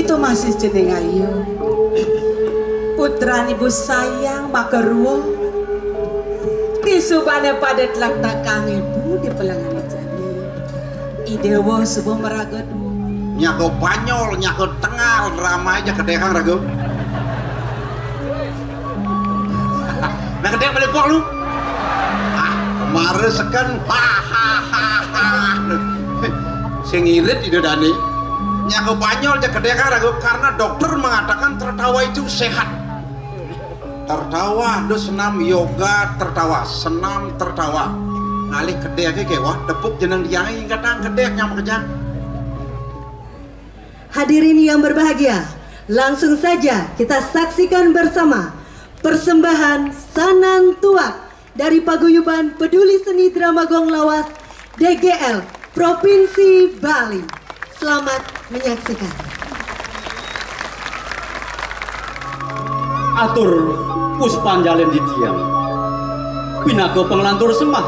itu masih jeneng ayu. Putra ibu sayang makeruo. Disubane pada telak kang ibu di pelangan jani. Idewo sebuah meragat. Nyako Banyol, nyako Tengal, ramai aja kedekang ragu. Nah kedek balik kok lu. Maresekan hahaha. Sing irit ide dani. Nyako Banyol aja kedekang ragu karena dokter mengatakan tertawa itu sehat. Tertawa, do senam yoga tertawa, senam tertawa. Ngalih kedek ke wah tepuk jeneng diai kadang kedek nyamuk kejang. Hadirin yang berbahagia, langsung saja kita saksikan bersama persembahan Sanan Tuak dari Paguyuban Peduli Seni Drama Gong Lawas DGL Provinsi Bali. Selamat menyaksikan. Atur puspanjalen di tiang pinago penglantur semah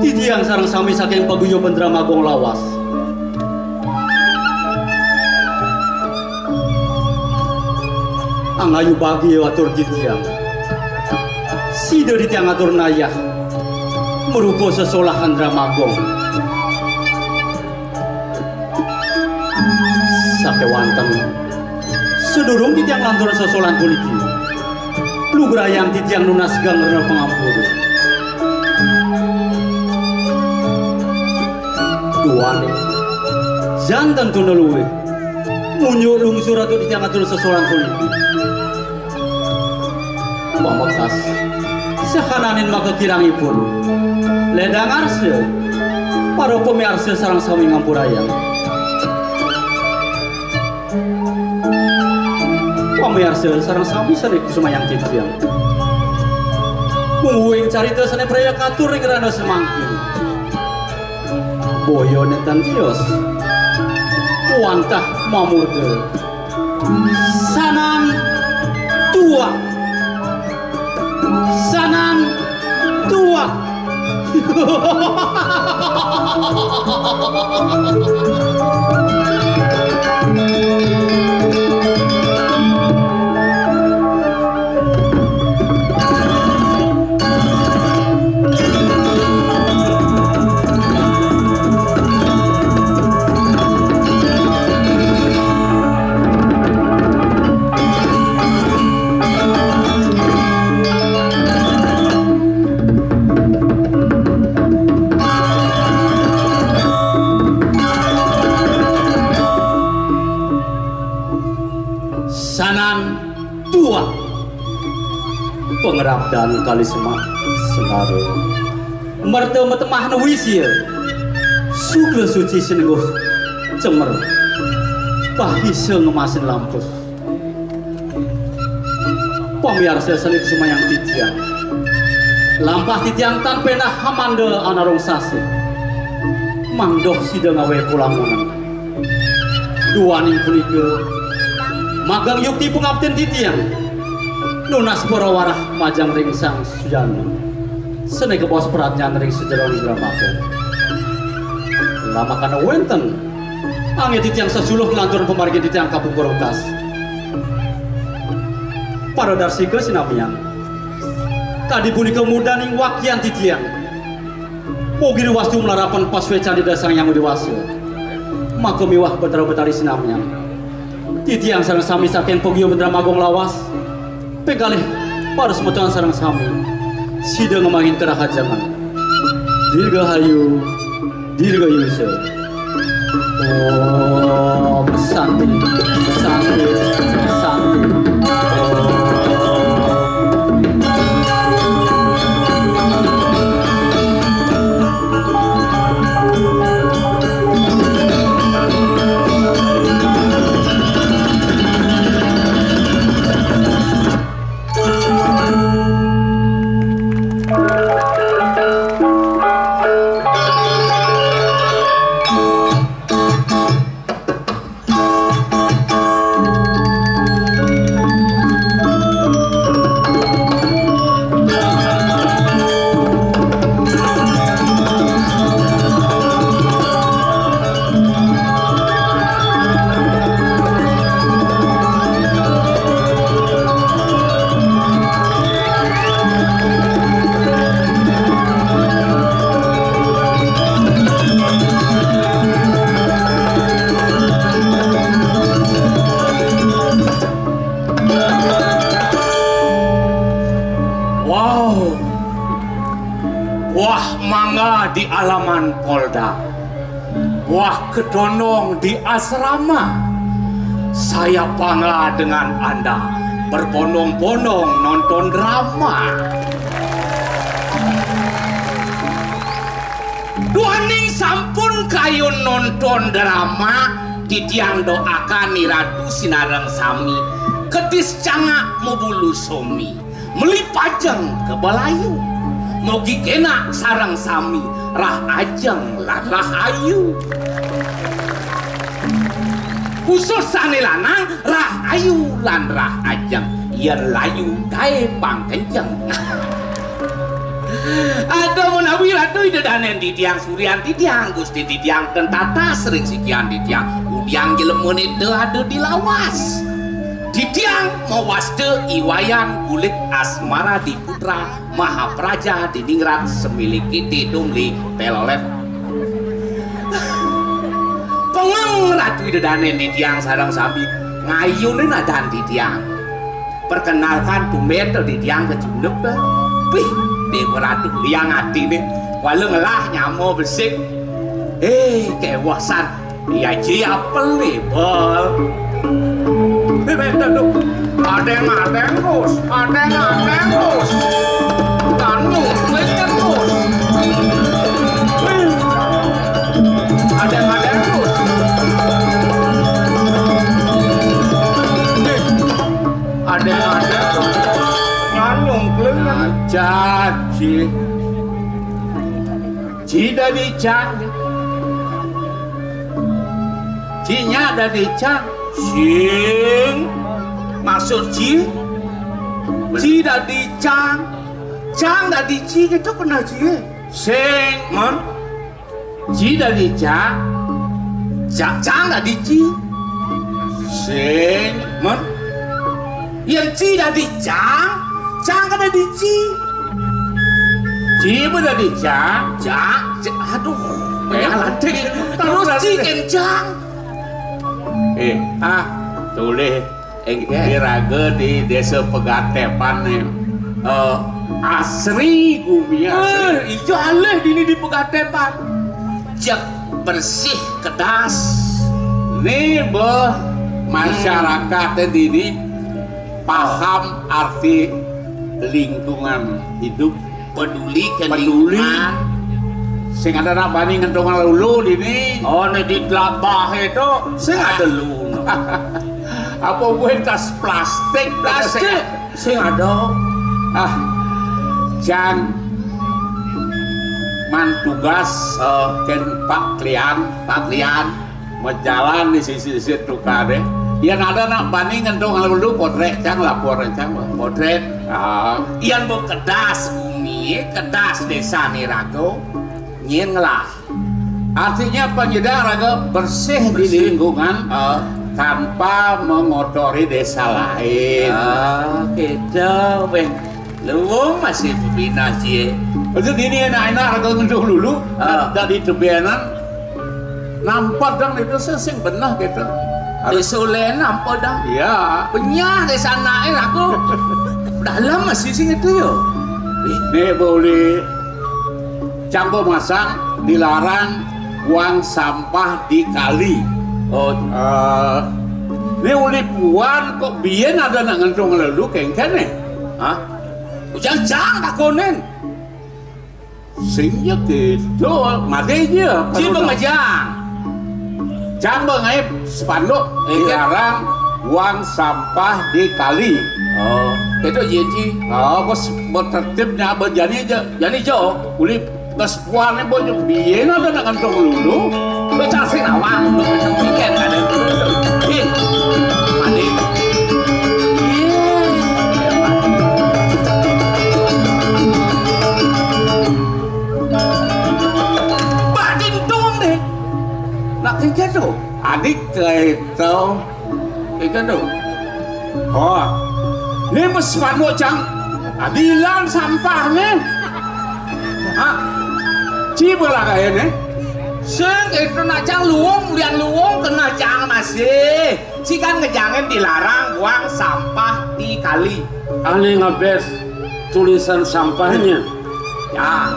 di tiang sarang sami saking Paguyuban Drama Gong Lawas. Angayu bagi atur di tiang sida di tiang atur nayah merupa sesolahan Dramagong sake wanteng sedurung di tiang lantur sesolahan kuliki lugrayang di tiang lunas gang rena pengampur duane jantan tuneluwe munyuk lungsur atau di tiang atur sesolahan kuliki pambekas sekananin maka kirangipun ledang arse para pemirsa sarang sami ngampurayang pemirsa sarang sami sarik sumayang titiang mungguing carita sana praya katur yang rana semangkin boyo netan kios wantah mamurde sanang tua Sanan tua. Pengerap dan kali semak sengaru mertemu temah nuwisir sugle suci senengguh cemer bahisa ngemasin lampus pemirsa seni sumayang titiang lampah titiang tan penah hamanda anarong sasi mangdoh sida ngawe kulamunan duaning punike magang yukti pengabten titiang lunas perawarah majang ring sang sujana sene kebos peratnya ring sejeroni Dramagong lama kana wenten angin titiang sesuluh lantur pemargi titiang kapungkur utas para darsike sinamian tadi punika muda ning wakian titiang mogiri wastu melarapan paswe candi dasang yang dewasa maka miwah betara-betari sinamian titiang sareng sami saking Paguyuban Dramagong Lawas pegalih pada semetuan sarang sami sida ngemangin kerah jangan dirgahayu dirgayuse oh santi santi santi Anda di alaman Polda, buah kedonong di asrama. Saya bangga dengan Anda berbondong-bondong nonton drama. Duaning sampun kayun nonton drama, titiang doakan ni Ratu Sinarang Sami kedis cangak mubulu somi melipajeng ke Balayu mogi kena sarang sami rah ajeng lan rahayu khusus sane lanang rah ayu lan rah ajeng yen layu gae pangkenceng. Ada menawi ratu ide danen di tiang surian di tiang gusti di tiang tentata sering sikian di tiang udiang jelemone de ada di lawas di tiang mawas de iwayan kulit asmara di putra mahapraja di ningrat semiliki di dungli pelolep pengang ratu ide danen di tiang sarang sambi ngayunin adan di tiang perkenalkan tumben di tiang kejunep wih Dewa Ratu liang hati nih walau ngelah nyamo bersih kewasan iya ji apel nih bol ada yang terus kamu terus ada yang terus Ji dari Cang Cinya dari Cang Sing maksud Ji dari Cang dari Ci itu pernah Ji Sing mon Ji dari Cang dari Ci Sing mon yang Ci dari Cang ada di Ci udah di Cang aduh menyalatik terus Ci kencang tulis kira-kira di desa Pegatepan asri gumi asri itu alih dini di Pegatepan cek bersih kedas nih masyarakat ini paham arti lingkungan hidup peduli ke lingkungan sing ada nak bani ngentong lulu ini nih di telabah itu sing ada lu apa buat tas plastik sing ada Cang man tugas ken Pak Klian mau jalan di sisi tukar yang ada nak banding ngentong lalu potret Cang lapor Cang potret yang mau kedas bumi kedas desa Nirago nyen lah artinya penyedar raga bersih di lingkungan tanpa mengotori desa lain gitu weh luwung masih pembina sih itu ini enak-enak raga ngentong dulu dari tebenan nampak dong itu sesing benar gitu di Solen nampak dah iya penyah di sana aku dalam masih sing itu yo ini boleh campur masang dilarang buang sampah di kali ini oleh puan kok biyen ada nak ngentong lalu kengken ujang-jang tak konen singnya gitu matanya cium majang Jambang aja spanduk dilarang buang sampah di kali. Itu jadi. Bos tertibnya berjani aja. Jadi jo, uli bos puannya banyak biyen ada nak kantong lulu. Lo cari nawang, lo kantong weekend ada itu. Mandi. Batin dong deh. Nak tinggal tu. Adik itu ikan tu. Ni mesmano Cang. Adilan sampahnya. Cibelah kaya ni. Seng itu nak Cang luung, liang luung kena Cang masih. Si kan ngejangin dilarang buang sampah di kali. Ahli ngabes tulisan sampahnya. Ya.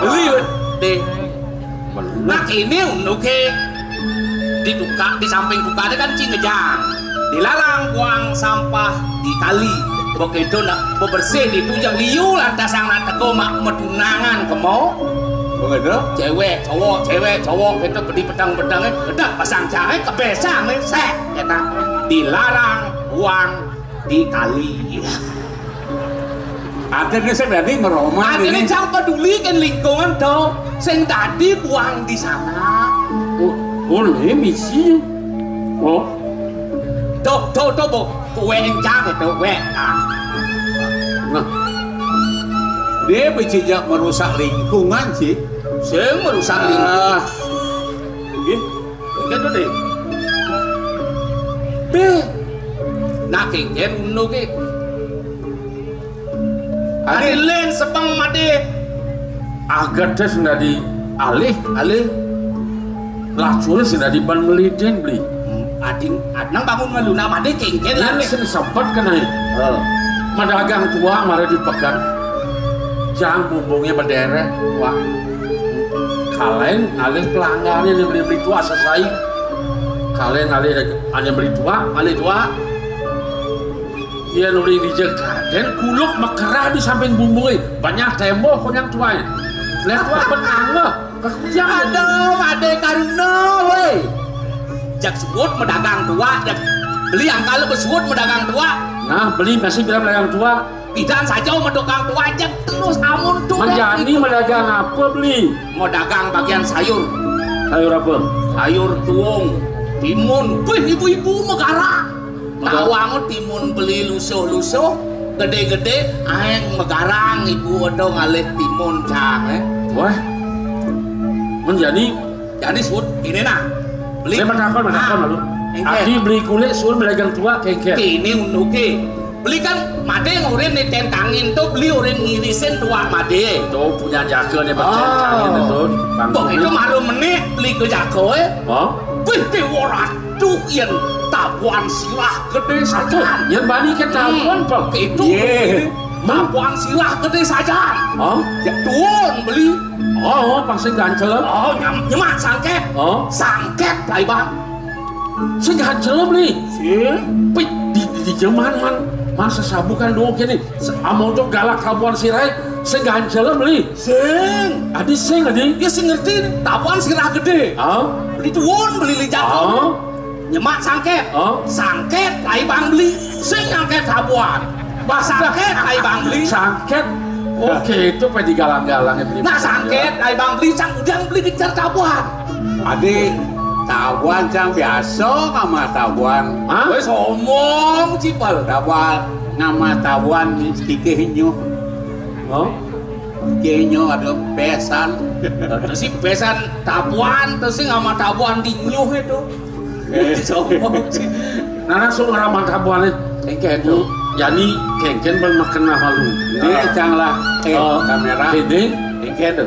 beli deh. Nah ini unuke di samping bukanya kan Cingejang. Dilarang buang sampah di kali. Begitu nak bebersih itu yang liu lantas sang nak teko mak medunangan kemo. Begitu? Cewek cowok itu beli pedang-pedangnya, udah pasang jahe kebesang nih, sek, kita dilarang buang di kali. Akhirnya saya berarti ngeromah. Akhirnya jangan peduli kan lingkungan tuh, sing tadi buang di sana. Boleh misi. Oh. Tuh, kue encang itu, kue. Nah, dia berjejak merusak lingkungan sih. Sing merusak lingkungan. Gitu deh. Nak kengken unu ke. Adilen sepang made. Agar dia sudah dialih. Lacur sudah diban meliden beli. Ading bangun meluna made kengken lah. Yang sempat kena. Madagang tua marah dipegang. Jangan bumbungnya berderet. Wah. Kalian alih pelanggannya yang beli tua selesai. Kalian alih hanya beli tua. Dia nuri dijaga dan kuluk mekerah di samping bumbungnya. Banyak tembok yang tua. Lihat tua benangnya. Aduh, ade karuna weh. Jak sebut medagang tua, jak beli yang kalau bersebut medagang tua. Nah, beli masih bilang medagang tua. Tidak saja medagang tua aja terus amun tuh. Menjadi medagang apa beli? Mau dagang bagian sayur. Sayur apa? Sayur tuung, timun. Wih, ibu-ibu megara. Tawangu timun beli lusuh-lusuh, gede-gede, aeng megarang ibu ada ngalih timun cang. Wah, menjadi sebut ini nah. Beli. Saya menakon lalu. Adi beli kulit suruh medagang tua kengket. Ini unuke. Beli kan made ngurin nih tentangin tuh beli urin ngirisin tua made. Tuh punya jago nih cangin itu. Begitu maru menit beli ke jago Wih teworat tuh yang tabuan silah gede saja. Yang bani ke tabuan pak. Itu tabuan silah gede saja. Tuan beli. Pasti gancel. Nyemak sangket. Sangket lai bang. Saya gancel beli. Pih di Jerman masa sabukan dulu gini. Amau tuh galak tabuan sirai. Saya gancel beli. Adi. Dia sih ngerti tabuan sirah gede. Beli tuan beli jago. Nyemak sangket. Sangket lai bang beli. Sing angket tabuan. Sangket lai bang beli. Sangket. Oke, itu pada galang-galang beli. Nah sangket lai bang beli sang udang beli kejar tabuan. Adik, tabuan cang biasa nama tabuan. Wes omong cipal tabuan nama tabuan sedikit hinyu. Kayaknya ada pesan. Terus si pesan tabuan, terus si nama tabuan dinyuh itu. Somong sih. Nah langsung nama tabuan kengken itu. Jadi kengken bermakan malu. Dia canglah kamera. Ini kengken itu.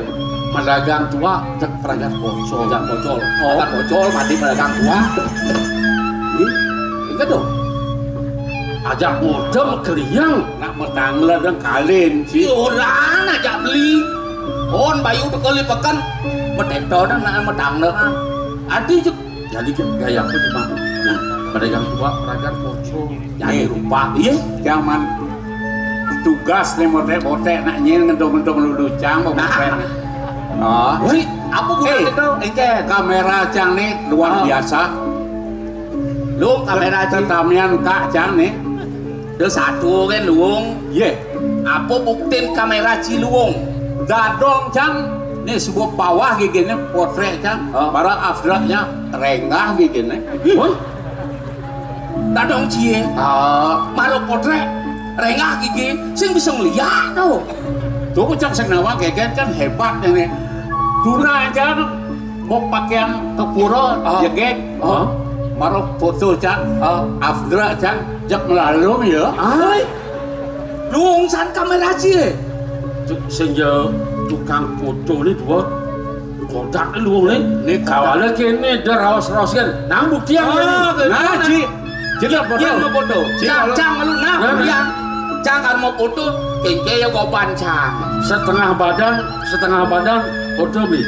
Medagang tua cek peragat bocol. Peragat bocol mati medagang tua. Ingat dong. Ajak muda mekeliang. Nak metanglah dan kalin sih. Orang ajak beli. Bayu bekali pekan. Metekto dan nak metanglah. Adi juga. Jadi gaya aku cuma. Nah, pedagang tua peragat bocol. Jadi rupa. Iya. Zaman tugas nih motek-motek nak nyen ngendong-ngendong lulucang mau bukan. Wih, apa bukan itu? Kamera cang nih luar biasa. Lu kamera tamian kak cang nih. Ada satu kan luung. Apa buktiin kamera Ciluung? Dadong cang. Nih sebuah bawah gini potret cang. Para afdraknya rengah gini. Dadong cie. Maru potret rengah gigi. Sing bisa ngeliat tau. Tuh cang sengawa keken kan hebat ini. Duna aja mau pakaian kepuro jaget. Maru foto cang. Afdrak cang. Jak melalui ya. Luung san kamera cie. Sehingga tukang foto ini dua kodak ini luung nih kawalnya kini dia rawas-rawas kan nang bukti yang ini nah Ci jelas foto cang lu nah yang Cang mau foto kengke ya kau pancang. Setengah badan foto bi.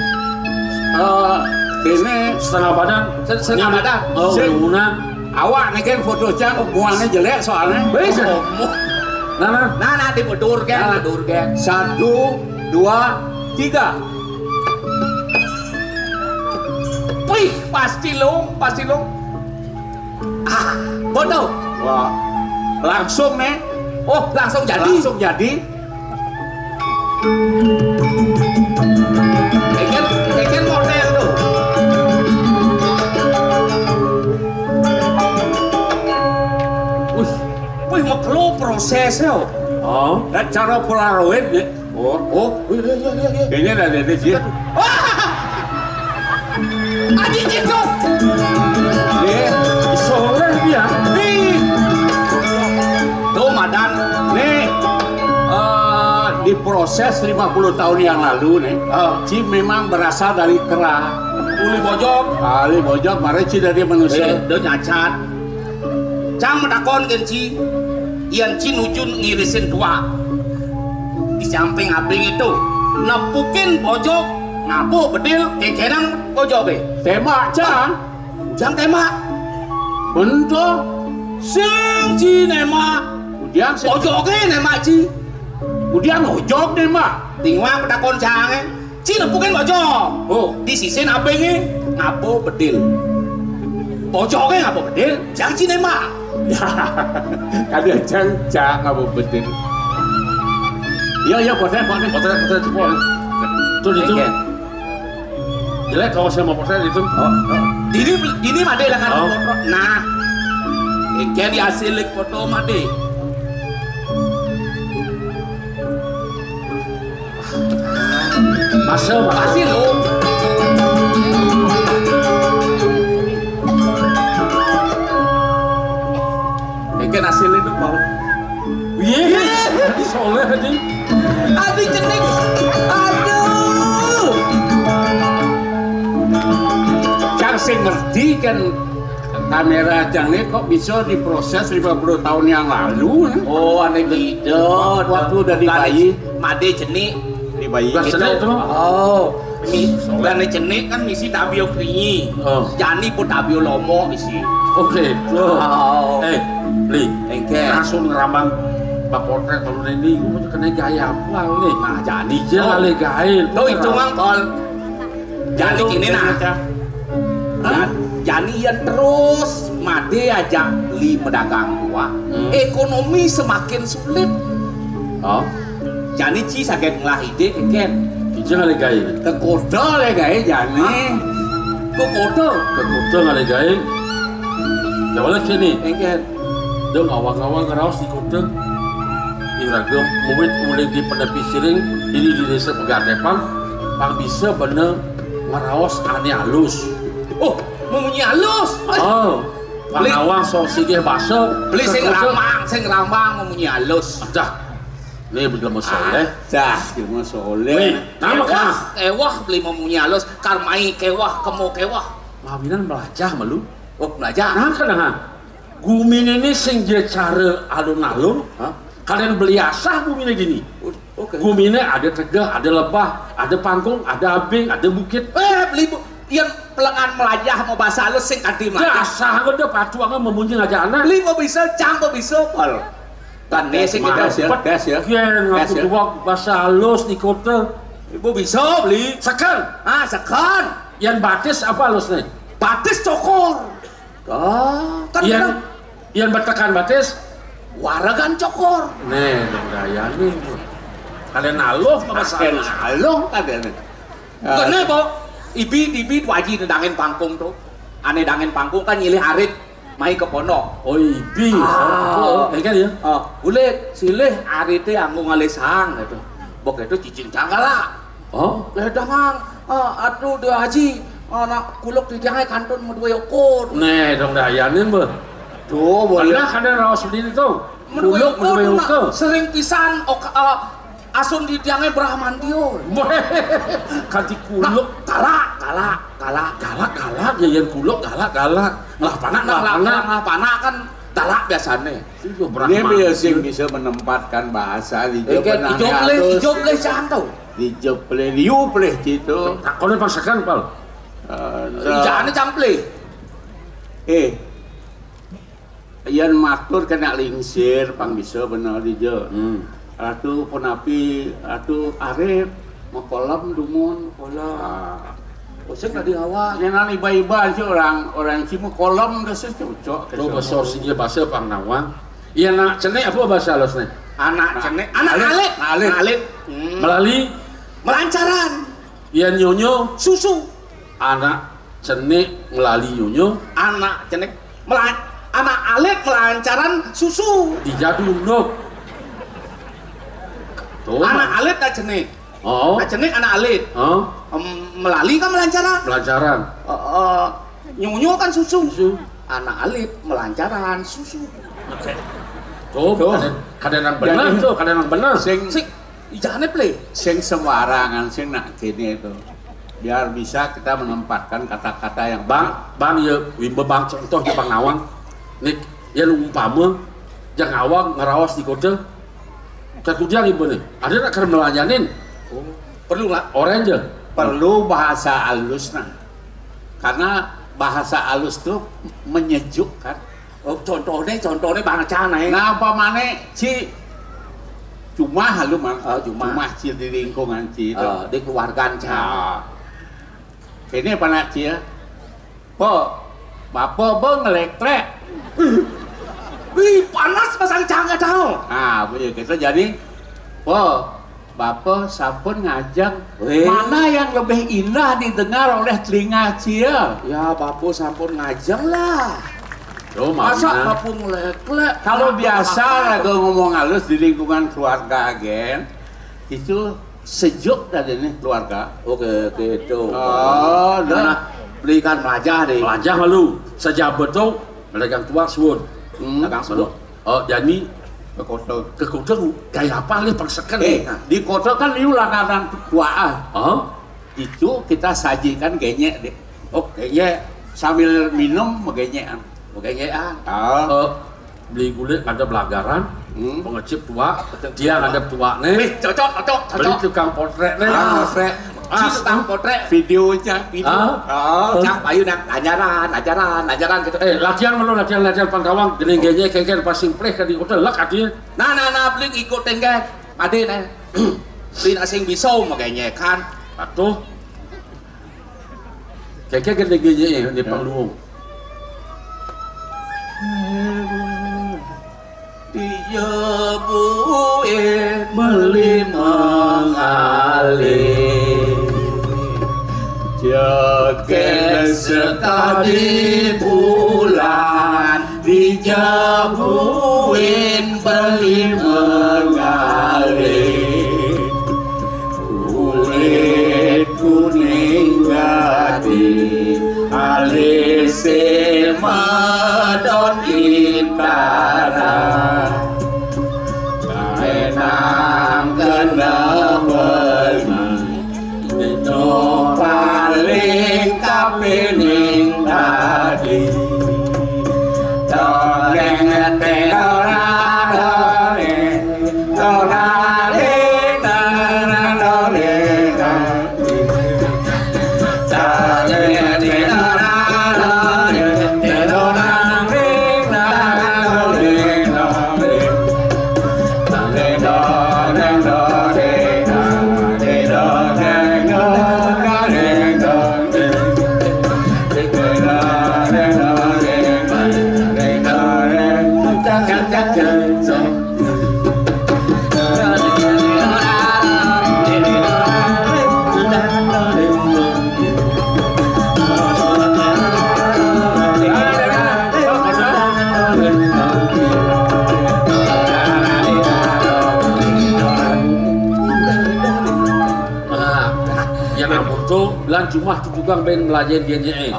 Ini Setengah badan. Oh, guna. Awak nih kan foto cang buangnya jelek soalnya. Bisa. Nah, dipedur kan. 1, 2, 3. Wih, pasti lo. Foto. Wah, langsung nih. Oh, langsung jadi. Keken model tuh. Wih, mau kelo prosesnya. Oh, Dan cara polaroid ya. Ini ada sih. Aji itu. soleh dia. Nih. Tuh Madan, nih diproses 50 tahun yang lalu nih. Ci memang berasal dari kera. Uli bojok, mari Ci dari manusia. Udah nyacat. Cang medakon kan Ci. Ian Ci nujun ngirisin tua. Di samping abing itu nepukin pojok ngapu bedil kekenang pojok be. Tema Cang. Jang tema. Bentuk Sing Ci nema. kemudian Pojoknya nema Ci. kemudian ojok nih mak. Tingwa pedakon cange. Ci nepukin pojok. Oh, Di sisin abengnya ngapu bedil. Pojoknya ngapu bedil. Jang Ci nema. ada Cang apa betul? Iya potret cepol. Tuh itu. Jelek kalau saya mau potret itu. Dini made lah kan Oh. foto. Nah, ikan di hasil foto made. Masa Pasti lo. Ikan hasil itu mau. Iya. Soleh aja. Adi cenik. Aduh. Cang sing ngerti kan kamera Cang ini kok bisa diproses 50 tahun yang lalu. Oh, aneh gitu. Waktu udah dibayi. Made cenik. Dibayi. Belas cenik itu mah. Oh, dan cenik kan misi tabio kringi. Oh. Jani pun tabio lomo misi. Oke. Tuh. Oh. Li. Engke. Langsung ngerambang bak potret kalau ini gue mau kena gaya apa nih? Nah, jadi Dia lali gaya. Tuh itu mang kol. Jadi gini nah. Jani yang terus made aja li pedagang tua. Ekonomi semakin sulit. Oh. Jani ci sakit ngelah ide keken. Dia lali gaya. Kekodo le gaya Jani. Kok kodo? Kekutu lali gaya. Ya boleh sini. Keken. Dong awang-awang ngeraus di kudeng. Iragam murid mulai di penepi siring ini di desa Pegadepan pang bisa bener ngeraos ane halus. Oh, mau munyi halus. Oh, pang Beli- awang so sige baso. Beli sing rambang mau munyi halus. Dah, ini belum soleh. Dah, cuma Wih, soleh. nama kan? Kewah beli mau munyi halus. Karmai kewah kemo kewah. Mawinan belajar malu. Oh, belajar. Nah kan gumin ini sing dia cara alun-alun. Kalian beli asah gumin gini. Oke. Guminnya ada tegah, ada lebah, ada pangkung, ada abing, ada bukit. Beli yang pelengan melajah mau bahasa halus sing kadi Dia melajah. asah udah patuangnya memunyi aja anak. Beli mau bisa cang mau bisa pol. Kan sing kita Tes ya. Kian Tes ya. aku buat bahasa halus di kota. ibu bisa beli. Sekarang Sekan. yang batis apa halus nih? Batis cokor. Kan Yang bertekan batis. waragan cokor. Nih, gaya nih. Kalian halus apa bahasa halus? Halo katanya. Kenapa? Ibi wajib dangin pangkung tuh. Aneh dangin pangkung kan nyilih arit mai ke pondok. Oh, ibi. Kan ya? Boleh silih arite anggo ngalesang gitu. Bok itu cicing canggala. Oh, Ledang atuh dia haji. Anak kuluk di jangai kantun mau dua yokor. nih dong dayanin be. Tuh Karena kadang rawas sendiri tuh. Kuluk Medua medua sering pisan asun di jangai Brahmantio. Kanti kuluk. Galak. Galak ya yang kuluk galak. Lah panak Lah panak kan talak biasanya. Dia biasa bisa menempatkan bahasa di Ijo boleh jatuh. Di Jopleh, liu pleh gitu. Kalau pasakan pal. Jangan campleh. Iyan matur kena lingsir, pang bisa bener di jo. Ratu penapi, ratu arif, mau kolam dumun, kolam. Usik tadi awal. Yang iba-iba aja orang cuma kolam udah cocok. Lo besar sih bahasa pang nawang. Iya nak cenek apa bahasa halusnya? Anak cenek, anak alit. Melalui Melancaran. iya nyonyo Susu. anak cenek melalui nyonyo. Anak cenek anak alit melancaran susu. Di jadul dok. Tuh. Anak alit tak cenek. Oh. Tak cenek anak alit. Oh. Melalui kan melancaran. Pelajaran. Nyunyu kan susu. Susu. Anak alit melancaran susu. Tuh. Kadang benar tuh, kadang benar. Sing Jangan play. sing sembarangan sing nak gini itu. Biar bisa kita menempatkan kata-kata yang Bang ya wimba bang contoh di Bang Nawang. Nik ya umpama jang awang ngerawas di kota. Kerja ibu nih. Ada nak kerja melayanin. Perlu nggak? Orange. perlu bahasa halus nah. Karena bahasa halus itu menyejukkan. Contohnya bangsa nih. Nah, apa mana ci cuma halu mang, cuma ci di lingkungan ci itu. Di keluarga Nah, ini apa nak ci ya? Bapak ngelek-lek. Wih, panas pasang canggah tahu. Nah, begitu jadi, Bapak sampun ngajak mana yang lebih indah didengar oleh telinga cia. Ya, Bapak sampun ngajak lah. Oh, Masa Bapak ngelek-lek? Kalau biasa lagu ngomong halus di lingkungan keluarga agen, itu sejuk dari nih keluarga. Oke, itu. Nah, belikan pelajar deh. Pelajar malu. Sejak betul melegang tua suun. Dagang suun. Oh, jadi ke kota. ke kota kayak apa nih persekan nih? Di kota kan liu langganan tuaan. Oh, Itu kita sajikan genyek deh. Oh, kayaknya Sambil minum genyek. kayaknya beli kulit ada belagaran, pengecip tua, dia ada tua nih. cocok. Beli tukang potret nih. Tukang potret. Videonya. Cang payu nak ajaran gitu. Latihan pangkawang, gini kayak passing play kan di hotel lek artinya. Nah, beli ikut tenggat. Ade nih. Beli asing bisau makanya kan. Atuh. Kayak gini di pangluung. Dijebuin beli mengalir joget sekali bulan dijebuin beli mengalir kulit kuning gading alis madon intara kaenang kena beli no paling kapining tadi doreng Cuma tukang ben belajar genye.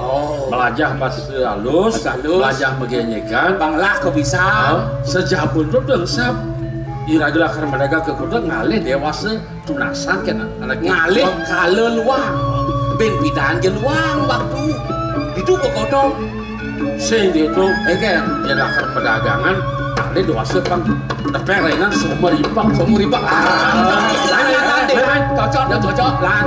Belajar pas halus, belajar megenyekan. Banglah kau bisa. Sejak pun dengsap. Ira-ira karena mereka ke kota ngalih dewasa tunasan kan anak ngalih kale luang. Ben bidang je luang waktu. Itu kok kodong. sehingga itu Egen ya lakar perdagangan ada dua sepang teperengan semua ripak cocok lan.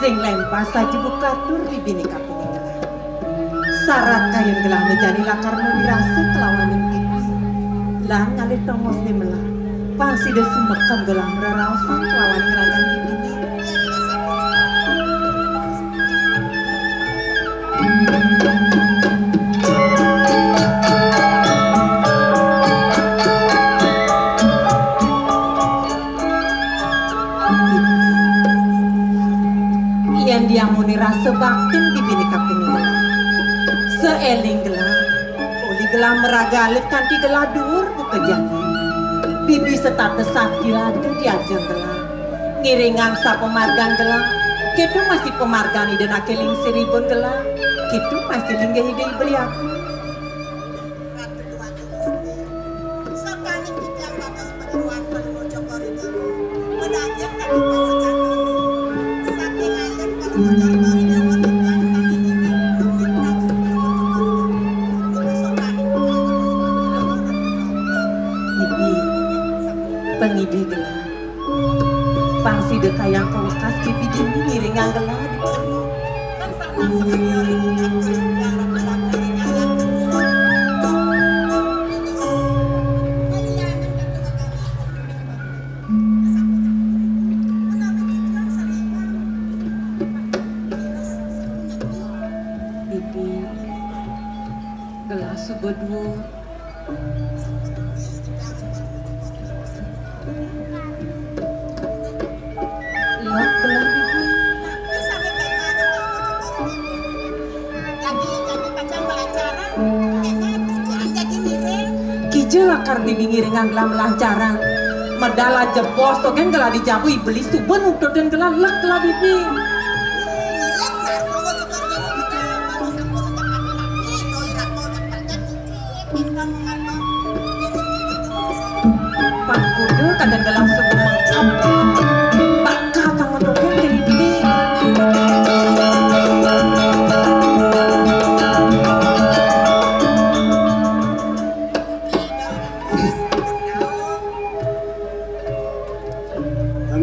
Sing lempas saja bukatur di bini kaping gelah. Syarat kayun gelah menjadi lakar wirasa kelawan itu. Lah ngalih tongos ni melah. Pangsi de sumekan gelah meraraosan kelawan kerajaan di bini. Yang dia muni rasa baktin di bini kaping gelah. Seeling gelah, uli gelah meragalit kanti gelah dur buka jadi. Bibi setata sakti lagi diajar gelah. Ngiringan sa pemargan gelah. Kita masih pemargani dan akeling seribun gelah. Kita masih linggah hidai beli aku. Pengide gelah, pangsi de kayang kawukas bibi dini ngiringan gelah di bumi. Kan sanang sekali orang atur yang rapasan darinya yang bibi gelah subedua. Lakar bibi ngiringan gelah melancaran medala jebos to kan gelah dijabu iblis tu ben utut dan gelah lek gelah bibi pak kudu kadang gelah semua bakal kang mendoken ke bibi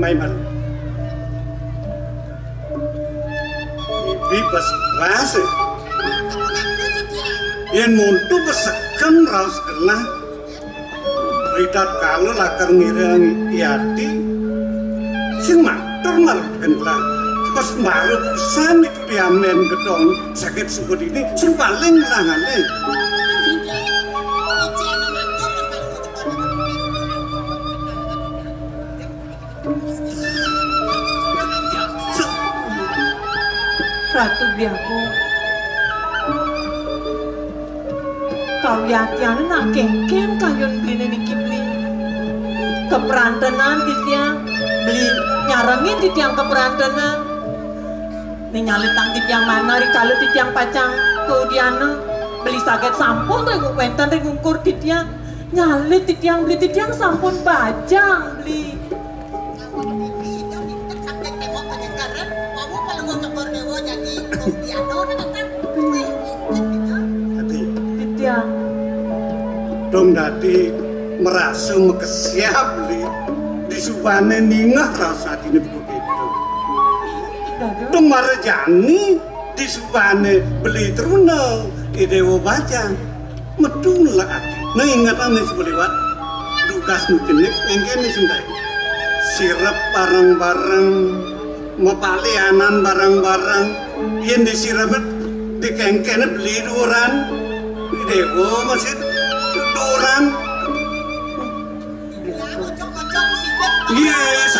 Maiman Bibi pas rasa yang muntu besekan raus gelah berita kalau lakar ngirangi iati sing matur malah gelah pas malu san itu diamen gedong sakit sukut ini sing paling langaleh Ratu biaku kau yakian nak kengken kayun beli niki beli keperantenan di tiang beli nyarengin di tiang keperantenan ni nyalitang di tiang mana ri kalau di tiang pacang kau diana beli sakit sampun regu pentan regu ukur di tiang nyalit di tiang beli di tiang sampun bajang beli dong dati merasa mekesiap li di subane ningah rasa dini begitu. Dong marajani di subane beli teruna idewo baca medun lah ati. Nah ingatan nih sebeliwat dukas nujenik engkene sendai. Sirap barang-barang mapalianan barang-barang yang disirapet dikengkene beli duran idewo masih duran. Yes,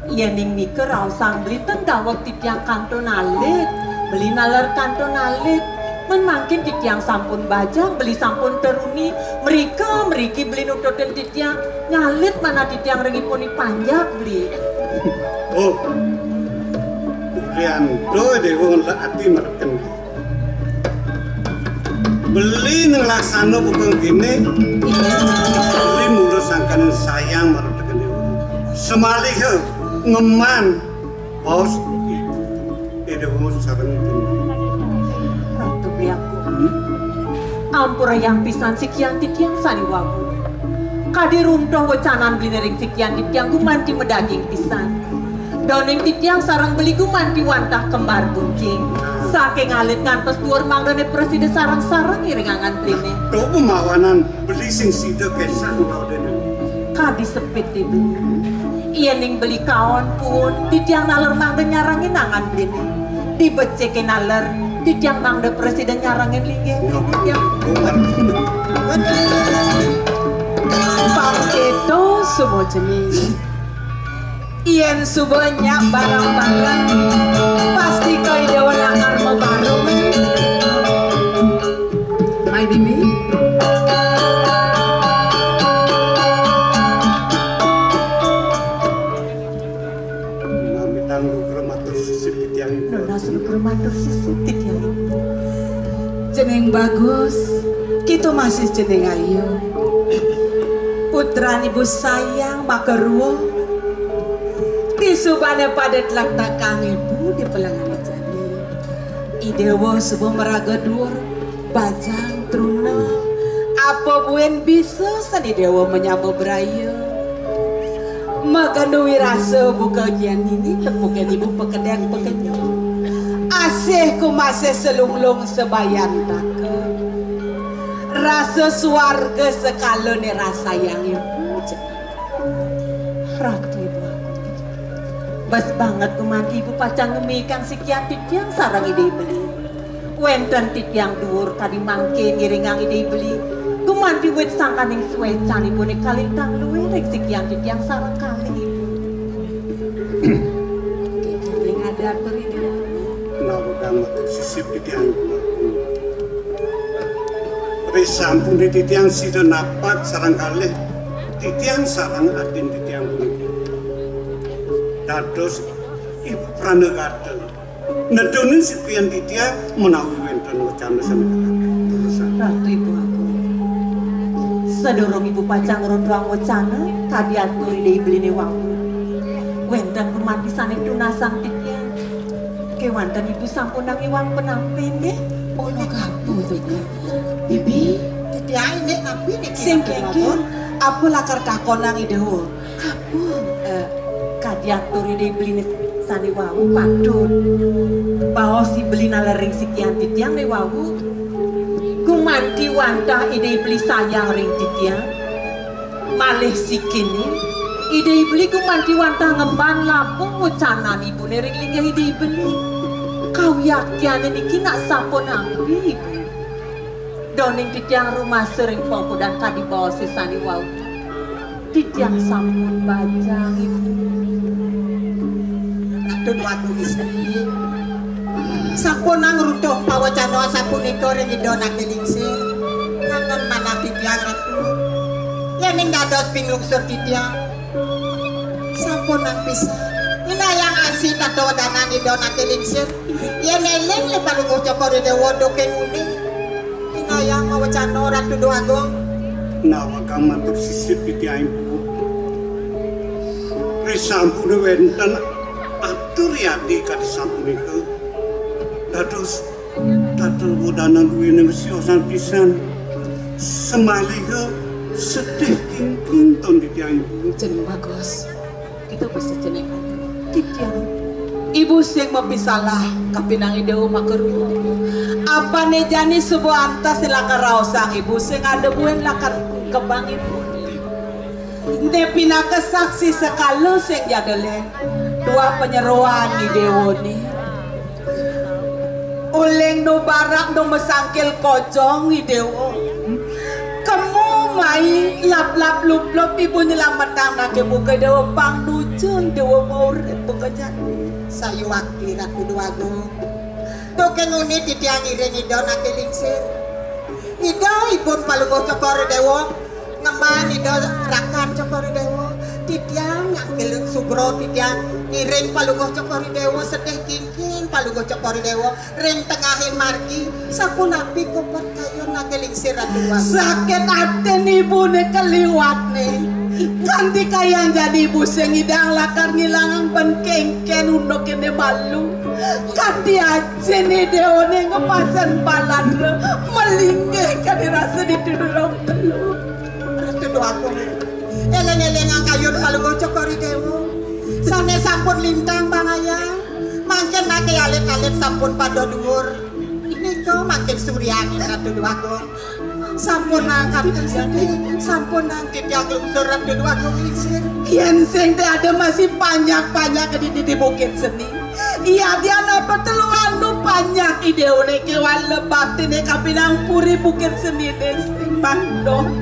iya ning mika rausang beli tendawak titiang kanton alit beli nalar kanton alit men mangkin titiang sampun bajang beli sampun teruni meriki beli nutoten titiang nyalit mana titiang rengipuni panjak beli oh kalian do dewa ati mereken beli nang laksana bukan gini beli mulu sangkanan sayang mereken dewa semali he ngeman bos dewa mau sarang itu ratu beli aku ampura yang pisan sekian titiang saniwaku kadiruntoh wacanan beli nering sekian titiang gumanti medaging pisan doning titiang sarang beli gumanti wantah kembar kuncing saking alit ngantos dhuwur mangrene presiden sarang-sarang iringangan bline do pemawanan beli sing sida kesah udah dene kadi sepit beli iya ning beli kaon pun titiang naler mangde nyarangin nangan bline dibecekin naler titiang mangde presiden nyarangin lingge titiang Paketo semua jenis Ian subanya barang-barang pasti kau dewa langar mau baru my baby mami tangguh rematur sisip titiang itu nona suruh bermatur sisip titiang itu jeneng bagus kita masih jeneng ayu putra ibu sayang makeruo di subane pada telaktakan ibu di pelangan jani idewo sebuah meraga dur bajang truna apa buen bisa sani dewa menyambut beraya magandui rasa buka gian ini tepukan ibu pekedang pekenyong asih ku masih selunglung sebayan taka rasa suarga sekalone rasa yang ibu ratu ibu bas banget kumanti ibu pacang ngemikan sekian titiang sarang ide beli wenten titiang dhuwur tadi mangke ngiringang ide beli kumanti wet sangkaning suwecan ibu nek kalintang luwe rek sekian titiang sarang kali ibu kekering ada atur ide nawa kang matur sisip titiang sampun di titiang sida napak sarang kalih titiang sarang adin titiang puniki dados ibu pranegada nedonin sekian titiang menawi wenten wacana sampeyan ratu ibu aku sedorong ibu pacang rondoang wacana tadi atur ide beli wangu wenten kumanti saning tunasang titiang kewanten ibu sampun nang iwang penampin nggih ono kabeh to bibi titiang nek napi nek sing kengke apa lakar takon nang idewo apa kadiatur ide beli sani wawu padun bahwa si beli nalering sekian titiang ne wawu gumanti wantah ide beli sayang ring titiang malih sikini ide beli gumanti wantah ngemban lapung ucanan ibu nering linggih ide beli kau yakin niki nak sampun ambi ibu doning titiang rumah sering pongko dan kadi bawa sisani wawu titiang sampun bajang ibu Ratu watu istri sampun nang runtuh pawacana sapunika ring idona kelingsir kangen manah titiang ratu yen ning dados pinglungsur titiang sampun nang pisan inayang asih katodanan idona kelingsir yen eling le palungguh cokor dewa doken uni inayang mawacana ratu doagung nawa kang matur sisip titiang ibu risampun wenten atur yadi kadi sampunika dados atur bodana duwe ning siosan pisan. Semaliha sedih kingking ton ditiang ibu. Jeneng bagus. Kita bisa jeneng titiang. Ibu sing mapisalah kapinang ideu makeru. Apa ne jani sebuah antas lakar raosang ibu sing ada buen lakar kebang ibu. Ne pina kesaksi sekalo sing jadele dua penyeruan di dewoni. Uleng no barak no mesangkil kocong di dewo. Kamu mai lap-lap lup-lup ibu nyelamatkan nak ibu ke dewa pang dujun dewa mau pekerjaan. Sayu waktu ratu dua go. Token unit titiang iring ido nak lingsir. Ido ibun palungo cokor dewa. Ngeman ido rakan cokor dewa. Titiang ngangkil subro titiang iring palungo cokor dewa sedih kingking palungo cokor dewa. Ring tengahin margi sapun api kopot kayu nak lingsir ratu dua. Sakit hati ibu ne keliwat nih. Ganti kayang jadi ibu sing idang lakar ngilangang penkengken undok ini malu. Ganti aja nih deone ngepasan balan melinggih kan dirasa ditudurong telu. Ratu dua aku eleng-eleng ang kayu palungo cokori dewa. Sane sampun lintang bang ayah. Makin nake alit-alit sampun pada dhuwur. Ini kau makin suryani ratu dua aku. Sampun angkat sedih, sampun angkit yang lungsur ratu dua aku lingsir. Yen sing teh ada masih banyak-banyak di bukit seni. Iya dia napa teluan nu banyak ideone kewan lebat ini kapinang puri bukit seni sing bandong.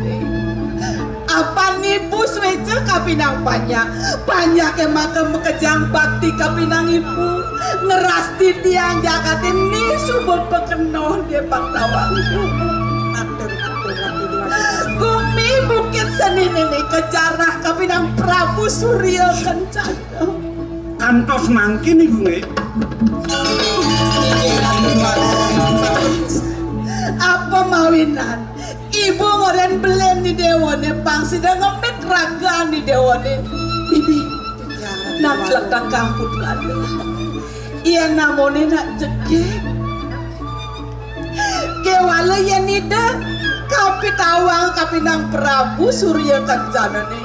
Apa nih bus weje kapinang banyak yang makan mekejang bakti kapinang ibu ngerasti tiang jakat ini subur pekenoh dia paktawang. Bumi bukit seni ini kejarah kapinang Prabu Surya Kencana. Kantos mangkin ibu nge. Apa mawinan? Ibu ngoren belen di dewane pang sidang ngemit ragaan di dewane. Bibi, nak lekang kamput lalu. Iya namone nak cekik. Kewala yang ida kapitawang kapinang Prabu Surya Kencana nih.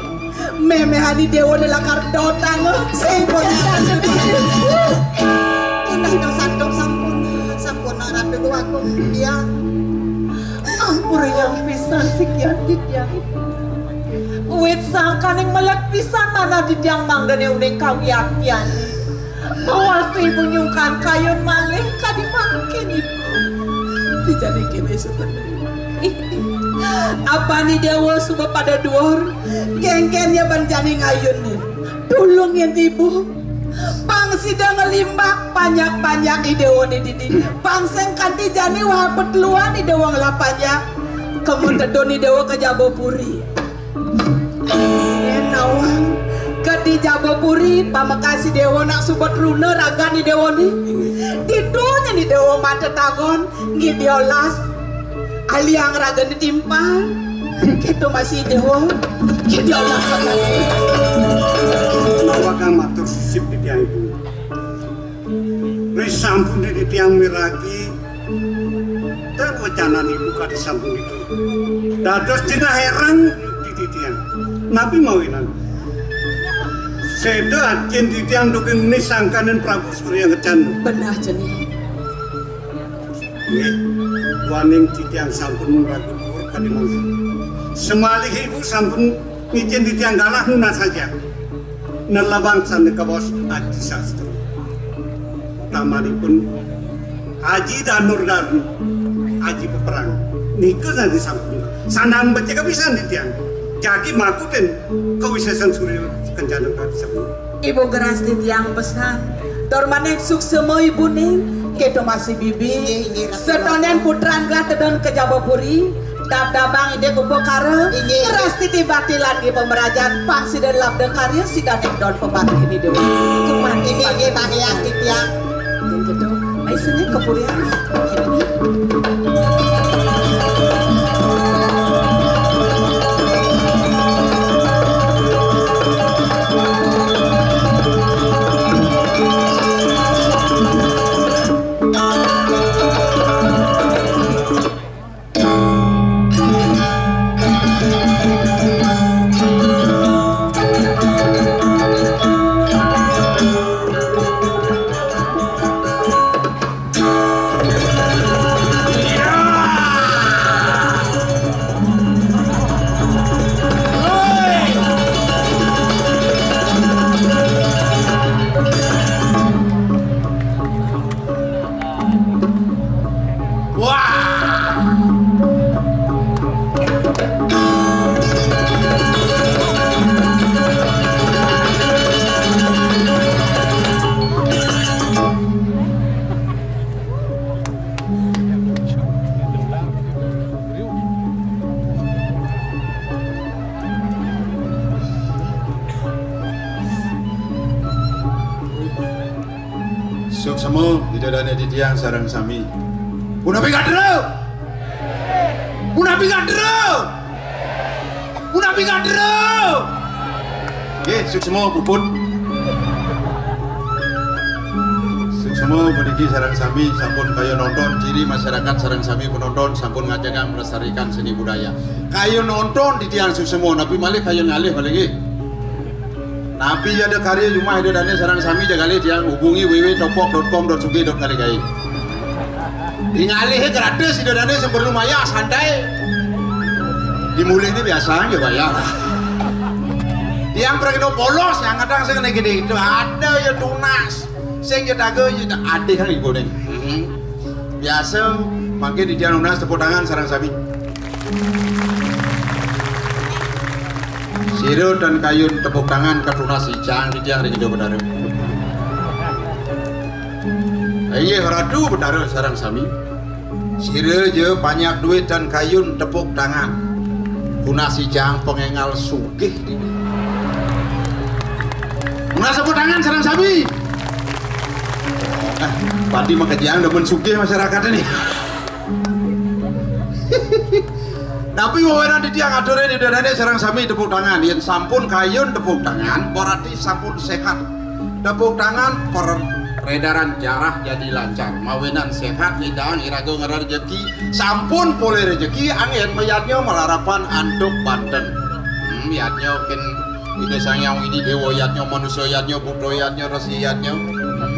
Memehani dewane lakar dotang sempon sana. Indah no santung sampuna ratu dua aku dia. Ampur yang pisan sekian didiang itu. Wit sangkaning melek pisan mana didiang manggane udah kawiakian. Awas ibu nyungkan kayun malih kadi makin ibu. Dijadi kini sebenarnya. Apa nih dewa suka pada duor? Geng-gengnya banjani ngayun nih. Tulungin ibu. Pang sidang ngelimbak banyak-banyak idewo nih didi. Pang sengkanti jani wah petluan idewo ngelapanya. Kemudian doni dewa ke Jabopuri. Nawang ke Jabopuri pamakasi dewa nak subat runa raga nih dewa nih. Tidunya nih dewa mata tagon ngidiolas. Aliang raga ditimpal. Itu masih dewa. Ngidiolas sekali. Kenapa kang matur sisip di tiang ibu? Wis sampun di tiang miragi. Terwacanan ibu kadi sampun itu. Dados dina heran di tiang. Nabi mawinan. Seda ajen di tiang dukin ini sangkanan Prabu Surya Kencana. Benar jenih. Nggih, waning di tiang sampun ragu dhuwur kadi mangsa. Semalih ibu sampun ngicen di tiang galah nuna saja. Nelabang sane kabos Aji Sastro. Tamanipun Aji Danur dan Aji Peperang. Niku nanti sampun. Sanang baca kebisan di tiang. Jaki makuten kewisesan Surya Kencana kadi sampun. Ibu geras di tiang pesan. Dormanek suksemo ibu nih. Keto masih bibi. Setonen putran gelah tedon ke Jabopuri. Dab-dabang ide kumpul kare rasti tibatilan di pemerajaan pang sida labda karya sida don pembati ini dewa kuman ini bang yang titiang dan gitu ayo sini kepurian ini Suksema didadane titiang sareng sami. Punapi kadero. Punapi kadero. Punapi kadero. Nggih, suksema puput. Suksema puniki sareng sami sampun kaya nonton ciri masyarakat sareng sami penonton sampun ngajagang melestarikan seni budaya. Kaya nonton titiang suksema napi malih kaya ngalih balik nggih. Napi ada karya rumah itu dan sarang sami jagali dia hubungi www.topok.com.sug.kaligai. Dingalih gratis itu dan sebelum maya santai. Dimulai ini biasa ya bayar. Yang pergi polos yang kadang saya gede itu ada ya tunas. Saya dago ya ada kan ibu nih. Biasa makin di jalan tunas tepuk tangan sarang sami. Siro dan kayun tepuk tangan katunasi jang di jang di bedara. Aye radu bedara sarang sami. Siro je banyak duit dan kayun tepuk tangan. Kunasi jang pengengal sugih di. Mengal tepuk tangan sarang sami. Padi makajang demen sugih masyarakat ini. Tapi wawanan di tiang adore di dadane sarang sami tepuk tangan yen sampun kayun tepuk tangan berarti sampun sehat. Tepuk tangan peredaran darah jadi lancar. Mawenan sehat lidang irago ngarar rezeki sampun pole rezeki angin mayatnya melarapan antuk banten. Yatnya ken ide sangyang ini dewa yatnya manusia yatnya budo yatnya resi yatnya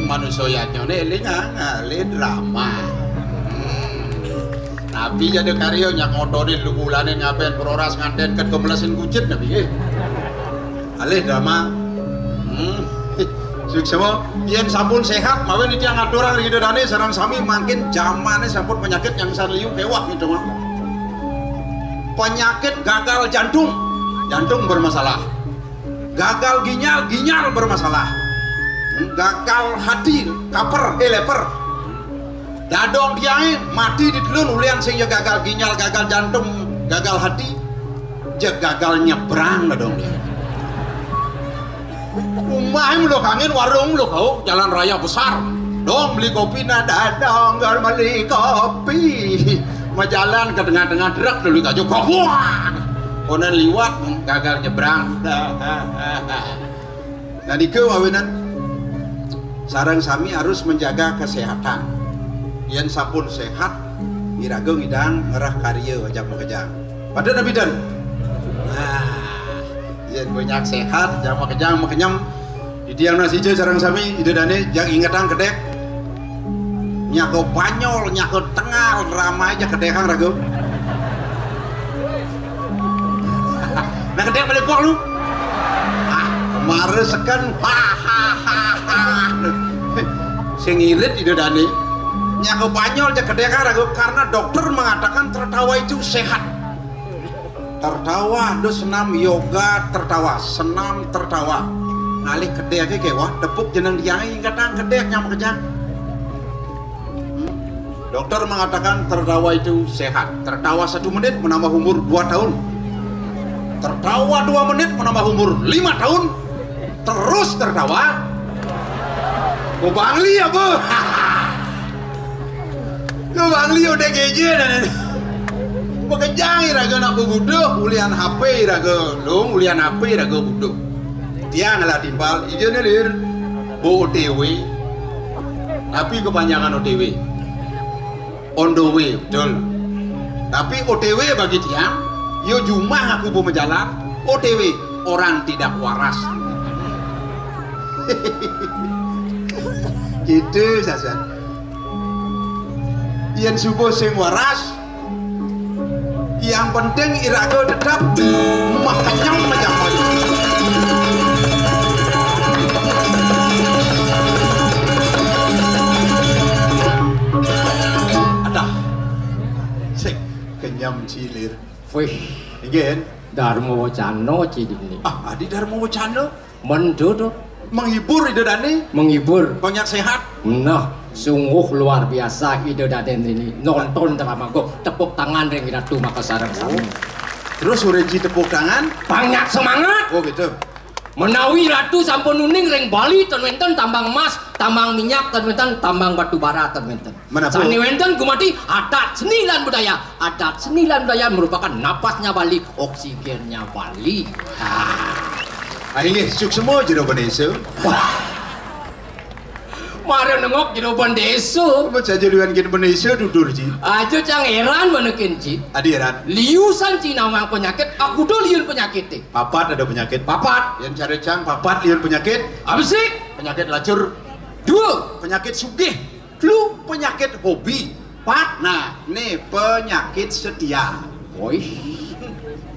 manusia yatnya neling ngale drama. Nabi jadi karya nyak ngotorin lu bulanin ngapain peroras nganten ket kemelesin kucit nabi alih drama suksema yen sampun sehat mawen itu yang ngaturang gitu dane sarang sami makin zamannya sampun penyakit yang sarliu kewah gitu mah penyakit gagal jantung bermasalah gagal ginjal bermasalah gagal hati leper dadong tiangin mati di telun ulian sehingga gagal ginjal, gagal jantung, gagal hati, gagal nyebrang dong dia. Umahim lo kangen warung lo kau jalan raya besar, dong beli kopi nada dong gak beli kopi, majalan ke tengah-tengah derak dulu kaju kopuan, konen liwat gagal nyebrang. Nah di kewawinan sarang sami harus menjaga kesehatan. Yang sampun sehat irago ngidang ngerah karya wajah mekejang pada nabi dan yang banyak sehat jang mekejang mekenyam di tiang nasi je sarang sami ide dane yang ingetang kedek nyako banyol nyako tengal ramai aja kedekang rago nah kedek balik kok lu maresekan sing irit ide dane nyako banyol aja kedekang ragu karena dokter mengatakan tertawa itu sehat. Tertawa do senam yoga senam tertawa. Ngalih kedek kewah tepuk jeneng diai kadang kedek nyam kejang. Dokter mengatakan tertawa itu sehat. Tertawa 1 menit menambah umur 2 tahun. Tertawa 2 menit menambah umur 5 tahun. Terus tertawa. Bangli ya bu. Bangli udah geje dan Pekejang iraga nak bubuduh ulian HP iraga lung ulian HP iraga buduh tiang lah timbal ijo nelir bo OTW tapi kepanjangan OTW on the way betul tapi OTW bagi tiang yo jumah aku mau menjalan OTW orang tidak waras gitu saja yang subuh sing waras yang penting irago tetap makanyam menyampaikan ada sing kenyam cilir wih igen Darmo Wacano cidini adi Darmo Wacano mendodo menghibur ide dani menghibur banyak sehat nah sungguh luar biasa ide daden ini nonton teramago tepuk tangan ring Ratu Makassar terus ureji tepuk tangan banyak semangat oh gitu menawi Ratu sampun nuning ring Bali ten wenten tambang emas tambang minyak termenten, tambang batu bara termenten. Sani wenten gumati adat senilan budaya. Adat senilan budaya merupakan napasnya Bali, oksigennya Bali. Akhirnya suk semua jero desa. Mari nengok jeroban desa. Macam jaluan kin Indonesia dudur ji. Ajo cang heran menekin ji. Adi heran. Liusan Cina mang penyakit, aku do liun penyakit. Papat ada penyakit. Papat. Yang cari cang papat liun penyakit. Apa sih? Penyakit lacur. Dua. Penyakit sugih. Lu penyakit hobi. Pat. Nah, nih penyakit setia. Woi.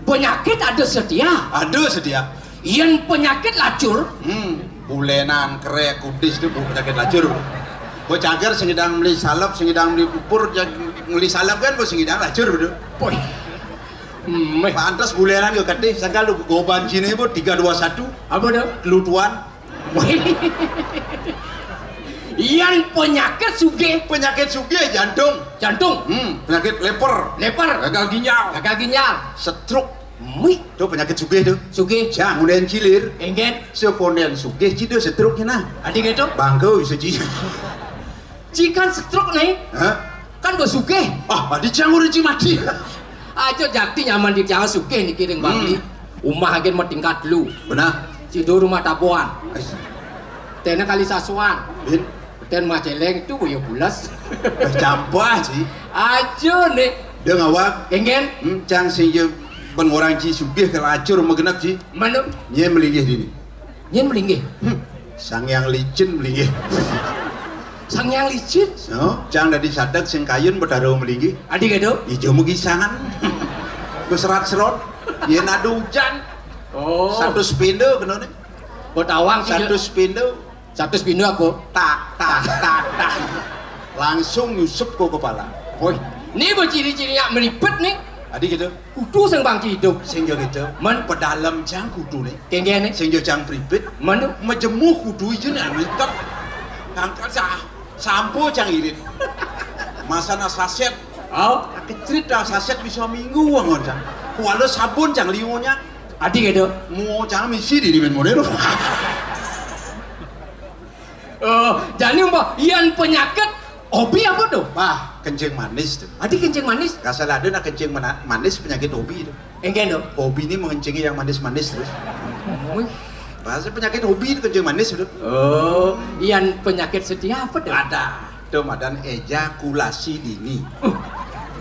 Penyakit ada setia. Ada setia. Yang penyakit lacur. Bulenan, kerek, kudis itu penyakit lacur. Bos cager sengidang beli salep, sengidang beli pupur, beli salep kan bos sengidang lacur betul. Boy. Pantas bulenan yo kadeh sangka lu goban Cina bu 321. Apa dah? Kelutuan. Yang penyakit sugih. Penyakit sugih jantung. Jantung. Penyakit leper. Gagal ginjal. Stroke. Itu penyakit sugih tuh. Sugih. Jangan kemudian cilir. Enggen. Sekonden sugih cido stroke nah. Adik itu? Bangkau bisa ci. Cikan stroke nih. Hah? Kan bos sugih. Adik cangur ci mati. Aja jakti nyaman di jangan sugih nih kiring Bali. Umah agen mau tingkat dulu. Benar. Cido rumah tabuan. Tena kali sasuan. Dan maceleng itu boyo bulas. Campur sih. Aja nih. Dia ngawak. Enggen. Cang sing ben orang ci sugih ke lacur megenap ci. Mana? Nye melinggih dini. Nye melinggih. Sang yang licin melinggih. Sang yang licin. So, cang dari sadak sing kayun bertaruh melinggih. Adik itu? Ijo mugisangan. Beserat-serot. Yen ada hujan. Oh. Satu spindo kena nih. Buat awang sih. Satu spindo apa? Tak. Langsung nyusup ke kepala. Woi, ini berciri-cirinya melipet nih. Adik gitu. Kudu sing bang hidup. Sing jo gitu. Men pedalam jang kudu nih. Kenggen nih. Sing jo jang pripit. Manu mejemuh kudu ieu nih melikat. Kangkat sampo jang irit. Masana saset. Oh, kecrit dah saset bisa minggu wangon jang. Kuala sabun jang liunya. Adik gitu. Mau jang misi di men model. Jadi mbak, yang penyakit hobi apa tuh? Bah, kencing manis tuh. Adik kencing manis? Kasar ada nak kencing manis penyakit hobi tuh. Enggen tuh. Hobi ini mengencingi yang manis-manis terus. Bahasa penyakit hobi itu kencing manis tuh. Oh, yang penyakit setia apa tuh? Ada. Tuh madan ejakulasi dini.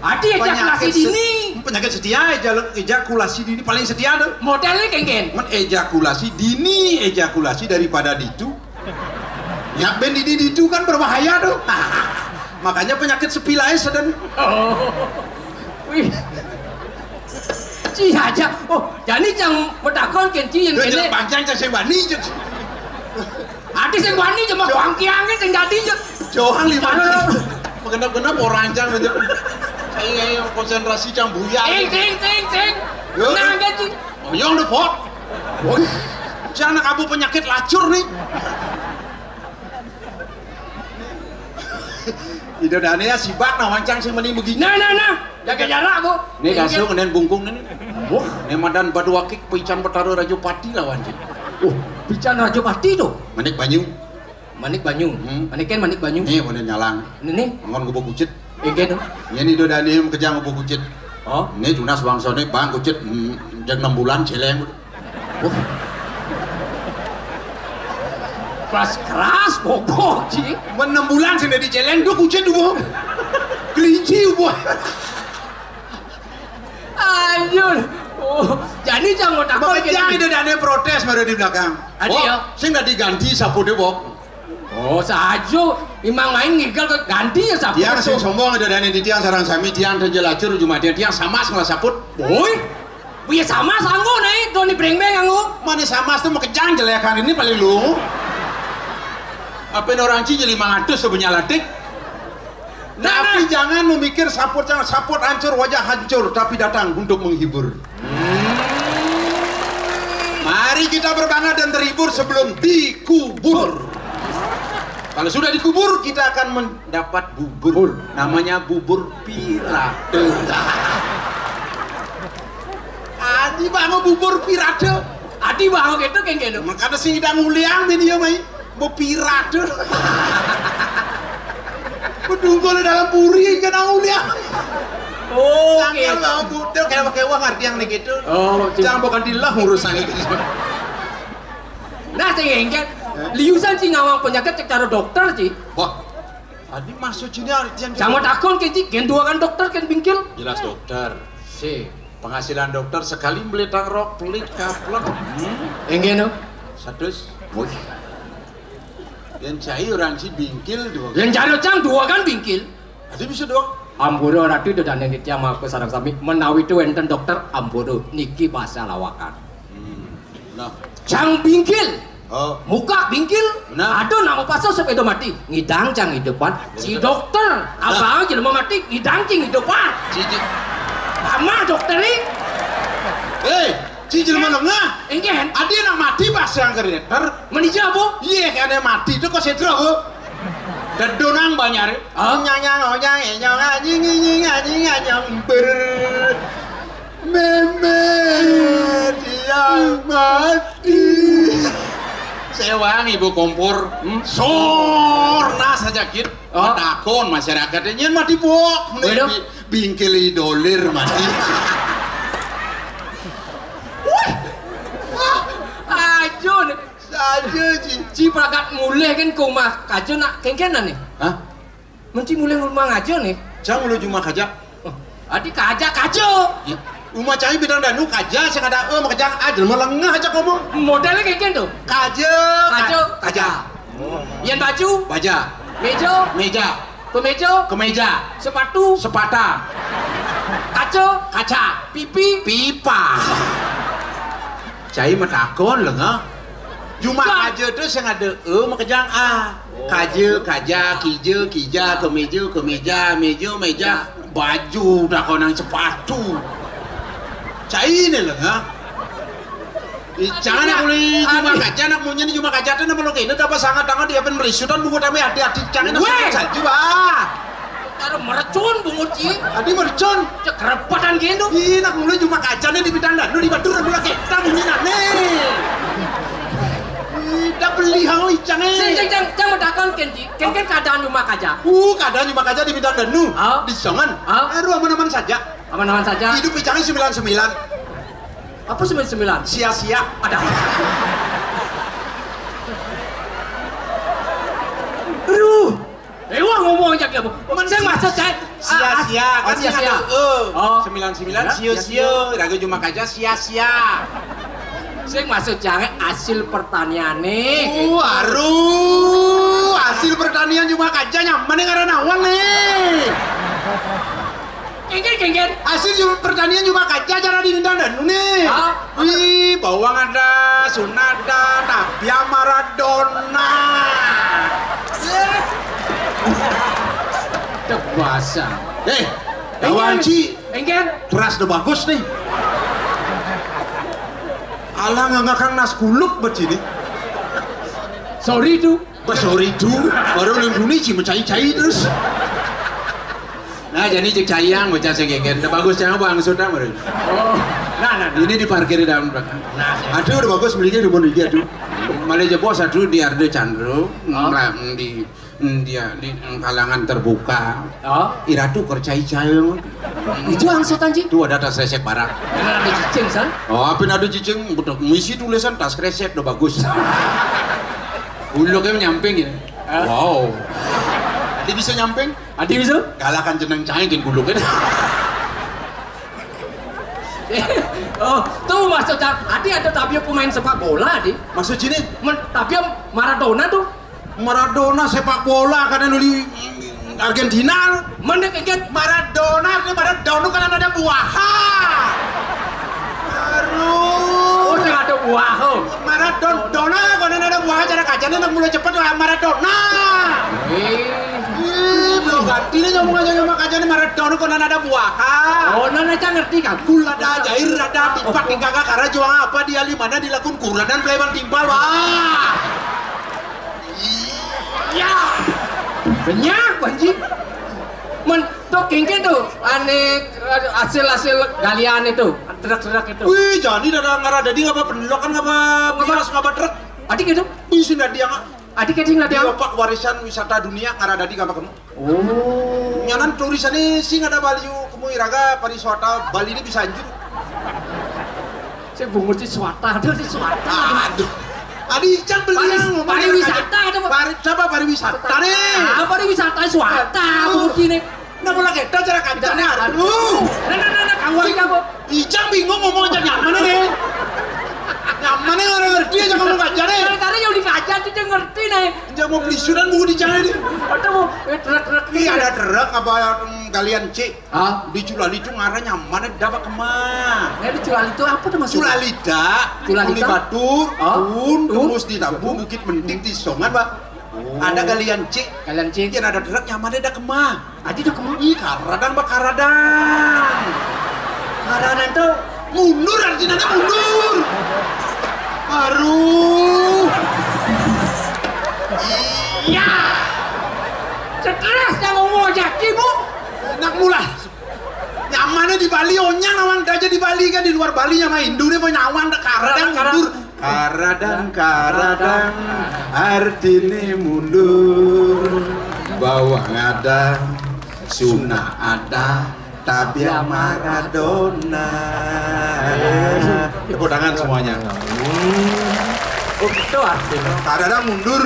Adik ejakulasi dini. Penyakit setia ejakulasi dini paling setia tuh. Modelnya kenggen. Ejakulasi dini, ejakulasi daripada ditu. Ya ben itu kan berbahaya tuh. Makanya penyakit sepilai sedang. Wih. Ci aja. Oh, jadi yang medakon kenci yang kene. Panjang sing wani. Adi sing wani cuma bangkiange sing dadi. Johan 5. Mengenap-genap orang jang gitu. Kayak konsentrasi cang buya. Ting. Nah, gaji. Oh, yang udah pot. Woi. Jangan kamu penyakit lacur nih. Ida dane ya sibak nah wancang sing meni begini. Nah. Jaga jarak, Bu. Nih kasih kenen bungkung nih. Wah, nih madan badu wakik pican Betara Rajopati lawan sih. Pican Rajopati tuh. Manik Banyu. Manik Banyu. Manik Banyu. Nih mana nyalang. Nih. Ngon gubuk kucit. Enggen. Yen ida dane kejang gubuk kucit. Oh, nih Junas bangsane bang kucit jag 6 bulan celeng. Keras bobok sih. 6 bulan sih di celeng dua kucing dua. Kelinci buah. Anjur. Oh, jadi jangan takut. Makanya itu dane protes baru di belakang. Adi ya. Sing udah diganti sapu deh bok. Oh, sajo. Imang main ngigel ke ganti ya sapu. Tiang sing sombong ada dane di tiang sarang sami tiang terjelacur cuma tiang sama salah saput. Boy. Buya sama sanggo nih, Doni breng-breng anggo. Mana sama tuh mau kejang jelekan ini paling lu. Apa orang Cina 500 sebenarnya latik. Tapi jangan memikir saput hancur, wajah hancur, tapi datang untuk menghibur. Mari kita berbangga dan terhibur sebelum dikubur. Kalau sudah dikubur, kita akan mendapat bubur. Namanya bubur pirate. Adi bangun bubur pirate. Adi bangun gitu kan gitu. Makanya sing idang uliang ini ya mai. mau pirat tuh. Bedungkol dalam puri kan aulia. Oh, Jangan mau budel kayak pakai uang arti yang gitu. Oh, jangan bukan dilah urusan itu. Nah, saya ingin liusan sih ngawang penyakit secara dokter sih. Wah, tadi maksud sini artian. Sama takon kan sih, gen dua kan dokter kan bingkil. Jelas dokter. Si Penghasilan dokter sekali beli tangrok, pelit kaplek. ingin no. Sadus. Wih. Yang cai orang si bingkil dua. Yang cari cang dua kan bingkil. Tadi bisa doang. Ambodo ratu itu dan yang tiang aku sarang sami menawi itu enten dokter Ambodo niki bahasa lawakan. Nah, Cang bingkil. oh, Muka bingkil. Nah. Aduh nama pasal sepeda mati. Ngidang cang hidupan. Si dokter abang jelema mati ngidang cing hidupan. cici. Sama dokter ini. Cici jelema lengah. Enggak. Adi nak mati pas yang kereta. Menija bu. Iya, kan mati itu kok sedro aku. Dedonang banyak. Nyang nyong anjing ber. Memet yang mati. Sewang ibu kompor. Sorna saja kit. Takon masyarakatnya nyen mati pok. Bingkil dolir mati. Ajun. Saja Ci pragat mulai kan kumah kajo nak kengkenan nih. Hah? Mesti mulai rumah ngajo nih. Jangan lu cuma kaja. Adik kaja kajo. Ya. Rumah cai bidang danu kaja sing ada makajang aja melengah aja ngomong. Modelnya kengken tuh. Kaja. Kaja. Yang baju. Baja. Meja. Kemeja. Sepatu. Sepata. Kaca. Pipa. Cai matakon lengah. Cuma kaja tuh sing ada makajang kaja, kija, kemeja, baju, dakonang sepatu. Cai ini lengah. Jangan nak boleh cuma kaca, nak punya ni cuma kaca tu nak meluk ini dapat sangat tangan dia pen merisutan bungut kami hati-hati jangan nak salju bah. Ada meracun bungut ci. Adi mercon. Kerepatan gitu. Ih nak mulai cuma kaca ni di bidang danu di batu mula kita bunyi nak ni. Dah beli hang jangan. Jangan mendakan kenci. Kenken keadaan rumah kaca. Keadaan cuma kaca di bidang danu. Di songan. Aduh aman-aman saja. Aman-aman saja. Hidup bicara 99. Apa 99? Sia-sia. Ada. Aduh. Wah ngomong aja kamu. Saya maksud saya sia-sia kan sia-sia. 99 sia-sia. Raga cuma kaca sia-sia. Saya maksud cari hasil pertanian nih. Waduh, hasil pertanian cuma kaca nyaman yang ada nawang nih. Kengken. Hasil pertanian cuma kaca cara diundang dan nih. Wih, bawang ada, Sunada, Tapia Maradona. Debasa. Kawan Ci. Kengken. Keras udah bagus nih. Alah nggak kan nas kuluk begini. Sorry tuh. Sorry tuh. Baru lindungi Ci mencai-cai terus. Nah jadi cek cayang baca segegen. Udah bagus jangan bang sudah baru. Oh. Nah. Ini diparkir di dalam belakang. Nah. Aduh udah bagus belinya di mana dia tuh. Malah jebos aduh di Arde Chandro. Dia di kalangan terbuka. Iratu kercai-cai. Itu angsutan Ci. Tuh ada tas resek barang. Ada cicing san. Apa ada cicing? Betul. Misi tulisan tas resek udah bagus. Uluknya nyamping gini. Wow. Adi bisa nyamping? Adi bisa? Galakan jeneng cai gini uluknya. Tuh maksudnya Adi ada Tapia pemain sepak bola Adi. Maksud sini? Tapia Maradona tuh. Maradona sepak bola karena di Argentina. Mana kaget Maradona kan ada buah. Oh, saya ada buah. Maradona kan ada buah cara kacanya nak mulai cepat Maradona. Belum ganti nih ngomong aja sama kacanya Maradona kan ada buah. Oh, nana ngerti kan? Gula ada jair ada tipat di kakak karena juang apa dia mana dilakukan kurang dan peleban timpal wah. Ya, banyak banjir. Tuh kengken tuh, aneh hasil galian itu, truk itu. Wih, jadi ada nggak ada di apa pendelokan apa bias nggak truk. Adik gitu? Bisa nggak dia nggak? Adik keding lah dia. Diopak warisan wisata dunia ngarada di gambar kamu. Oh. Nyanan tulisannya sing ada Bali kamu iraga pariwisata Bali ini bisa anjur. Saya bungut si swata, ada si swata. Aduh. Adi Icang beli yang pariwisata ada siapa pariwisata nih? Ah, pariwisata swata bungut ini. Nah bola kita cara kancane aduh. Nah, kamu kamu. Icang bingung ngomong aja nyaman nih. Nyaman nih orang ngerti aja kamu kancane. Karena yang dikaca dia ngerti nih. Dia mau beli sudan mau dicari nih. Ada mau truk-truk ini ada truk apa kalian cek? Ah, di Culali itu ngarah nyaman dapat kemana? Di Culali itu apa tuh maksudnya? Culalida, Culi Batur, terus di Tambu, Bukit Mending di Songan, Pak. Ada kalian cek, yang ada truk nyaman ada kemana? Adi ada kemana? Ih, karadang, Pak karadang. Karadang tuh mundur artinya mundur. Aduh. Iya. Sekeras yang ngomong aja, Bu. Enak mula. Nyamannya di Bali, onya nawang aja di Bali kan di luar Bali sama Hindu dia mau nyawang karadang mundur. Karadang artinya mundur. Bawang ada, Suna ada, Tabia Maradona. Tepuk tangan semuanya. Oh gitu artinya. Karadang mundur.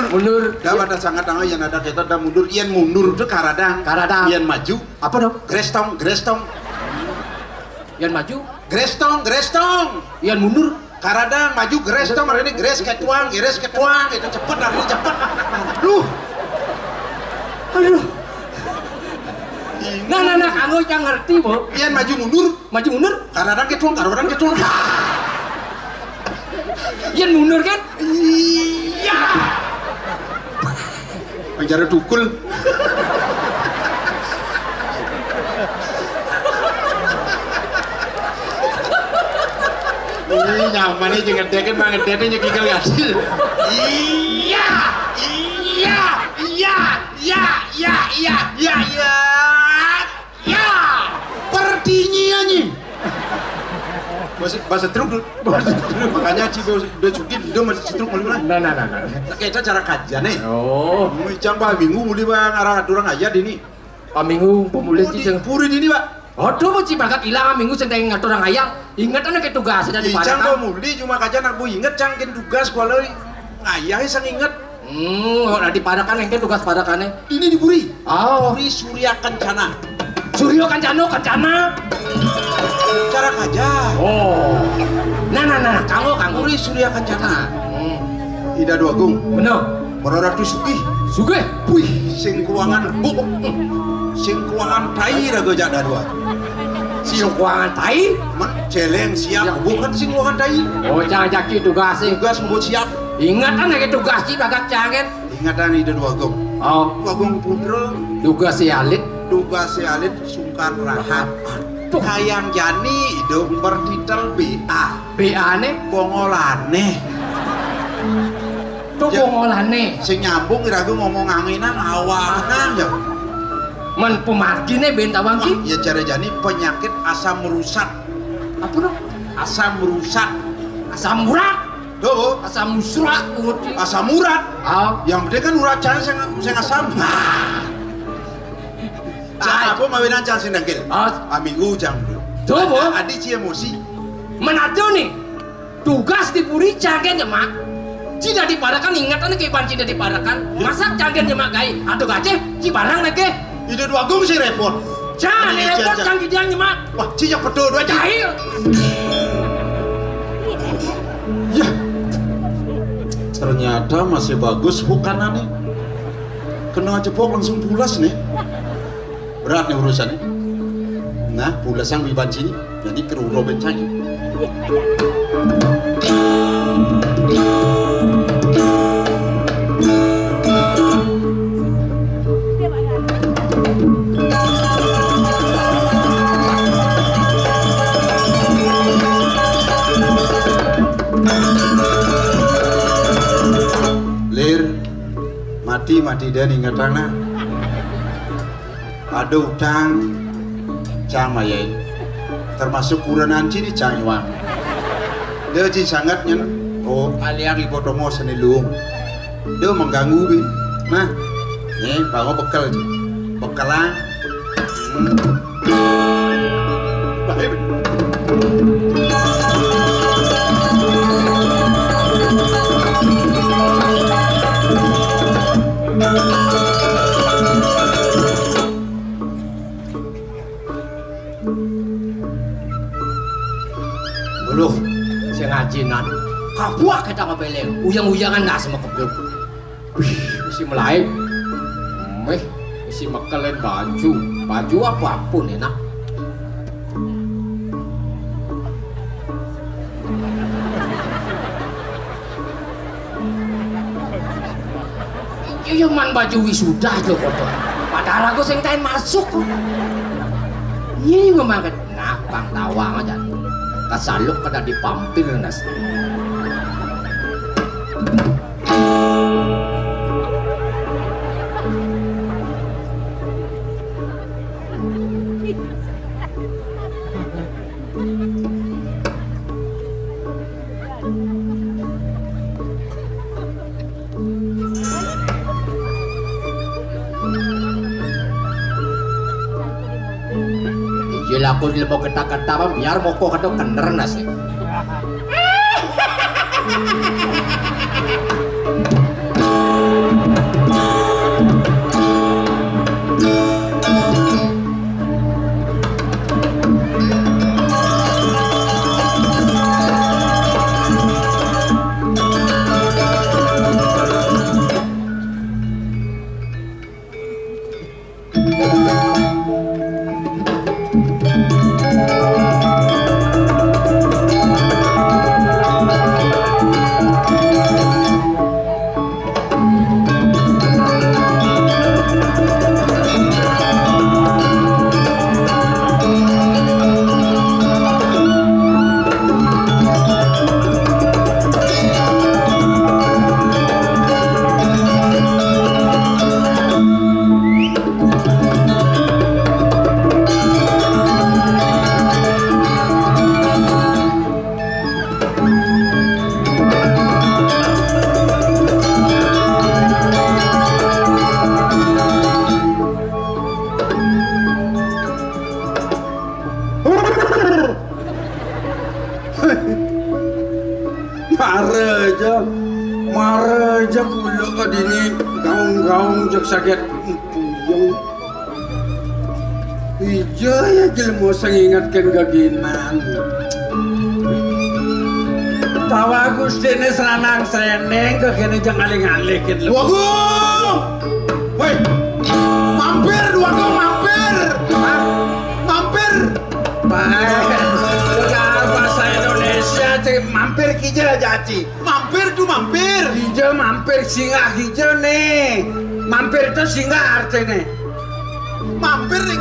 Dah pada sangat tangan yang ada kita dah mundur. Ian mundur itu karadang. Ian maju. Apa dong? Grestong. Ian maju. Grestong. Ian mundur. Karadang maju grestong hari ini gres ketuang itu cepet hari ini cepet. Aduh. Nah, kamu yang ngerti, Bu. Ian maju mundur. Karadang ketuang. Ian mundur kan? Iya. Penjara tukul. Ini nyaman nih jangan tekan banget tekan nyekikal hasil. Iya. Pertinyiannya. Bahasa truk makanya cibo udah cukin dia masih truk malu lah. Nah. Kita cara kajian nih. Oh. Micang bah minggu muli bang arah orang aja di ini. Minggu pemulih cicing puri di ini pak. Aduh, mau cibakat hilang minggu sedang ngatur orang ayang. Ingat anak ke tugas dari pada. Cang kau muli cuma kajian aku inget cang kin tugas kalau ayah sang inget. Ada di padakan yang tugas padakannya. Ini di puri. Oh. Puri Surya Kencana. Suryo Kencana. Cara kajian. Oh. Nah, kamu. Puri Surya Kencana. Tidak dua gung. Benar. Orang Sugih. Wih, sing kuangan bu. Sing kuangan tai raga jada dua. Sing kuangan tai? Celeng siap, bukan sing kuangan tai. Oh, jangan jaki tugas mau siap. Ingatan lagi tugas sih bagat jangan. Ingatan itu dua gong. Oh, dua gong putra. Tugas si Alit sungkan rahat. Kayang jani hidup bertitel BA nih? Bongolane. Tuh bongolane. Sing nyambung kira-kira ngomong anginan awangan ya. Men pemargine bentawang ki? Ya cara jani penyakit asam merusak. Apa dong? Asam merusak. Asam urat. Tuh. Asam musrak kemudian. Asam urat. Oh. Yang penting kan urat jangan sing asam. Apa mawinan jangan sing dengkil. Minggu jam. Tuh, Bu. Adi ci emosi. Menado nih. Tugas di puri jangan ya, Mak. Tidak dipadakan ingatan ke ban tidak dipadakan. Masak jangan ya, Mak gai. Aduh gace, ci barang lagi. Ide dua gong sih repot. Jangan repot kan gidiang Mak. Wah, ci yang betul dua jahil. Ya. Ternyata masih bagus bukan aneh. Kena jepok langsung pulas nih. Berat nih urusannya. Nah, pulas yang dibanci nih. Jadi keruro bencana. Mati dan ingat tanah. Aduh tang mayai termasuk kuranan cini cangiwang. Dia ci sangat nyen. Oh aliang ibotomo senilung. Dia mengganggu bin. Nah, nih bawa bekal, bekalan. Baik. Buluh, si ngajinan. Kabuak kita ngabeleng, uyang-uyangan nggak sama kebel. Si melayu, si mekelen baju apapun enak. Iya man baju wisuda aja kotor. Padahal aku sing kain masuk. Iya memang nah bang tawang aja. Kasaluk kada dipampir nas. Aku mau kata-kata biar mau kok kadang kener nasi. Maraja kulo ka dini gaung-gaung jak sakit puyeng. Ijo ya jelmo sang ingatkan gaginan. Tawa Gusti ne seranang seneng kegene jang aling-aling kin. Wagung! Woi. Mampir Wagung mampir. Mampir. Bahasa Indonesia cek mampir kijel jaci. Mampir tuh mampir. Hijau mampir singgah hijau nih. Mampir itu singgah artinya. Mampir nih.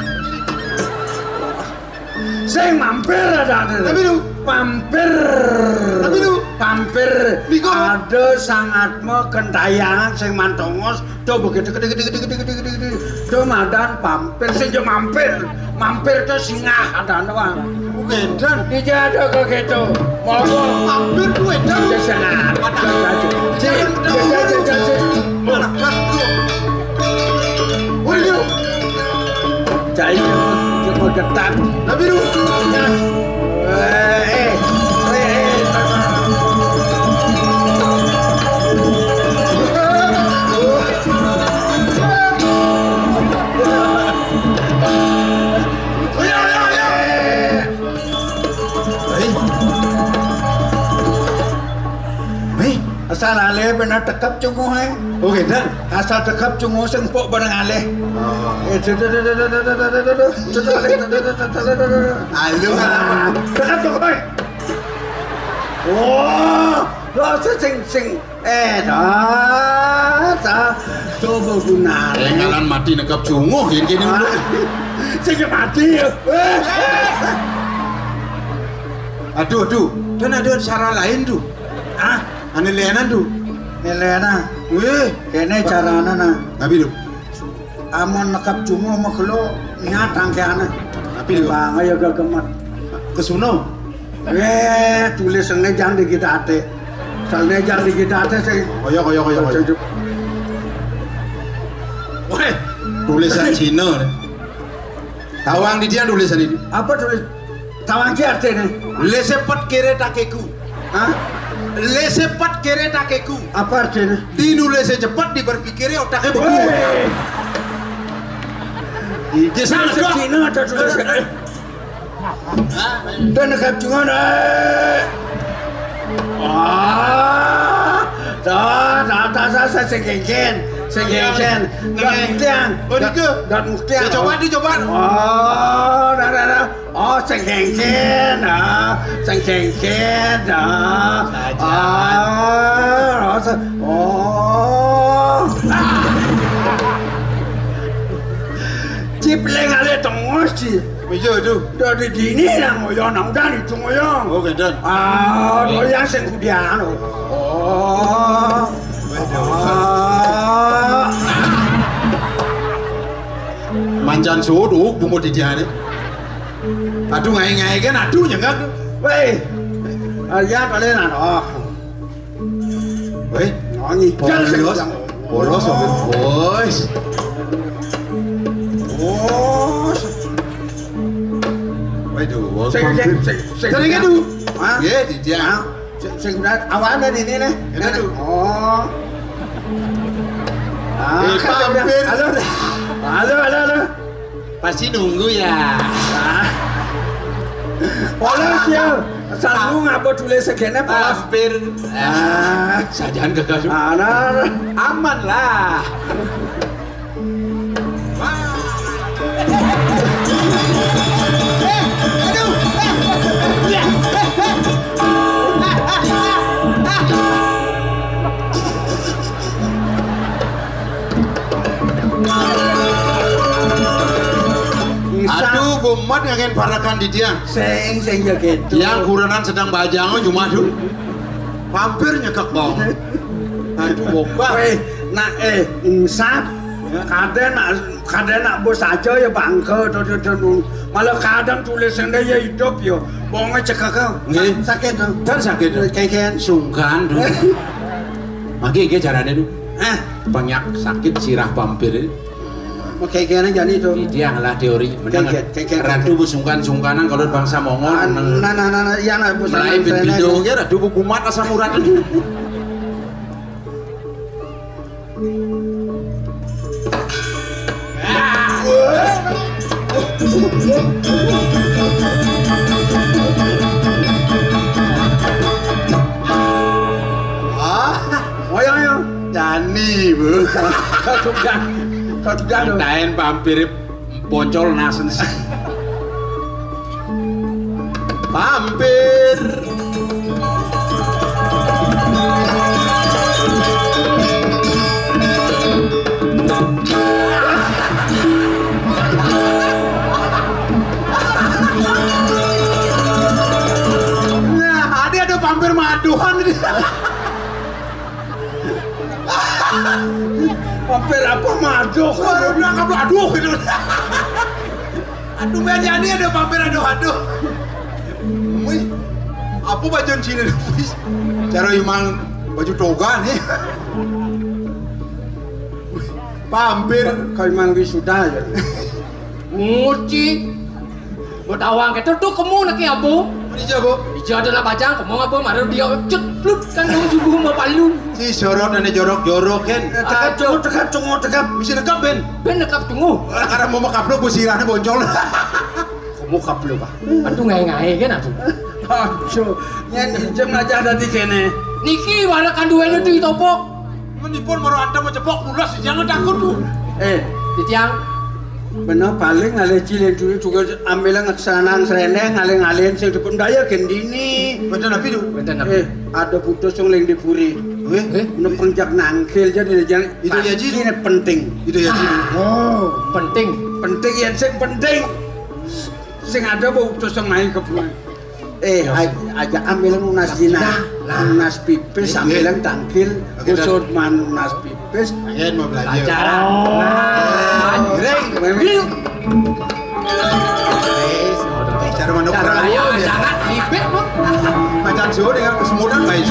Saya mampir ada. Tapi lu mampir. Tapi lu mampir. Biko ada sangat mau kentayangan saya mantongos. Tuh begitu gede. Tuh madan mampir. Saya mampir. Mampir itu singgah ada doang. Edan dijado kok gitu mogo mampir tuh edan sana jangan mau getar tapi lu asal aleh benar tekap cungu hai. Oke dan asal tekap cungu sengpok bareng aleh. Alu kan tekap cungu hai. Oh, lo sing dah coba guna. Ngalan mati nekap cungu gini dulu. Sing mati. Aduh. Dan ada cara lain tuh. Ah, ane leanan tuh. Nelena. Kene carana na. Tapi tuh. Amon nekap cungu mah lo nyatang ke ana. Tapi bang ayo gagemat. Kesuno. Tulis jangan di kita ate. Soalnya jangan di kita atas sing. Koyo. Weh, tulisan Cina. Tawang di dia tulisan ini. Apa tulis? Tawang ki artinya? Lesepat kere takeku. Hah? Lesepat kere takeku. Apa artinya? Dinulis cepat diberpikirnya otaknya beku. Di sana Cina ada tulisan. Dan dekat cungan saya sengken. Dan muktian. Coba. Oh, sengken. Cipleng ale tongos ci. Bejo tu. Dari dini nang moyo nang dan itu moyo. Oh, gendon. Lo yang sing kudian. Manjan sudu bumbu di dia ni. Aduh ngai kan aduh nyengak. Wei. Ya kalian ano. Wei, ngi. Bolos. Waduh, sering itu. Ya, di dia. Sing awan ada di sini. Oh. Hampir. Halo. Pasti nunggu ya. Polos ya. Satu ngapa tulis segene polos. Hampir. Sajaan gagal. Aman lah. Aduh, gumat ngagen parakan di dia. Seng ya gitu. Yang kurenan sedang bajang cuma aduh. Hampir nyekak bong. Aduh, boba. Weh, nak insaf. Kadang nak bos aja ya bangke tuh. Malah kadang tulisannya ya hidup ya. Bongnya cekak kau. Sakit tuh. Dan sakit. Kayak sungkan tuh. Magi caranya tuh. Banyak sakit sirah vampir ini. Kayak jadi itu. Dia ngalah teori. Ratu sungkan-sungkanan kalau bangsa Mongol. Nah, ya nak bos. Mulai video ya ratu buku mat asam urat. Ayo. Dani, Bu. Kau tidak Daen vampir bocol nasen. Vampir. Nah, ada vampir maduhan. Vampir apa madu? Baru bilang apa aduh gitu. Aduh meja ini ada vampir aduh. Wih, apa baju Cina please? Cara imang baju toga nih. Vampir kau imang wisuda ya. Nguci. Botawang kita tuh kamu nak apa? Ija bu. Ija adalah bajang kamu apa? Maru dia cetlut kan kamu subuh mau palu. Si sorot dan jorok kan. Tekap. Bisa dekap ben. Ben dekap tunggu. Karena mau makap lu busirahnya boncol. Kamu kap lu pak. Aduh ngai kan atuh. Aduh, nyen jam aja ada di kene. Niki wala kanduene di topok. Menipun mau anda mau cepok pulas jangan takut tuh. Titiang. Bener paling ngalih cilin dulu juga ambil ngeksanang serene ngalih-ngalihin sing dipun daya gendini. Bener nabi tuh. Ada putus yang ling dipuri. Pengjak nangkil jadi jangan itu ya ji. Ini penting. Itu ya ji. Oh, penting yang sing penting. Sing ada putus yang main ke pulang. Aja ambil unas jina, unas pipis ambil yang tangkil, usut manunas pipis. Ayan mau belajar. Cara manuk jangan ribet loh. Macam suhu dengan kesemutan baik.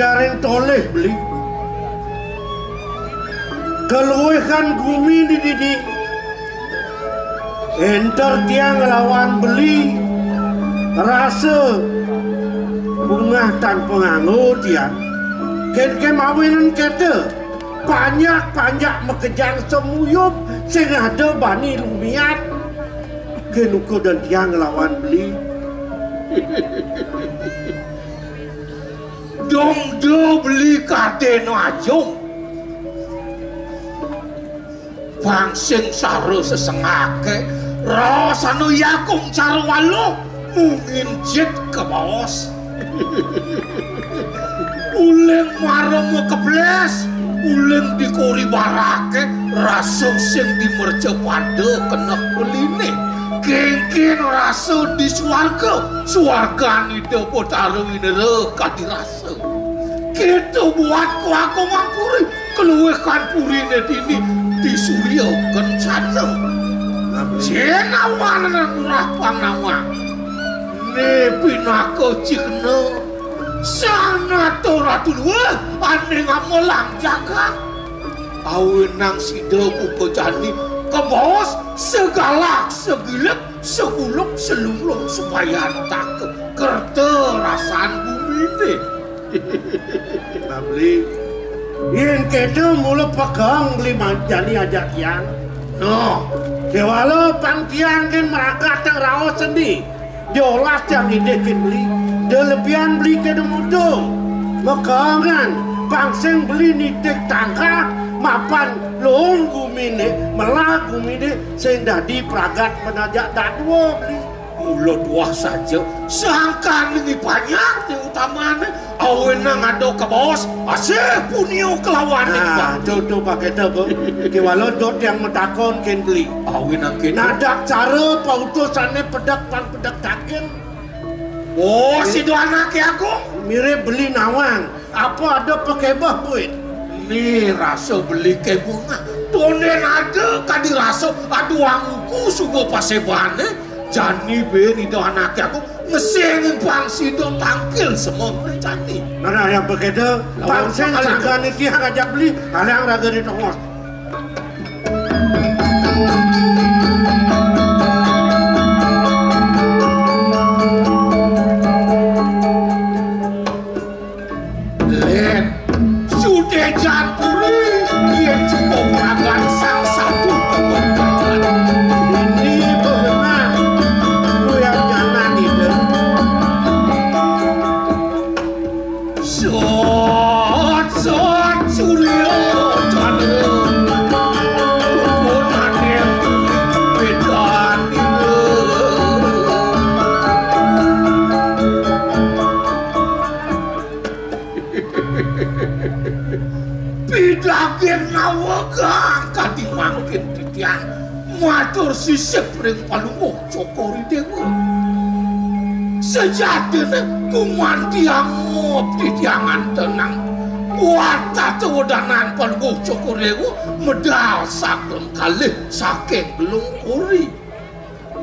gareng toleh beli keluwehan gumi di didi enter tiang lawan beli rasa bunga tanpa nganggur tiang ken mawinan kete banyak mekejang semuyup sing ada bani lumiat ken uko dan tiang lawan beli dong do beli kate no ajong bangsing saru sesengake rasano yakung carwalo mungkin jet ke bos uleng maromo kebles uleng dikori barake rasa sing dimerce pada kena kuline kengkin rasa di suarga ni dapot arung ini kadi rasa kita buat aku ngampuri keluwekan purine dini di surya kencana jena mana murah pangawa ne pinaka cikna sana to ratu dua ane ngamelang jaga awenang sida pupojani ke bos segala segilek seguluk selulung supaya tak kerta rasaan bumi ini beli yen kete mula pegang beli manjani ajak tiang no kewalo pang tiang kan merakat yang rawas sendi diolah yang idekin beli delebihan beli kede mudo mekangan pangseng beli nitik tangkak mapan loong gumine melah gumine sing dadi pragat menajak dadwa beli mulut wah saja sangkan ini banyak yang utamanya awenang ado ke bos asih punio kelawan nah jodoh pakai tebo kewalo dot yang medakon ken beli awenang ken nadak cara pautusannya pedak takil oh si dua anak ya aku mirip beli nawang apa ada pakai bah buit ini rasa beli ke bunga tonen ada kadi rasa aduh angku sugo pasebane jani ben itu anak aku ngesengin pangsi do tangkil semua jani nah yang begitu pangseng jaga nih dia ngajak beli kalian raga di tengos len sudah jampuri dia cukup ragan sang satu ini benar lu yang jangan itu sot surya jana kuponan yang bedan pidakin nawagang kadi mangkin titian matur sisip ring palunguh cokori dewa sejatine kumanti angop titiangan tenang buat tewedanan palunguh cokori dewa medal saking kalih saking belum kuri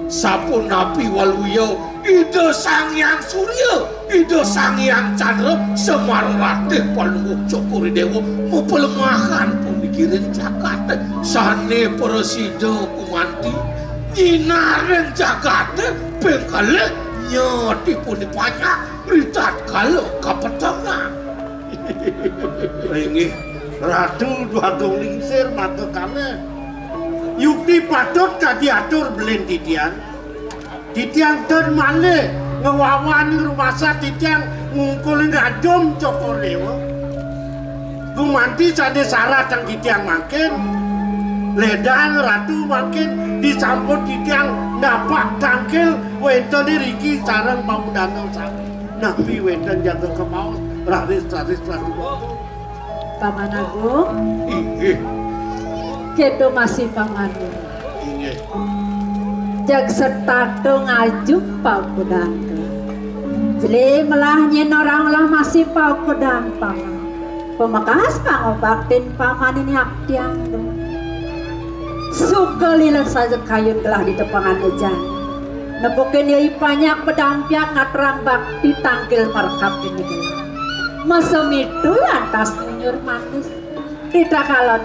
sapun napi waluyo ide sang yang surya ide sang yang candra semar ratih palunguh cokori dewa mempelemahan pemikiran jagat sane presida kumanti nyinaren jagat bengkale nyoti pun banyak berita kalau kapetengah ini ratu dua lingsir mata kami yukti patut tadi atur belen titian ten male ngewawani rumah sa titian ngungkul ngajom cokor dewa gumanti sade syarat yang titian makin ledang ratu makin disamput titian dapat tangkil wenten riki sarang mau danau sapi nabi wenten jaga kemau raris ratu Paman Agung kedo masih Paman jag sertato ngajuk pau pedang jeli melahnya orang lah masih pau pedang Paman pemakas pangobaktin Paman ini hak tiang sukalila saja kayun gelah di tepangan ejan nepukin yai banyak pedampiak ngaterang bakti tangkil markap ini Masemitu lantas nyur manis. Tidak kalon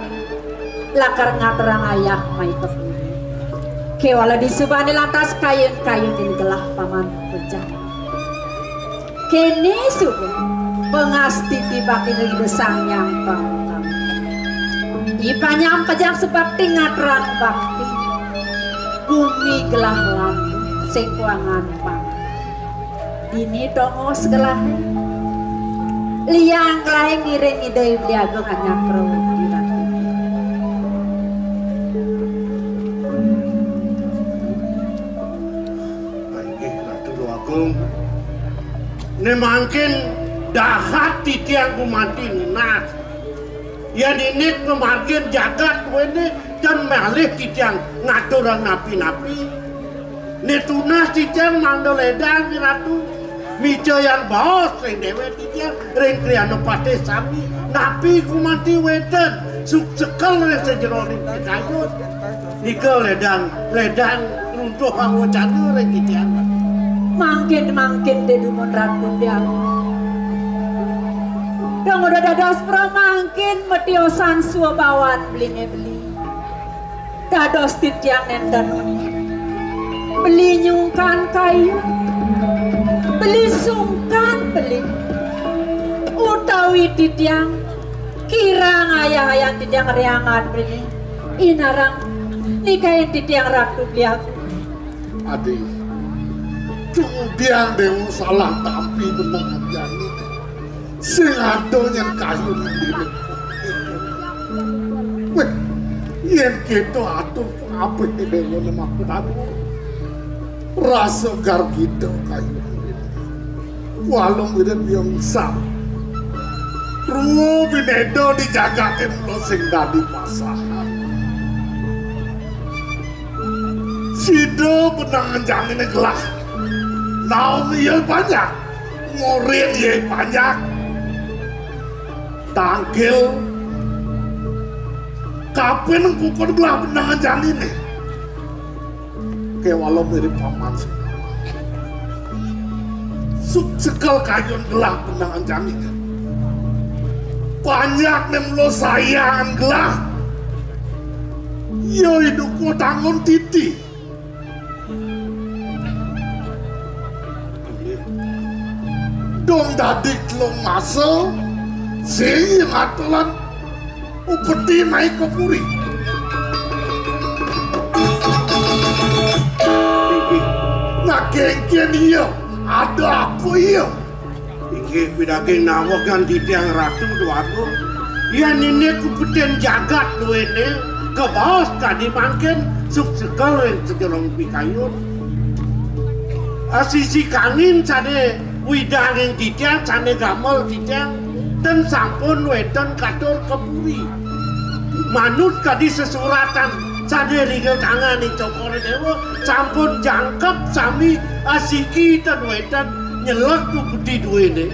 lakar ngaterang ayah mai kepuri. Kewala disubani lantas kayun-kayun ini gelah paman pecah. Kini suku pengasti tiba kini desang yang pangkam. Ipanyam pejang sebakti ngaterang bakti. Bumi gelah lampu sekuangan pang. Ini dongo segelah. Liang lain ngiring ide beliagung hanya perwakilan. Baik, Ratu Agung. Ini mungkin dahat titiang kumati nas. Ya ini kemarin jagat ini dan malih titiang ngaturan napi-napi. Ini tunas titiang mandoledang Ratu. Mico yang baos ring dewe titiang ring kriano pate sami napi kumati wedan sekal ring sejero ring kayut nika ledang runtuh hango cadu ring titiang Mangkin dedumon ratu diang dong udah dados pro mangkin metiosan suabawan beli dados titiang nenden beli nyungkan kayu beli sungkan beli utawi titiang kirang ayah titiang reangan beli inarang nikahin titiang ratu beliaku adi kemudian dewa salah tampi benang jani sing adonya kayu diri weh yen gitu atur apa dewa lemak penamu rasa gar gitu kayu walong itu yang sam ruo binedo dijagakin lo sing dadi pasahan sido benangan janin gelah naon iya banyak ngorin iya banyak tangkil kapan pukul belah benangan janin nih kayak walau mirip paman sih sekal kayun gelah benangan jamin banyak nem lo sayang gelah yo hidupku tangon titi dong dadik lo masuk sing atulan upeti naik ke puri nak gengken iya ada apa iya? Iki bidaging nawagan titiang Ratu Agung. Ya nini kupeden jagat duene ke bawah tadi mangkin suk sekal yang sejelong pikayun. Sisi kangin cane widanging titiang cane gamel titiang dan sampun wedan katur kepuri. Manut kadi sesuratan cane rigel tangan ning cokore dewa sampun jangkep sami asiki dan wedan nyelak ku budi duene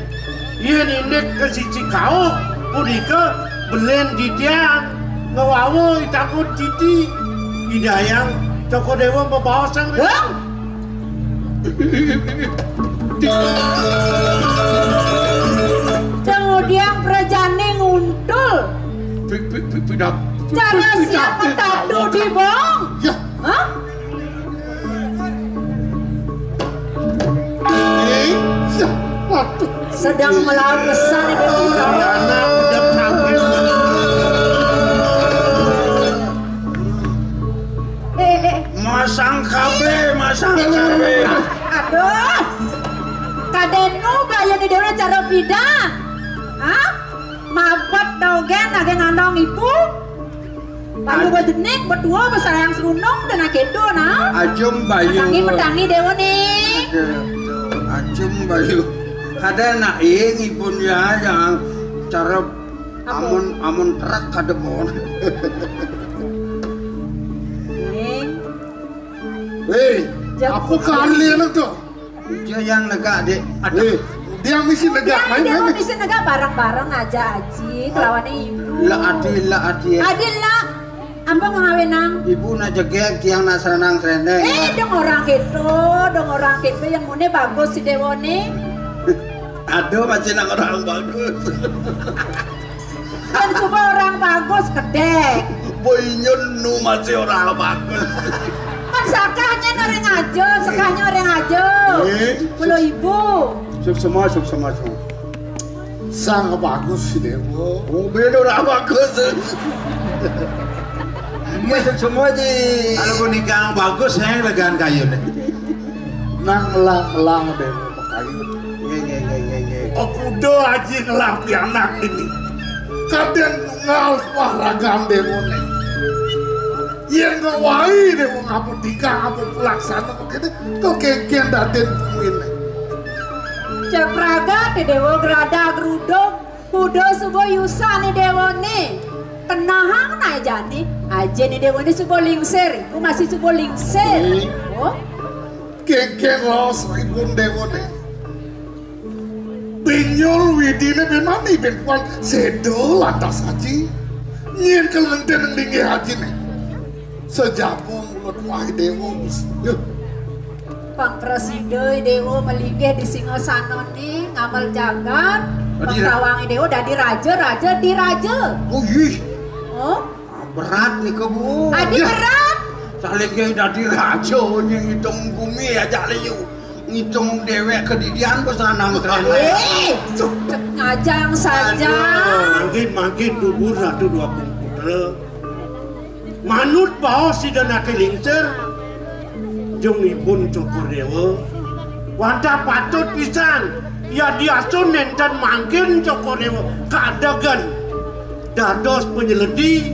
yen inek ke siji kau punika belen ditiang ngawawo itakut titi idayang coko dewa membawa sang kemudian prajane nguntul cara siapa tadu di bong ya hah? ya waduh sedang melawan besar di anak udah tampil masang kabe aduh kadenu bayo di dewa cara bidang hah? mabat dogen ada ngandong ibu Palu badenek berdua besar yang serunong dan akedo nah. Ajum bayu. Pedangi dewa nih. Ajum bayu. Kada nak ibun ya yang cara amun terak kada mon. Hei, apa kalian itu? Dia yang negak dek. Dia misi negak main. Dia misi negak bareng-bareng aja aji kelawannya ibu. La adi. Adil lah. Ampun ngawinang. Ibu nak jegek tiang nak senang serendeng. Dong orang gitu yang mune bagus si Dewone. Aduh, masih nak orang bagus. Kan coba orang bagus kedek. Boynyun nu masih orang bagus. Kan sakahnya orang aja, sakahnya orang aja. Belum ibu. Suk semua. Sang bagus si Dewo. Oh, beda orang bagus. Iya semua di. Kalau pun nikah bagus, saya legaan kayu nih. Nang melang Dewo kayu. Oh kudo aja ngelang anak ini. Kadang ngal wahragan Dewo nih. Yang ngawai Dewo ngapu tinggal ngapu pelaksana begini. Kau kengkian daden ini. Cek praga di Dewo gerada geruduk. Kudo subuh yusa nih Dewo nih. Penahang na jani. Aja nih Dewo nih subuh lingser. Ku masih subuh lingser. Oh. Kengkian los ribun Dewo nih. Binyol widine benani benkuan sedo lantas haji. Nyen kelenten linggi haji nih. Sejabung mulut wahai Dewo. Pang Presiden Dewo melinggih di Singosano nih ngamal jagat. Pengkawangi Dewo dadi raja di raja. Oh iya. Oh? Berat nih kebu. Adi berat. Salingnya dadi raja yang hitung bumi aja liu. Ngitung dewek kedidian pesanang kerana. Ngajang saja. Makin dubur ratu 20 putra. Manut bawa si danake lingser. Jung ipun Cokor Dewa. Wanda patut pisan. Ya diasun nenten mangkin Cokor Dewa kaadagan dados penyeledi.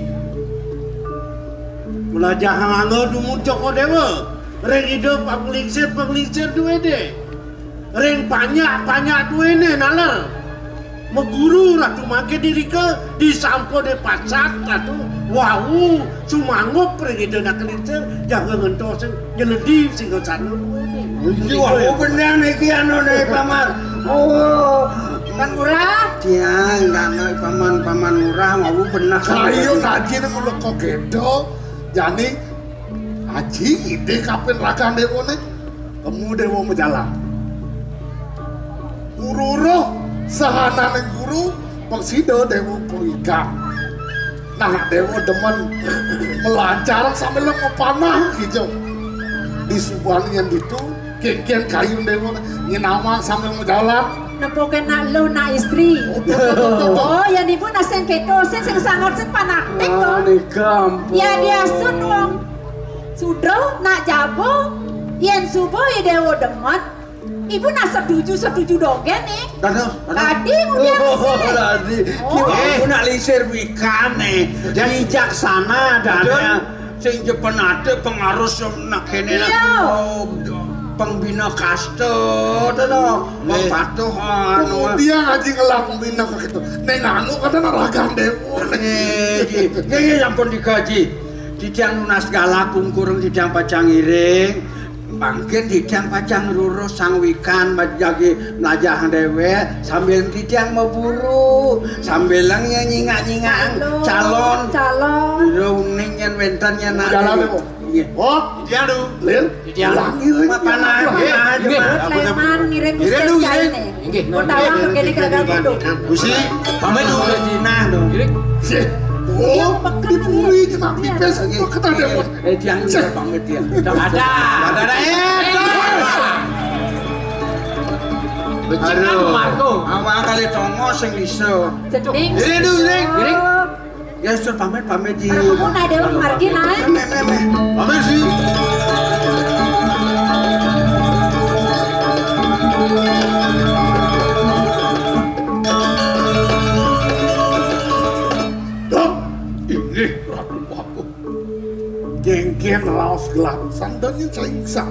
Melajah hanganggo dumun Cokor Dewa. Reng ide penglingsir duwe de. Reng banyak duwe ne nalar. Meguru ratu mangkin diri ke disampo de pasak ratu. Wau sumangup reng ide nak kelingsir jangan ngentos nyeledi Singosano duwe de. Wau bener iki anu nih paman. Oh, Pan Murah? Tiang dana paman murah mau bener. Kayu haji nih mulut kok gedo. Jadi haji ide kapan rakan Dewo nih. Kamu Dewo menjalan. Guru roh sahana nih guru pengsido Dewo pengikat. Nah Dewo demen melancar sambil ngepanah gitu. Di subuhan yang itu kengkian kayu Dewo nyenama sambil menjalan. Nepoken nak lo nak istri. Oh, yang ibu nasen keto sen sangat sen panaktek Ah, dong. di kampung. Ya dia sun wong. Sudrah nak jabo. Yen subuh ya Dewo demen. Ibu nak setuju dogen nih. Tadi udah Tadi aku nak lisir wikan nih. Jadi jaksana dan sing penate pengaruh nak kene pengbina kaste dong. Patuh anu. Dia ngaji ngelang bina gitu. Neng anu kadang ragan Dewo. Nih ampun digaji. Didang lunas galak kurang didang pacang iring. Bangkit didang pacang lurus sang wikan bajagi najah dewe sambil didang memburu sambil lang nyingak calon runing yang wentannya nak jalan Dewo. Oh, dia lu, Lin, jalan iring panah Leman ngirim kusen jai nih. Mau tawang begini kagak duduk. Busi, pamit dulu Cina dong. Oh, dipuri di mati pes kata Dewo. Tiang pamit dia. Ada. Becingan Marco. Awal kali tongo sing iso. Seding. Giring. Ya sur pamit di. Kamu nak Dewo margi naik. Pamit sih. Ini ratu aku. Gengkian raos gelap sandanya caingsa.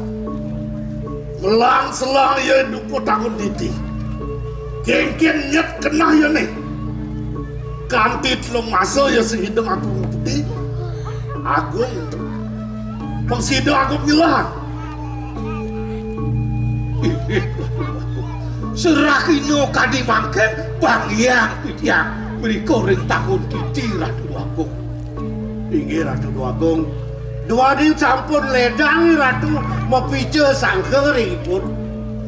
Melang selang ya duku takut diti. Gengkian nyet kena ya nih. Kantit lo masuk ya sehidung aku putih. Agung pengsidung aku bilang. Serakino kadi mangken bang yang beri koreng tahun diti ratu agung. Inggih Ratu Agung. Dua di campur ledang Ratu mau pice sangkeripun.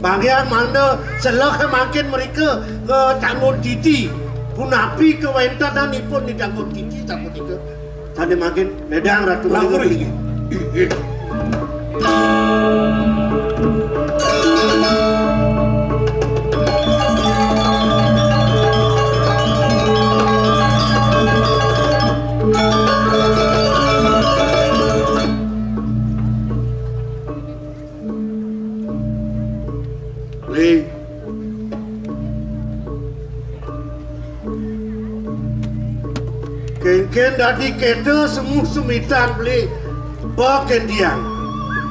Bagian mana selah makin mereka ke Tanggung Titi. Punapi ke Wenta dan ipun di Tanggung Titi Tanggung Titi. Tadi makin medang Ratu Languri. Ken dadi kete semua sumitan beli baken diang.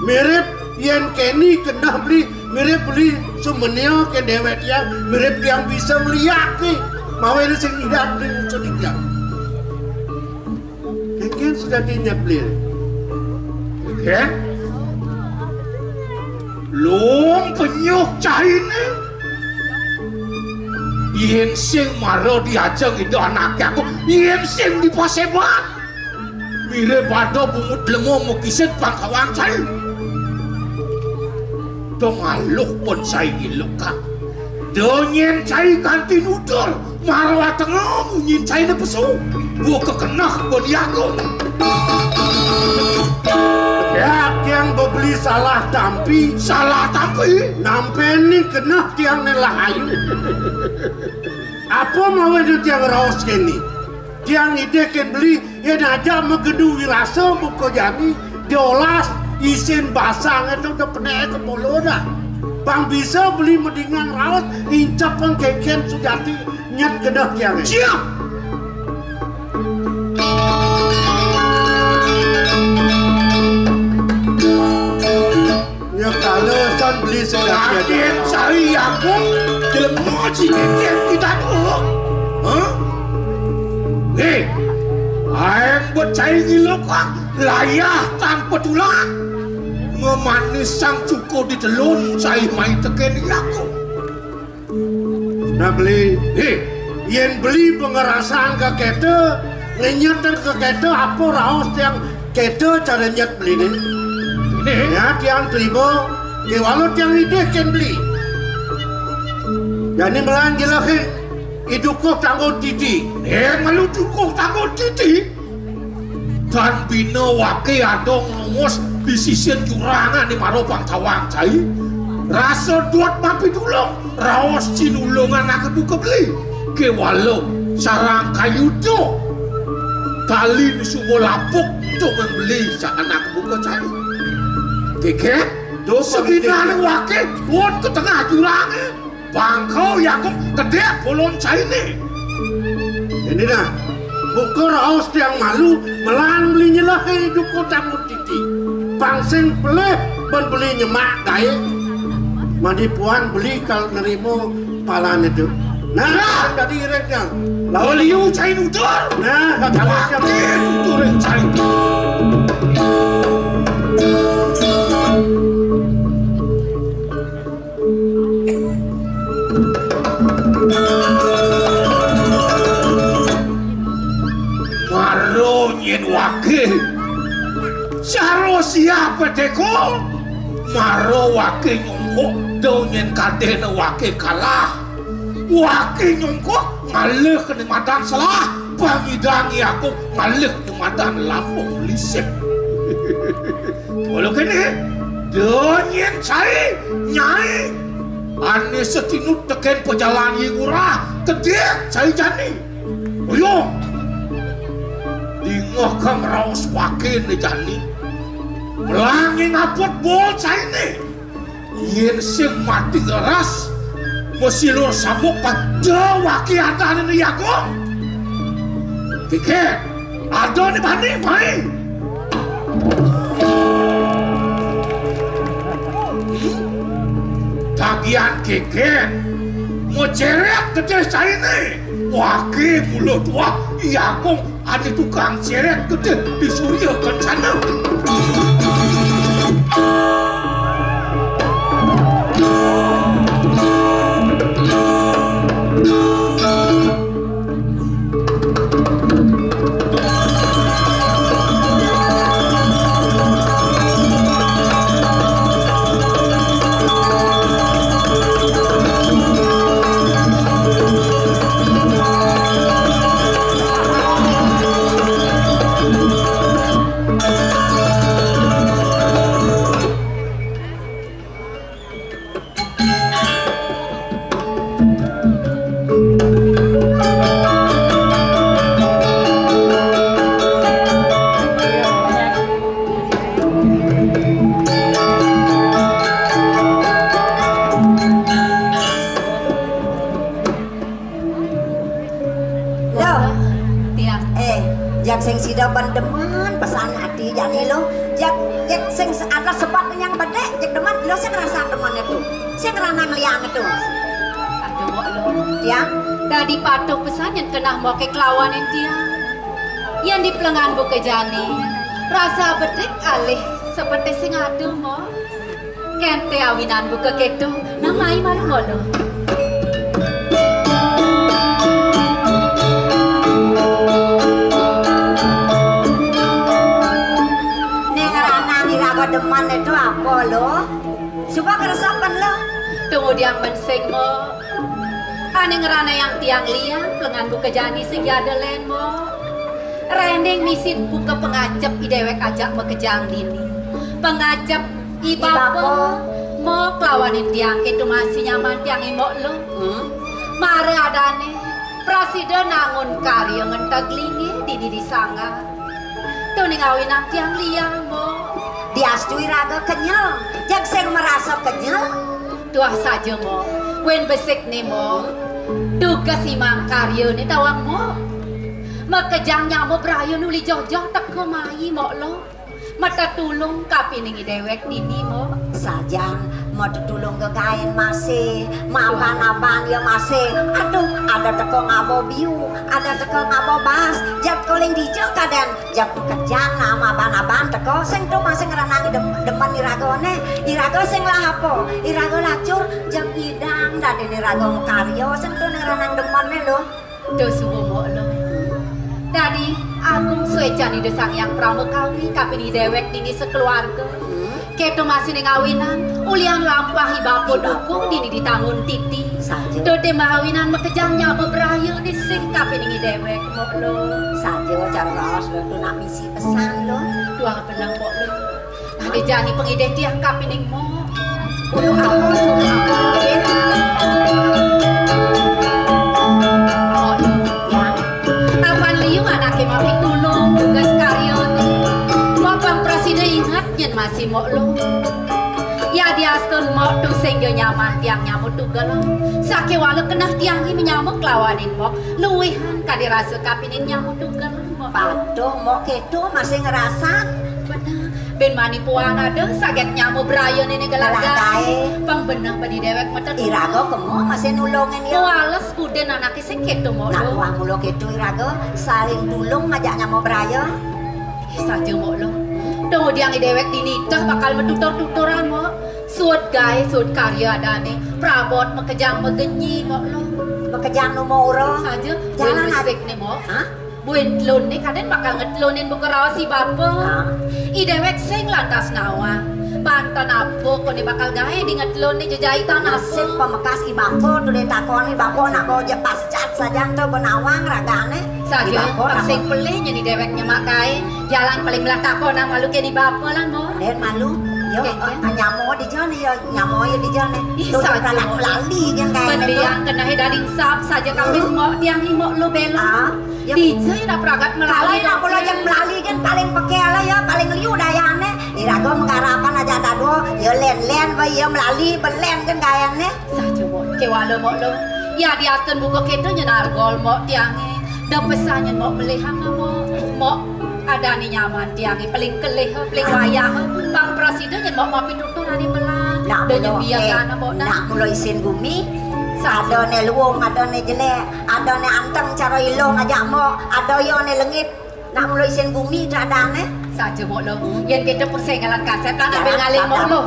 Mirip yen keni kena beli mirip beli sumenio ken dewet yang mirip yang bisa melihat ni. Mau ini sing tidak beli muncul diang. Ken sudah dinyat beli. Ken? Long penyuk cahaya ni. Yen sing maro diajeng itu anaknya aku yen sing di Paseban mire pada bungut lengo mukiset pangkawang saya dong aluk pun saya giluka donyen saya ganti nudul marwa tengah nyin saya nepesu buka kenah pun diago ya tiang beli salah tampi nampe ni kenah tiang nelahayu apa mau itu tiang raos kini tiang ide ken beli yang aja megedu wirasa buko jami diolas isin basang itu udah penek ke poloda bang bisa beli mendingan raos incap pengkeken sujati nyat kedah tiang siap. Kalau san beli sedang jadi cari aku dalam moji keken kita tu, ayam buat cari gilokak layah tanpa tulang, memanis sang cukup di telun cari main teken aku. Nak beli, yen beli pengerasan ke kete, ngenyat ke kete apa raos yang kete cara nyat beli ni. Ya, tiang terima, walau tiang ide kan beli. Jadi melang jelas idukuk Tanggung Titi. Malu dukuk Tanggung Titi. Dan bina wakil adong ngomos di sisian jurangan di marobang tawang cai. Rasa duat mapi dulung, rawas cinulungan aku buka beli. Ke walau sarang kayu tu, kali subuh lapuk tu membeli sa anak buka cai. Keke, dosa bina wakil buat ke tengah jurang. Bangkau yang gede bolon cai ni. Ini dah, buka raus tiang malu melang belinya lah hidup ko Tanggung Titi. Pangsing peleh ben beli nyemak gaya. Mandi puan beli kalau nerimo palan itu. Nah, dari ireknya. Lalu liu cai nutur. Nah, kata wakil nutur yang cai. Maro nyen wakil Saro siapa deko Maro wakil nyongko Dau nyen kadena wakil kalah Wakil nyongko ngalih kenikmatan salah Pangidangi aku ngalih kenikmatan lambung lisik Walau kini Dau nyen cai nyai Ane setinut teken pejalan yingurah Kedek cai jani Ayo Dingah kang raus wakil ni jani Melangi ngapot bol cai ni Yen sing mati geras Mesilur sabuk pada wakil ada ni yakong Keke Ada ni bani main Tagian keken mau ceret gede saya ni wakil mulut tua iya kong ada tukang ceret gede di Surya Kencana pasti jani lo jak sing ada sebab yang bedek jak demen lo sing ngerasa demen itu sing ngeranang liang itu aduh mok lo ya tadi patok pesan yang kena mau ke kelawanin dia yang di pelengan buka jani rasa bedek alih seperti sing ada mok kente awinan buka keto namai malu lo deman itu apa lo? Coba keresapan lo. Tunggu dia mensing mo. Ane ngerana yang tiang liang pelengan buka jani sing ada len mo. Rendeng misin buka pengajap idewek ajak mekejang dini. Pengajap ibapo mo kelawanin tiang itu masih nyaman tiang imok lo. Mare adane presiden nangun karya ngentak lingi di sanga. Tuh ning awinang tiang liang mo. Diastui raga kenyal, jak sing merasa kenyal. Tuah saja mo, wen besik nih mo. Tugas imang karya nih tawang mo. Makejang nyamo berayu nuli jojo teko mai mo lo. Mata tulung kapiningi dewek dini mo. Sajang mau ditulung ke kain masih, maban-aban ya masih. Aduh, ada teko ngabo biu, ada teko ngabo bas. Jak koling dijo kaden, jak kejang nama ban-aban teko sing tuh masih ngeranangi demen iragone. Irago sing lah apa? Irago lacur, jak idang dan irago karyo sing tuh ngeranang demen lo. Tuh subuh mo lo. Tadi agung suecan di desang yang pramekawi kapini dewek dini sekeluarga. Keto masih ning awinan, ulian lampah ibapo dukung dini ditanggung titi. Dode mahawinan mekejangnya bebrayu di sing kapini dewek mo lo. Saja cara kaos lo tuh nak misi pesan lo. Tuang benang mo lo. Tadi jani pengide tiang kapini mo. Untuk apa? Mau ditulung tugas karyone mau bang presiden ingat yen masih mau lo ya diastun mau tuh sehingga nyaman tiang nyamuk tugal sakit walau kena tiangi menyamuk lawanin mau luwihan kadirasa kapinin nyamuk tugal patuh mau keto masih ngerasa benar ben manipuan ada sakit nyamuk berayon ini gelagai bang benar pada dewek mata irago kemo masih nulungin ya wales kuden anaknya sing keto mau nak uang mulo keto irago saling tulung ngajak nyamuk berayon saja mau lo tunggu diang dewek dinitah bakal metutur-tuturan mau suat gay suat karya adane prabot mekejang megenyi mau lo mekejang numoro saja jalan asik nih mau buin telun nih kadang bakal ngetlunin buku rawa si bapak idewek sing lantas nawa bantan apa kau nih bakal gahe di ngetlun nih jajahitan nasib pemekas ibapo tuh ditakoni bapo nak bawa jepas cat saja tuh benawang ragane saja sing pelihnya nih deweknya makai jalan paling belah takona malu ke di bapak lah mau dan malu yo nyamo di jone yo nyamo yo di jone tuh anak melali kan kayak pendiang kena dari sap saja kami mau tiang imok lo bela DJ nak peragat melalui nak pula yang melalui kan paling pakai lah ya paling liu dayane irago menggarapan aja tado ya len ya melalui belen kan kayaknya saja mau kewalo mau lo ya di atas buka kita nyenar gol mau tiangnya dan pesannya mau melihat mau ada nih nyaman tiangnya paling kelih paling wayah bang presiden yang mau pituturan di melah dan yang biarkan mau nak mulai isin bumi ada ne luwung, ada ne jelek, ada ne anteng cara ilong aja mo, ada yo ne lengit, nak mulai sen bumi tak ada ne. Saja mo lo, yang kita persengalan kaset kan ambil ngalih mo lo.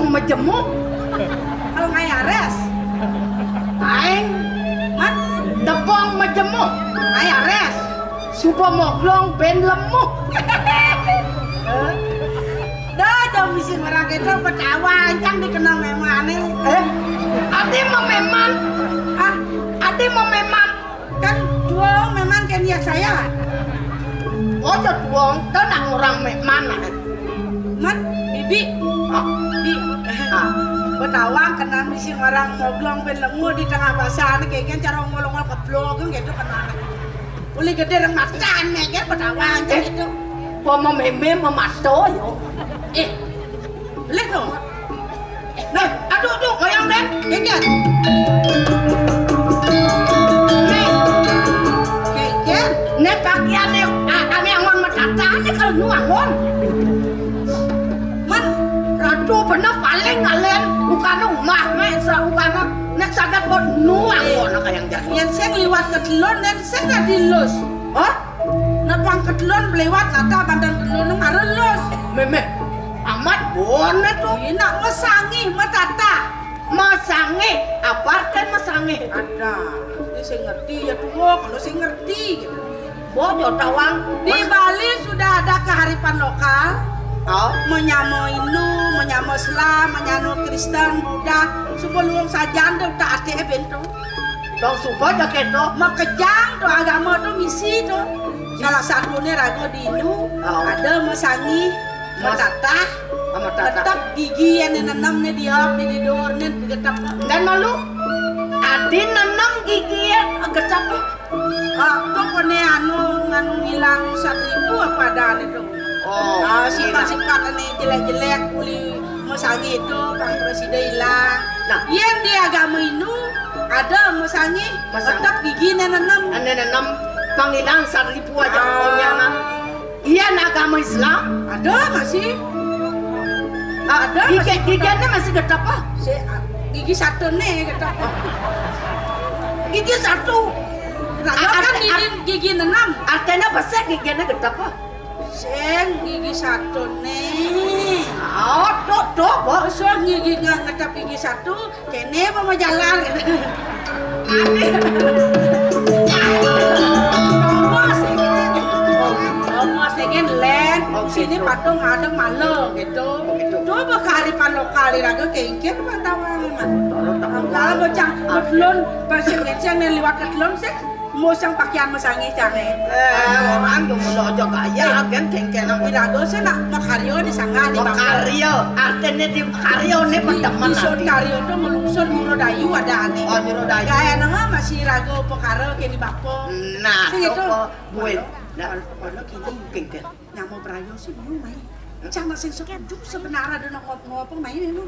tepung majemuk. Kalau ngayares. Aing Man, tepung majemuk. ngayares. Supo moglong ben lemuk. Dah jam misi orang itu petawa yang dikenal memane. Ade mau meman. Ah, Ade mau meman. kan dua memang kan ya saya. Oh, tuang tenang orang mana? Man, bibi. Bi. Petawa kenal misi orang moglong ben lemu di tengah basah kayak cara ngolong-ngolong keblok gitu kenal. Uli gede orang macan kan petawa gitu. Pomo meme memato yo. Lihat dong. Nah, aduh, goyang deh, kengken. Kengken. Ne pakaiannya ane angon matata ne kalau nu angon. Man, ratu bener paling ngalen bukan umah me saukana nek saged buat nu angon kayang jan. Yang saya liwat ke telon dan saya nggak dilus. Hah? Napang ke telon lewat nata bandan telon ngarelus. Meme amat bonet tuh. Nak mesangi, matata. Masangi, apa kan masangi? Ada. Ini saya ngerti ya tuh, kalau saya ngerti gitu. Bojo tawang. Di Bali sudah ada kearifan lokal. Menyamo Hindu, menyamo Islam, menyamo Kristen, Buddha. Sebelum saja anda udah ate bento. Dong supo dah keto. Makejang tuh agama tuh misi tuh. Salah satunya rago di Hindu. Ada mesangi, matata. Tetap gigi yang nanamnya dia di dornya digetap. Dan malu adi nanam gigi yang getap. Pokoknya anu hilang 1.000 apa ada itu. Sifat-sifat aneh jelek-jelek kuli mesangi itu Bang Presiden hilang. Nah, yang di agama Hindu ada mesangi tetap gigi nanam. Nanam panggilan 1.000 aja pokoknya. Iya agama Islam ada masih. Ada giginya masih getap ah? Gigi satu nih getap. Gigi satu. Kan gigi 6. Artinya besar giginya getap ah? Seng gigi satu nih. Tuh, so gigi ngetap gigi satu, kene mau jalan. Segen len, sini patung ada malu gitu. Coba kearifan lokal raga kengken patawan man. Kalau bocang ketelon persengecen yang lewat ketelon sih mau sang pakaian mesangi canggih. Orang tuh mau aja kaya kan kengken nang raga sih nak makaryo di sangga di makaryo. Artinya di makaryo nih pendemen. Di karyo tuh melungsur Nyurodayu ada aneh. Oh Nyurodayu. Kaya nama masih raga pekara kini bapo. Nah, gitu. Buat. Nah, kalau kini kengken, yang mau berayo sih mau main. Cuma sing setuju sebenarnya ada ngop-ngop main ini.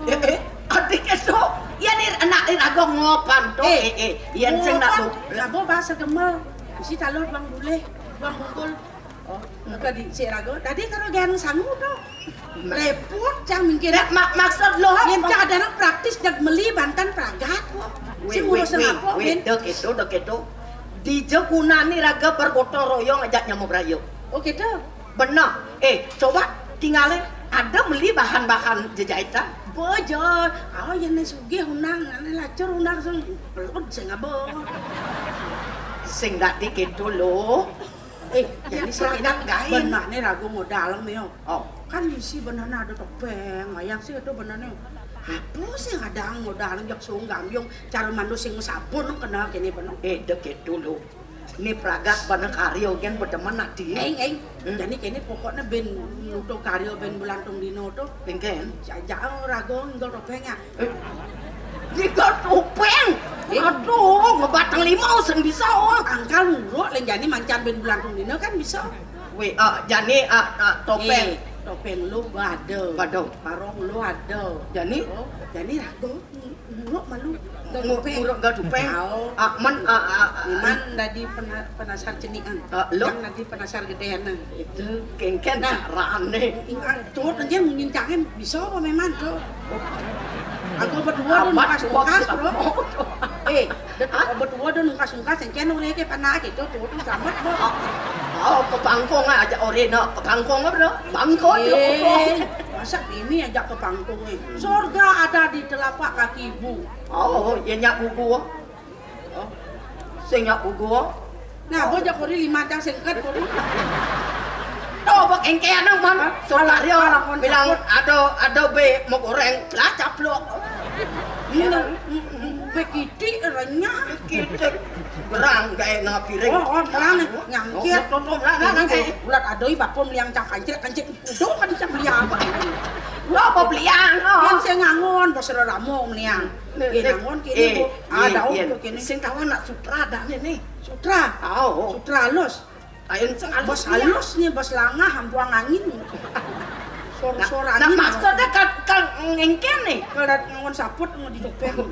Adik itu, ya nih anak rago ngopan tuh. Iya sing nak tuh. Rago bahasa gemel, mesti talur bang bule, bang bungkul. Maka di si rago. Tadi kalau gan sangu tuh, repot cang mungkin. Maksud lo? Yang cang ada praktis dan meli bantan pragat. Si ngurus apa? Dek itu. Di Jekunani raga bergotong royong ajaknya mau berayu. Oh gitu? Benar. Coba tinggalin ada beli bahan-bahan jahitan. Bojor. Yang nih sugih unang, nih lacur unang sing pelot sing abo. Sing dak dikit dulu. Jadi sekarang benar nih ragu mau dalam nih. Kan isi benar ada topeng, ayam sih itu benar nih. Apa sih kadang modal jak sung gambyong cara mandu sing sabun kenal kene bener. Deket dulu. Ini pragat bener karyo gen berteman nanti. Jadi kene pokoknya ben nuto karyo ben bulantung dino tuh. Pengken. Jauh rago ngol topengnya. Ngol topeng. Aduh, ngebatang limau sing bisa angkal luruk len jani mancan ben bulantung dino kan bisa. Jani topeng. Topeng lu ada, parong lu ada. Jadi rago nguruk malu. Nguruk gak topeng. Man tadi penasar cenian. Yang nanti penasar gedean. Itu kengken carane. Tuh nanti mengincangin bisa apa memang tuh. Aku berdua udah pas bro. berdua dan muka-muka sengken oleh ke panah gitu tuh selamat bo. Oh, ke Bangkong aja orena, ke Bangkong bro. Bangkong masa ini ajak ke Bangkong nih. Surga ada di telapak kaki ibu. Oh, ya nyak buku. Oh, sing nyak buku. Nah, bo jak kori 5 jang sengket kori. Tuh, bak engkean man. Soalnya bilang ada be mau goreng, lah caplok. Begitu renyah. Begitu. Berang gak enak piring. Oh, berang ngangkit. Ulat adoi bapun liang cang kancik kudo kan dicang beliang apa ini. Lo apa beliang? Kan saya ngangon bos ramo meliang. Ngangon kini bu. Ada untuk kini. Sing kawan nak sutra dah nih. Sutra? Oh. Sutra halus. Ayun sing bos halus nih bos langah hambuang angin. Suara angin. Nah maksudnya kan ngengken nih. Kalau ngangon saput mau didopeng.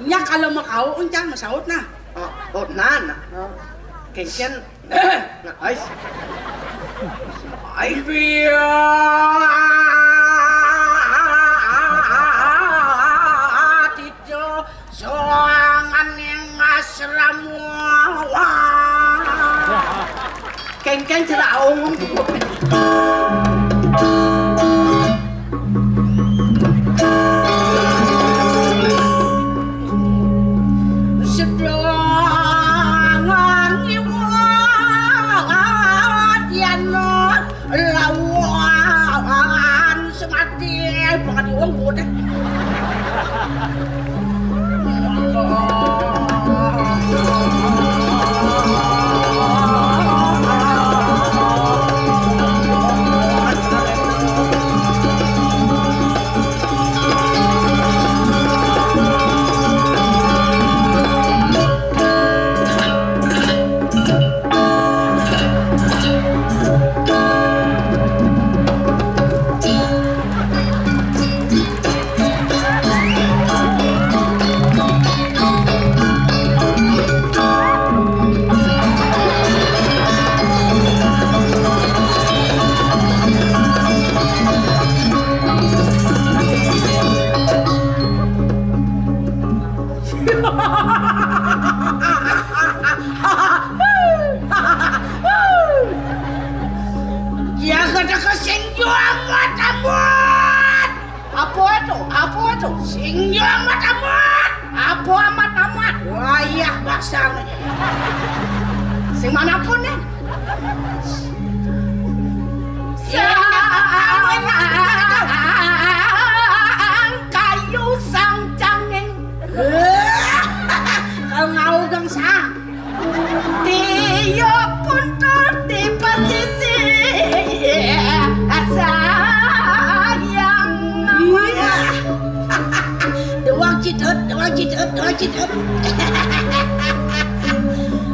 Nya kalau mau kau uncang masaut nah. Oh nana. Kengken. Nah, ais. Ai biya. Tijo soangan yang asramu. Kengken ceraung.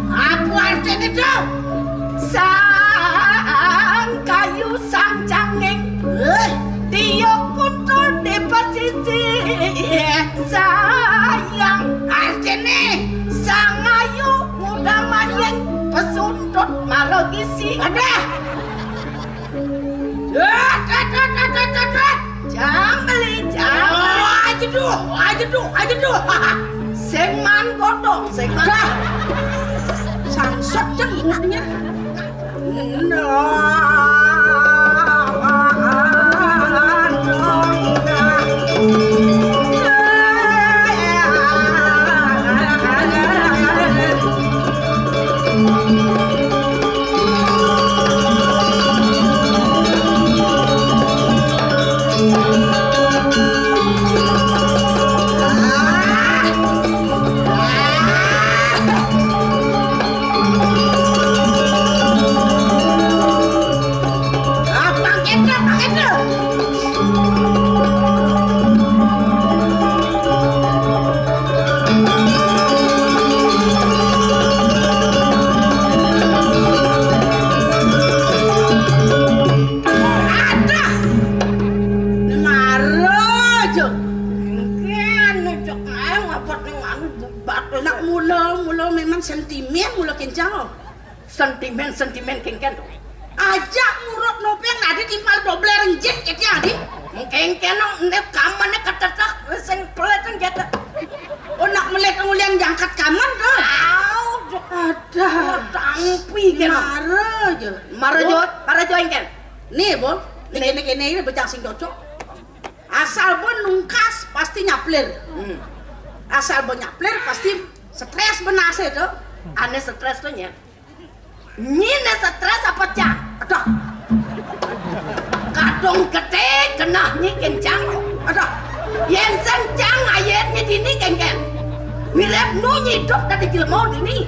Apa artinya itu? Sang kayu sang cangeng, tiup kuntul di pesisi. Sayang artinya sang ayu muda manyeng pesundut malah gisi. Ada. Jangan beli, jangan. Aja duh. Sengman bodoh, sengman. Sangsot jengutnya. Sentimen kengken tuh. Ajak murut nopeng nadi timpal doble renjit jadi adi. Kengken nek kamane ketetak sing peleten jata. nak melihat ngulian jangkat kaman tuh. Ada tampi kan. Marah jo kan. Nih, Bon. Ini becak sing cocok. Asal Bon nungkas pasti nyaplir. Asal Bon nyaplir pasti stres benase tuh. Aneh stres tuh nya. Nyine stres apa cang? Aduh. Kadung gede kena nyi kencang. Aduh. Yen sencang ayatnya dini kan. Mirip nu hidup dari jelmo dini.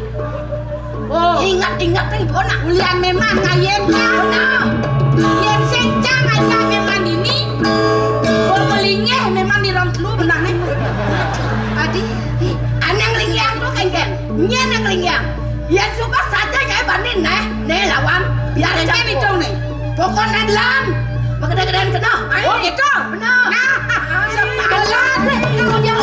Oh, ingat nih bona. Ulian memang ayatnya. Nah. Yen sencang aja memang ini. Oh, melingeh memang di rong telu benar nih. Adi, anang lingyang tuh kan. Nyen yang lingyang. Ya suka saja ya banding nih lawan. Biar aja itu nih. Pokoknya lan. Magede-gedean kena. Oh gitu. Benar. Nah, sepalan. Kemudian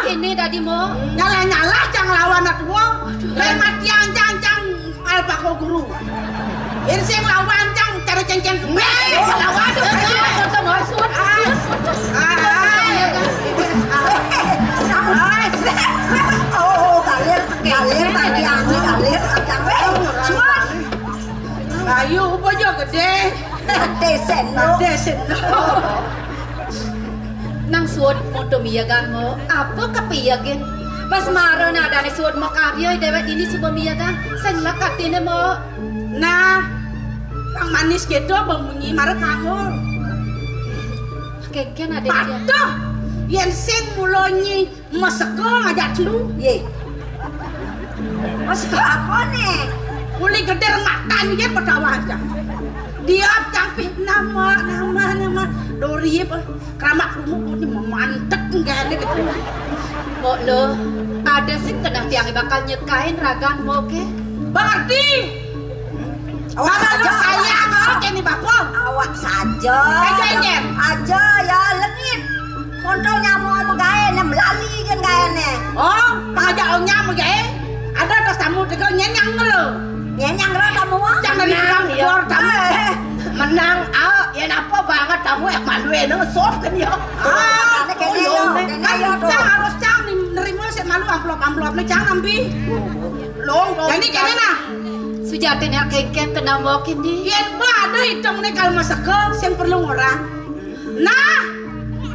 ini tadi mau nyala cang lawan atuh remat yang cang alpako guru ini sing lawan cang cara ceng-ceng lawan ayo apa jo gede desen nang suod mo tumiyagan mo apa kapiyagan pas maro na dani suod mo karyo dewek ini subo miyagan sen lakatine mo nah pang manis gitu bemunyi maro kamu keken ada dia patuh yen sing mulonyi maseko ngajak lu ye maseko apa nih uli gede makan dia pada wajah dia campit nama Dori apa keramak rumah ini mantep enggak ada gitu. Mau lo ada sih kena tiang bakal nyekain ragan mau ke? Berarti awak saja sayang orang ini bapak. Awak saja. Aja ya lengit. Kontrolnya mau megae nem lali kan gaene. Oh, pengajaknya megae. Ada tas tamu tegal nyenyang lo. Nyenyang lo tamu. Jangan dibilang keluar tamu. Menang ya apa banget kamu yang malu itu soft kan ya kan harus cang nerima sih malu amplop nih cang ambi long jadi kayaknya nah sujatin ya keken kena mokin di yen ada hitung nih kalau masak ke yang perlu orang nah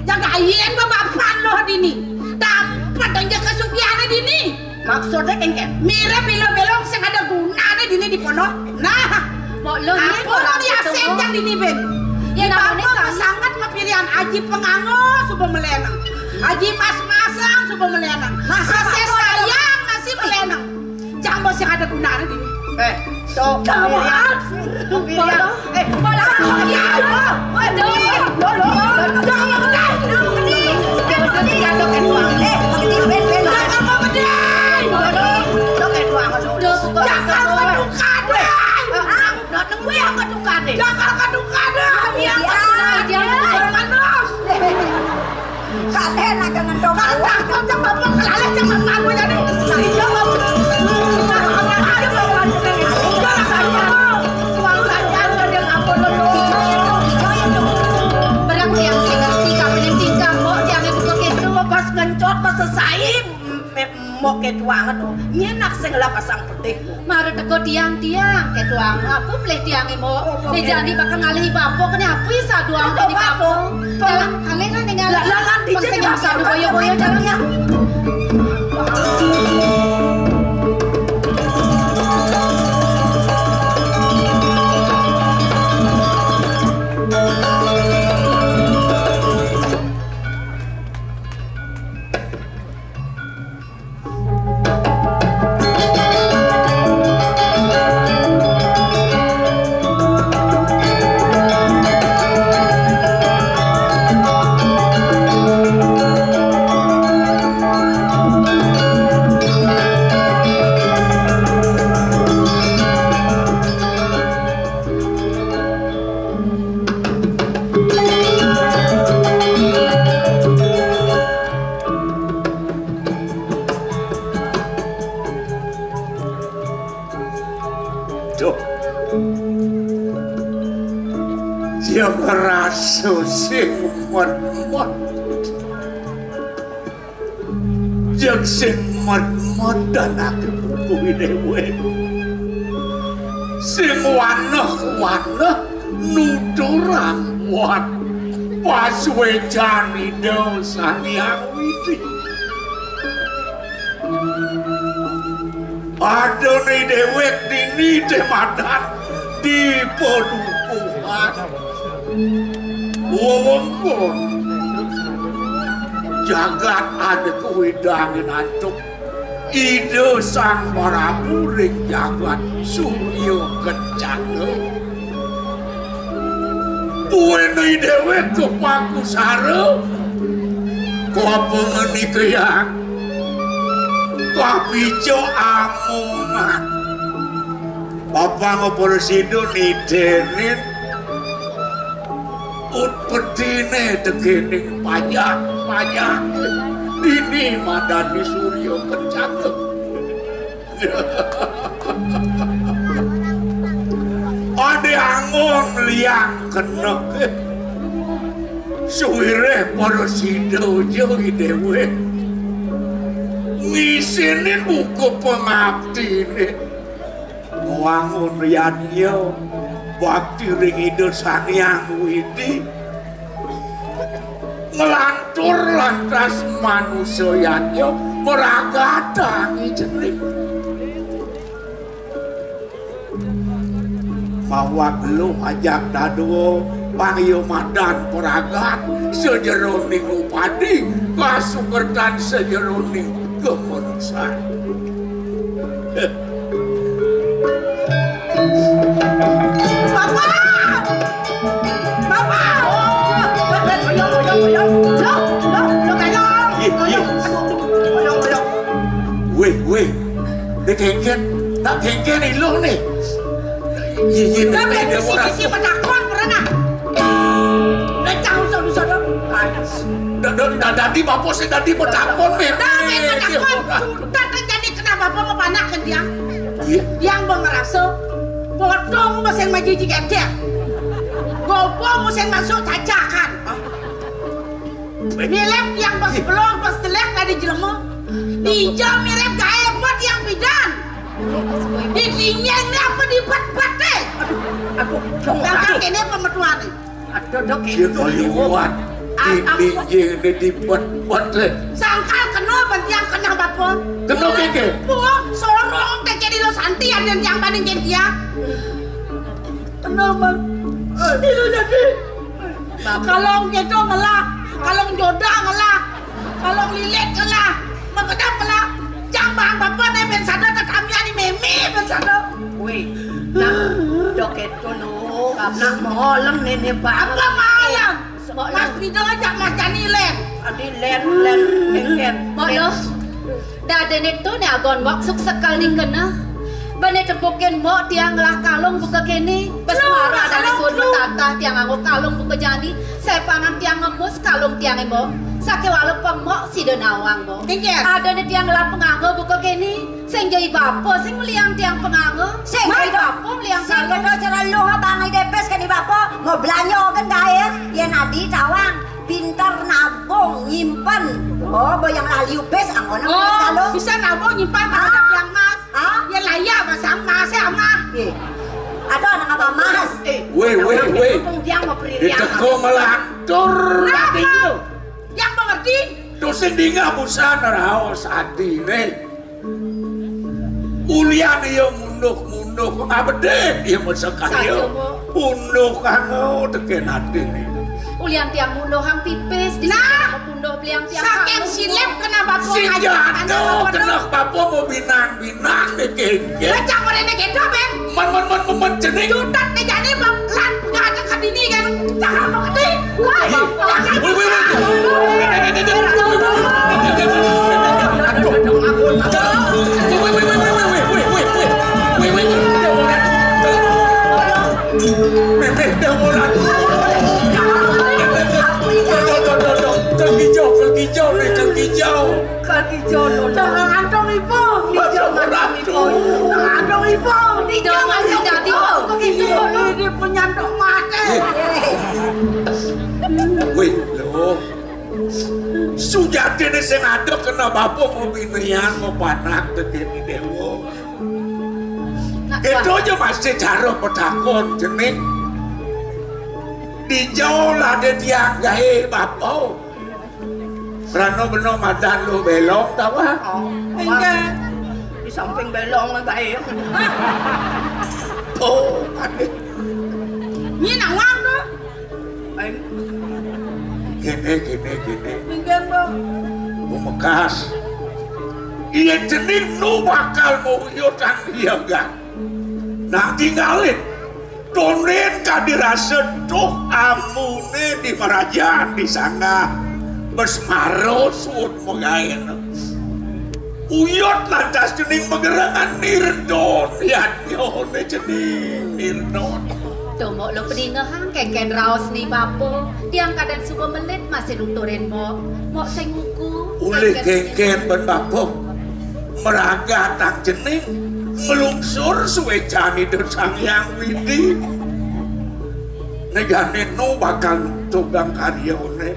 jaga yen bapak loh dini dapat dan jaga sugiane dini maksudnya keken mirip belong sing ada gunanya dini di pondok nah mau lo dia senjang di ben ya namanya sangat kepilihan aji pengango subuh melenang aji mas-masang subuh melenang masa sayang masih melenang jangan bos yang ada gunanya di so kepilihan jangan kadung-kadung kalian akan ngendong jangan kelalah jangan malu jadi berarti yang saya ngerti kapan tinggal mau jangan begitu pas ngencot pas selesai mau ketuangan tuh nyenak segala pasang putih mari teko tiang-tiang ketuang aku pleh tiangnya mau nih jadi bakal ngalihi bapo kena apa ya saduang di bapo jalan kalian kan tinggal lalan di sini sadu boyo-boyo jalannya mot jeung sing mot dan aku kuwi dewe sing waneh nuturang wat pas wejani dosa niawiti aduh nih dewek dini demadan di podukuhan wongkon jagat ada kewidangin antuk ide sang Prabu ring jagat Surya Kencana bueni dewek kepaku sare kopengeni keyang tapi jo amungan Bapak ngoporsido nidenin ut pedine tegening pajak ini madani Surya Kencana ade angon liang kenek suwire porsido jo dewe ngisinin buku pengabdine wangun rianyo bakti ring hidup Sang Widi ngelantur lantas manusianyo meragadangi jenik mawa geluh ajak dado pangyo madan peragat sejeroning upadi kasukertan sejeroning kemensan Weh, kengken, tak kengken iluh nih. Tapi bisi-bisi pedakon pernah. Udah jauh sono-sono. Dadi bapak sih dadi pedakon nih. Tapi pedakon sudah terjadi kenapa bapak mau panahkan dia? Yang mengerasa bodong mesin maju jika dia. Gopo mesin masuk cacakan. Mirip yang pas belum pas telek tadi jelema. Dijam mirip gaya buat yang bidan. Didinyeng apa dibat-bat deh. Aduh, dongkak ini pemetuan. Aduh, dok ini. Kaliwat, didinyeng ini dibat-bat deh. Sangkal kena bantiang kena bapak. Kena keke? Buah, sorong keke di lo santi ada yang bandingin dia. Kenapa? Itu jadi. Kalau gitu ngelah, kalau jodoh ngelah, kalau lilit ngelah, mengadap ngelah. Jambang bapak nih pensada ke kami ani memi pensada. Wih, nak joget dulu, nak malam nih pak. Apa malam? Mas Rido ajak Mas Jani len. Adi len. Mono, dah denet tu ni agon maksud sekali kena. Bane tepukin mo tiang lah kalung buka kini. Peswara dari sunu tata tiang anggo kalung buka jani. Saya pangan tiang ngemus kalung tiang emo. Sake walau pemok si denawang bo. Ada nih tiang lah penganggo buka kini. Sing jadi bapo, sing meliang tiang penganggo. Sing jadi bapo meliang kalung. Sing kena cara lu bang depes kan di bapo. Mau belanja kan gaya. Ya nadi tawang. Pintar nabung nyimpen. Oh, boyang lah liupes anggo nang kalung. Bisa nabung nyimpen macam yang mas. Ya layak masang mas ya mah. Ada anak apa mas? Weh. Dia mau beri Itu kau melantur tadi itu. Yang mengerti? Dosen dinga busana raos hati nih. Ulian yang munduh ngabede dia masakan dia. Munduh kanu teken hati nih. Ulian tiang munduh hang pipis di sana munduh beliang tiang. Saking silep kenapa bapo si jatuh kena bapo mau binang nih kengke. Macam orang ini gitu ben. Man cening. Jutat nih jadi lan nggak ada kadini kan. Jangan mengerti. Wah. Kaki hijau. Jangan antong ibu. Jangan antong ibu. Jangan masih jadi begitu. Ini penyandung mati. Wih, Aduh. Sujati ini sing ada kena bapak mau binian mau panak begini dewo. Itu aja masih cara petakon jening. Di jauh lah ada tiang gahe bapak. Rano beno madan lu belong tawa. Enggak. Di samping belong lah gahe. Oh, adik. Ini nawang tuh. Gini. Mungkin bang. Memekas. Iya jenis nu bakal mau yutan dia kan. Nah tinggalin. Donen kadirasa tuh amune di merajaan di sana. Bersmaro suut mengain. Uyot lantas jenis menggerangan nirdon. Ya nyone jenis nirdon. Tomo lo pedingahang keken raos ni bapo. Tiang kadang suka melit masih nuturin mo. Mo senguku. Uli keken ben bapo. Meraga tang jening. Melungsur suwe jani dan sang yang widi. Negane no bakal nutobang karyone.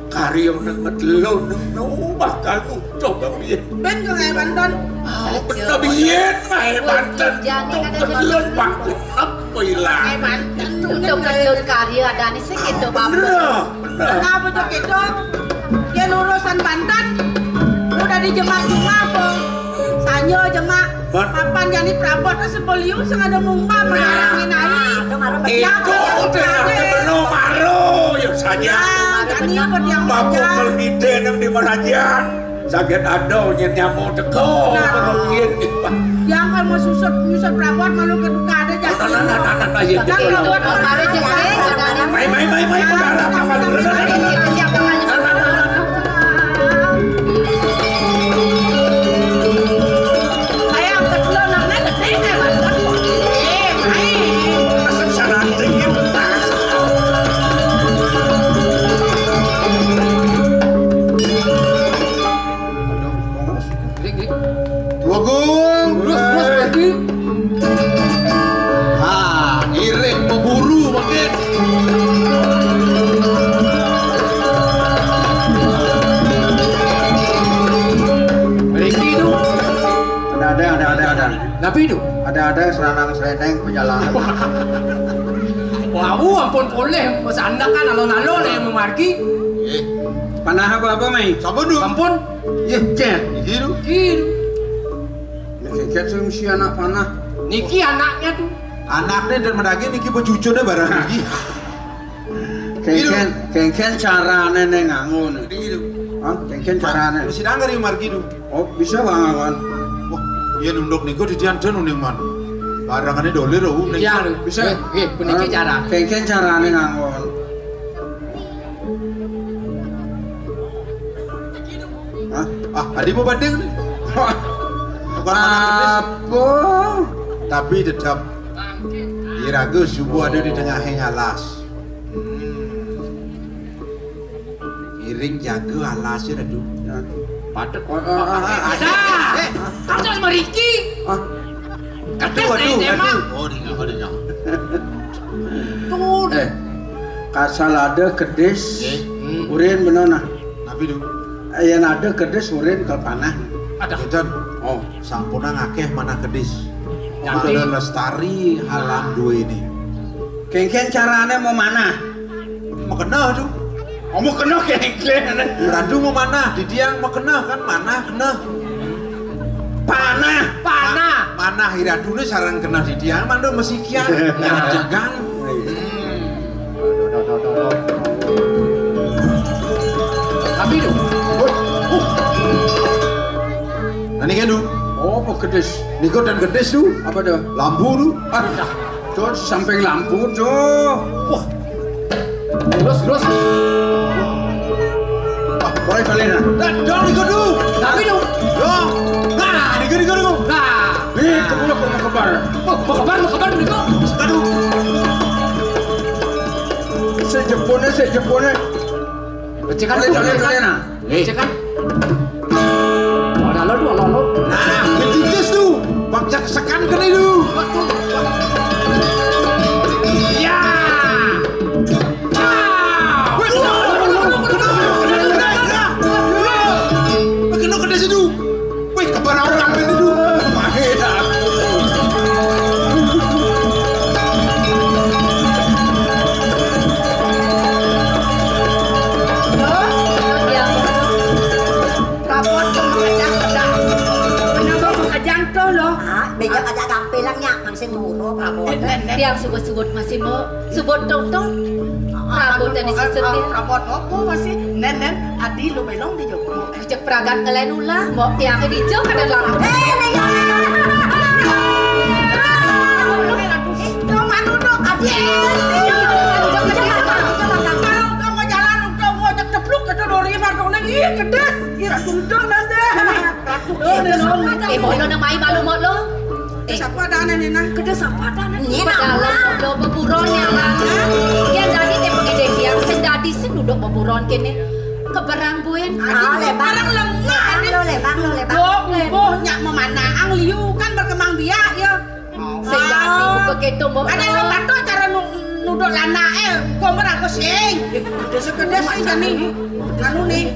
Karyone ngedelo no bakal nutobang biyen. Ben ke ngai banten. Bener biyen ngai banten. Ngedelo bang genep wilayah. Ngai banten. Untuk ngedul karya dan isi gitu bapo. Bener. Kenapa tuh gitu? Ya lurusan Banten. Udah di jemaah Jumat po. Sanyo jemaah. Papan jadi prabot tuh sebeliu sing ada mumba menarangin air. Itu udah belum malu ya saja. Bapak kelmide yang di merajan sakit ada nyamuk teko mungkin. Yang kalau mau susut prabot malu ke duka ada jadi. Tapi itu ada seranang-sereneng perjalanan. Wah, ampun boleh, mas anda kan alon-alon yang memargi. Panah apa mai? Sampun dulu. Ampun. Iya, ken. Gitu. Ken si anak panah. Niki anaknya tuh. Anaknya dan medagi niki becucune barang lagi. Ken carane neng ngangun. Ah, ken carane. Bisa denger yuk margi du. Oh, bisa banget. Iya nunduk niku di dianten uning man. Barangannya dolir ning. Iya, bisa. Nggih, puniki cara. Ken carane ngangon. Adi mau banding nih. Bukan apa? Tapi tetap diragu subuh ada di tengahnya alas. Iring jaga alasnya aduh. Padet ada. Ada sama Riki. Aduh. Tuh. Kasal ada kedis. Urin benona. Tapi du. Ayan ada kedis urin ke panah. Ada. Oh, sampuna ngakeh mana kedis. Nanti lestari alam dua ini. Kengken carane mau mana? Mau kena tuh. Oh, mau kena kengken. Radu mau mana? Di diang mau kena kan mana kena. Panah. Mana hiradu ini sarang kena di diang mandu masih kian. Jangan. Tapi itu. Nah ini kan du. Oh, kedis. Niko dan kedis du. Apa dah? Lampu du. Tuh samping lampu tuh. Wah. Terus. Boleh kalian. Dong niko du. Tapi du. Dong. Nah, niko. Nah. Nih, kamu mau kabar. Mau kabar niko. Aduh. Sejepone. Cekan kalian. Cekan. Lalu. Nah, ketitis tuh. Bangsa kesekan kena itu. Ya. Aja aja gampilangnya langsung muro Prabowo. Tiang sebut-sebut masih mau sebut dong. Prabowo tadi sesetir. Prabowo opo masih nen adi lu belong di Jogja. Cek pragat kalian ulah mau tiang di Jogja kada lang. Molo na mai malu molo. Siapa dana nih nah? Kede siapa dana? Padahal lo beburon yang lama. Yang jadi tempat gede yang sedadi sen duduk beburon kene. Keberang buen. Barang lengah. Lo lebang. Boh nyak memanang liu kan berkembang biak ya. Sedadi buka keto mo. Ada lo bantu cara nuduk lana kok merako sing. Sekedes sing jani. Anu nih.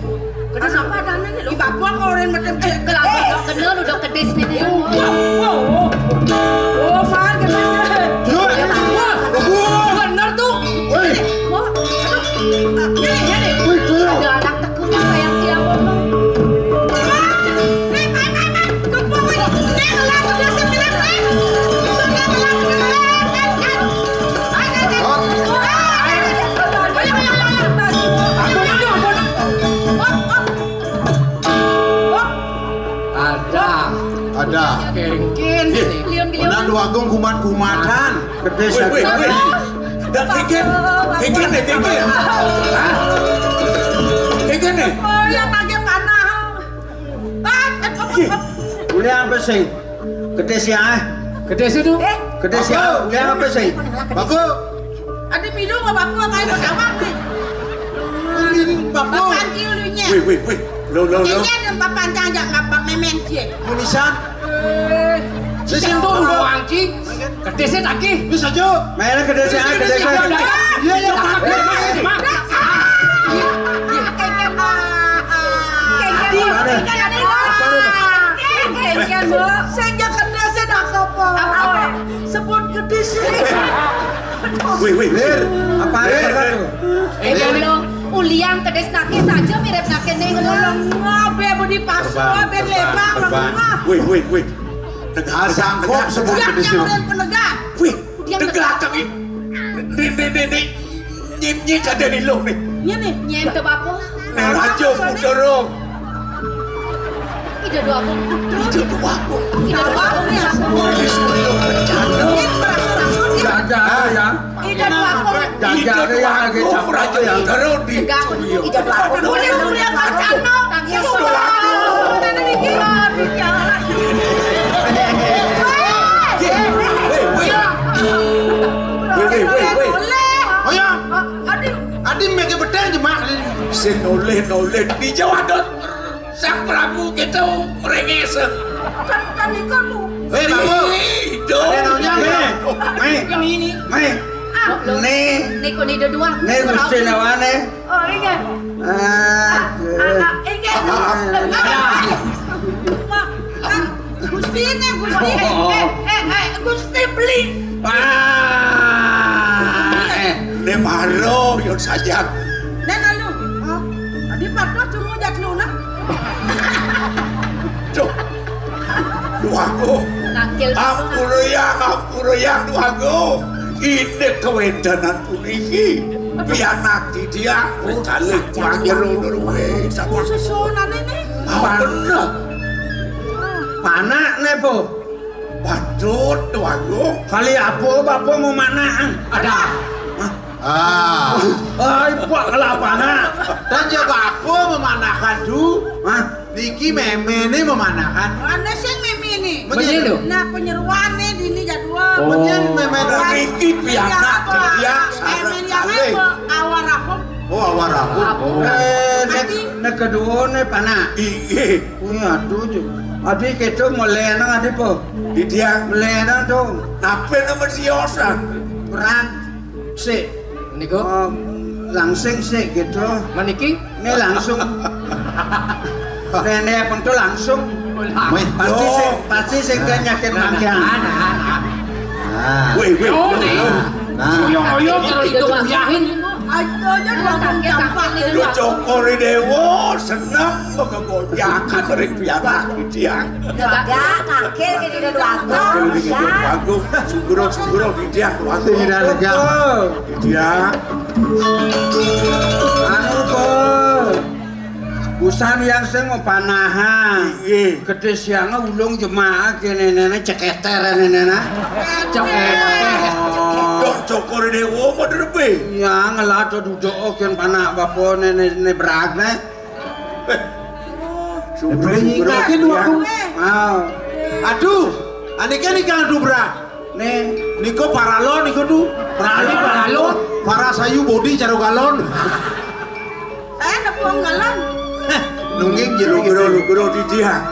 Kede siapa dana nih? Di Papua kok orang macam kelapa kenal udah kedes nih. Oh, Far kenal. Bener tuh. Ada anak tekun sayang dia bono. Ada. Kengken. Mana lu agung kumat-kumatan. Gede sakit. Dan kengken nih. Kengken nih. Oh, yang pakai panah. Uliang apa sih? Gede siang. Gede sih tuh. Gede siang. Uliang apa sih? Baku. Ada minum nggak baku main berdawang nih. Baku. Papan kilunya. Wih. Lo. Kayaknya ada papan jangan ngapa memen cie. Munisan. Sesin tuh doang Ci. Gede sih lagi. Bisa jo. Mainnya gede siang. Iya. Kengken bu. Senja kena sedak apa? Sebut gede sih. Wih. Apa itu? Lo uliang kedes nake saja mirip nake nih lo. Ngabe budi pasu, ngabe lebang, lengah. Wih. Negara sangkop sebut Yang gede sih. penegak. Wih. Tegak kami. Nih. Nyim ada di lo nih. Iya nih. Nyem tuh bapo. Nerajo dorong. Ida doa aku. Ida doa aku ya. Jajar ya. Ida doa aku. Jajar ya lagi Rajo yang dorong di. Ida doa aku. Boleh mulia Marcano. Tangis Adi mege bedeng jemak. Noleh di Jawa Dot. Sang Prabu kita rengesen. Kan ikan bu. Babu. Ada namanya. Mai. Nih kau ni dua. Nih mesti lawane. Oh iya. Anak ingat. Gusti ini Gusti. Gusti beli. Ne maro yon sajak. Nana lu. Adi patut cuma jak lu nak. Cuk. Duaku. Nakil. Ampura yang duaku. Ini kewedanan puniki. Pianak dia kali panggil we. Susunan ini. Bener. Panak nih po. Badut duaku. Kali apa bapak mau mana? Ada. Ay, buat kelapana. Dan juga aku memanahkan du. Niki meme ini memanahkan. Mana sih meme ini? Begitu. Nah penyeruan nih di ini jadwal. Menyen meme Niki pianak dia. Meme yang apa? Awarahum. Oh awarahum. Nek kedua nih pana. Iya. Aduh, adi kita mulai nang adi po. Di dia mulai nang dong. Apa nama siosan? Berat sih. Niko. Langsung sih gitu. Maniki? Ini langsung. Nenek pun tuh langsung. Pasti sih kan nyakit makan. Wih. Oyong terus itu yahin. aja dua campak Lu Jokori Dewo seneng kegojakan dari piara tiang. Enggak, kakek ini udah Aku suguro di tiang. Tidak lega. Tiang. Anu po. Usan yang saya mau panahan. Gede siangnya ulung jemaah kene nenek ceketer nenek. Ceketer. Dok Jokori Dewo mau derbe. Ya ngelato duduk kan panah bapo nenek beragne. Beringakin aku. Aduh, anike nikah dubra. Nih, niko paralon niko tuh. Paralon. Para sayu body caro galon. Saya nepung galon. Nungging gero di tiang.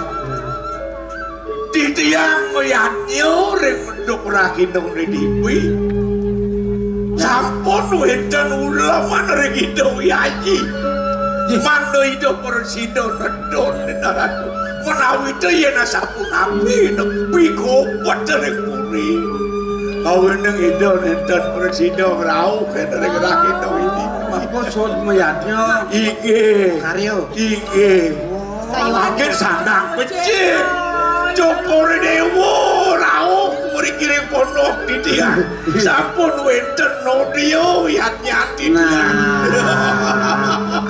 Di tiang ngoyanyo rek menduk rakinong di diwi. Sampun wedan ulaman rek hidup yaji. Mando hidup persido nedon nenaratu. Menawi itu yana sapu nabi nepi kopot rek puri. Kawin nang hidup nenten persido rauh kan rek rakinong ini. Apa sod mayatnya? Ike. Karyo. Ike. Makin sandang becik. Jokori Dewo rauh merikiring pondok di dia. Sampun wenten nodio yat-yati dia.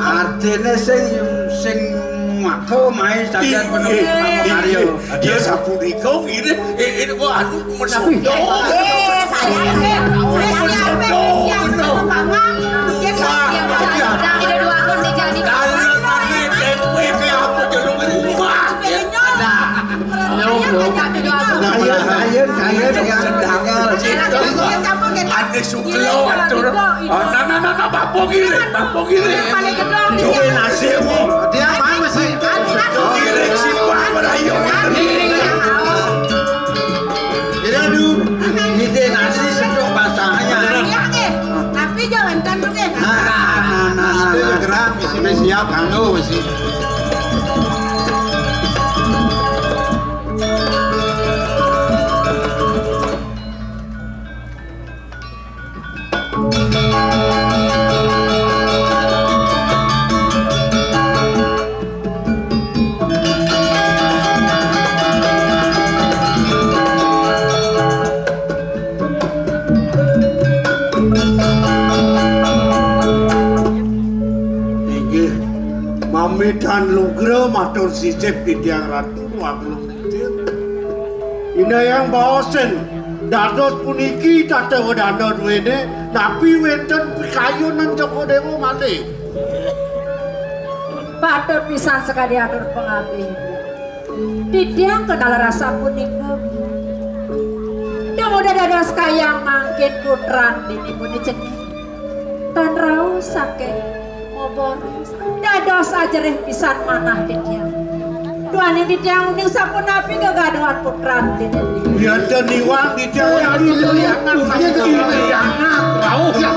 Artinya sing mako main saja penuh Karyo. Dia sapu dikong ini anu mesudo. Ada suklo atur. Nah, bapok gile. Coba nasi mo. Dia apa masih? Gile simpah berayo. Jadi aduh, ide nasi sedok basahnya. Tapi jangan tandung ya. Nah, gerak mesti siap anu mesti. Mami dan Lugro matur sisip di tiang ratu waklung ini yang bosen dados puniki tata wadadot wene tapi wenten kayu nang Joko Dewo malih Patut pisan sekali atur pengabdi Didiang kenal rasa punika dia udah dados kayang mangkin putran dini puni cenih tan rau sakit boros dados ajareh pisan manah didiang duane didiang uning sampun napi gagaduhan putran dini ya dan niwang didiang liangan liangan rauh ya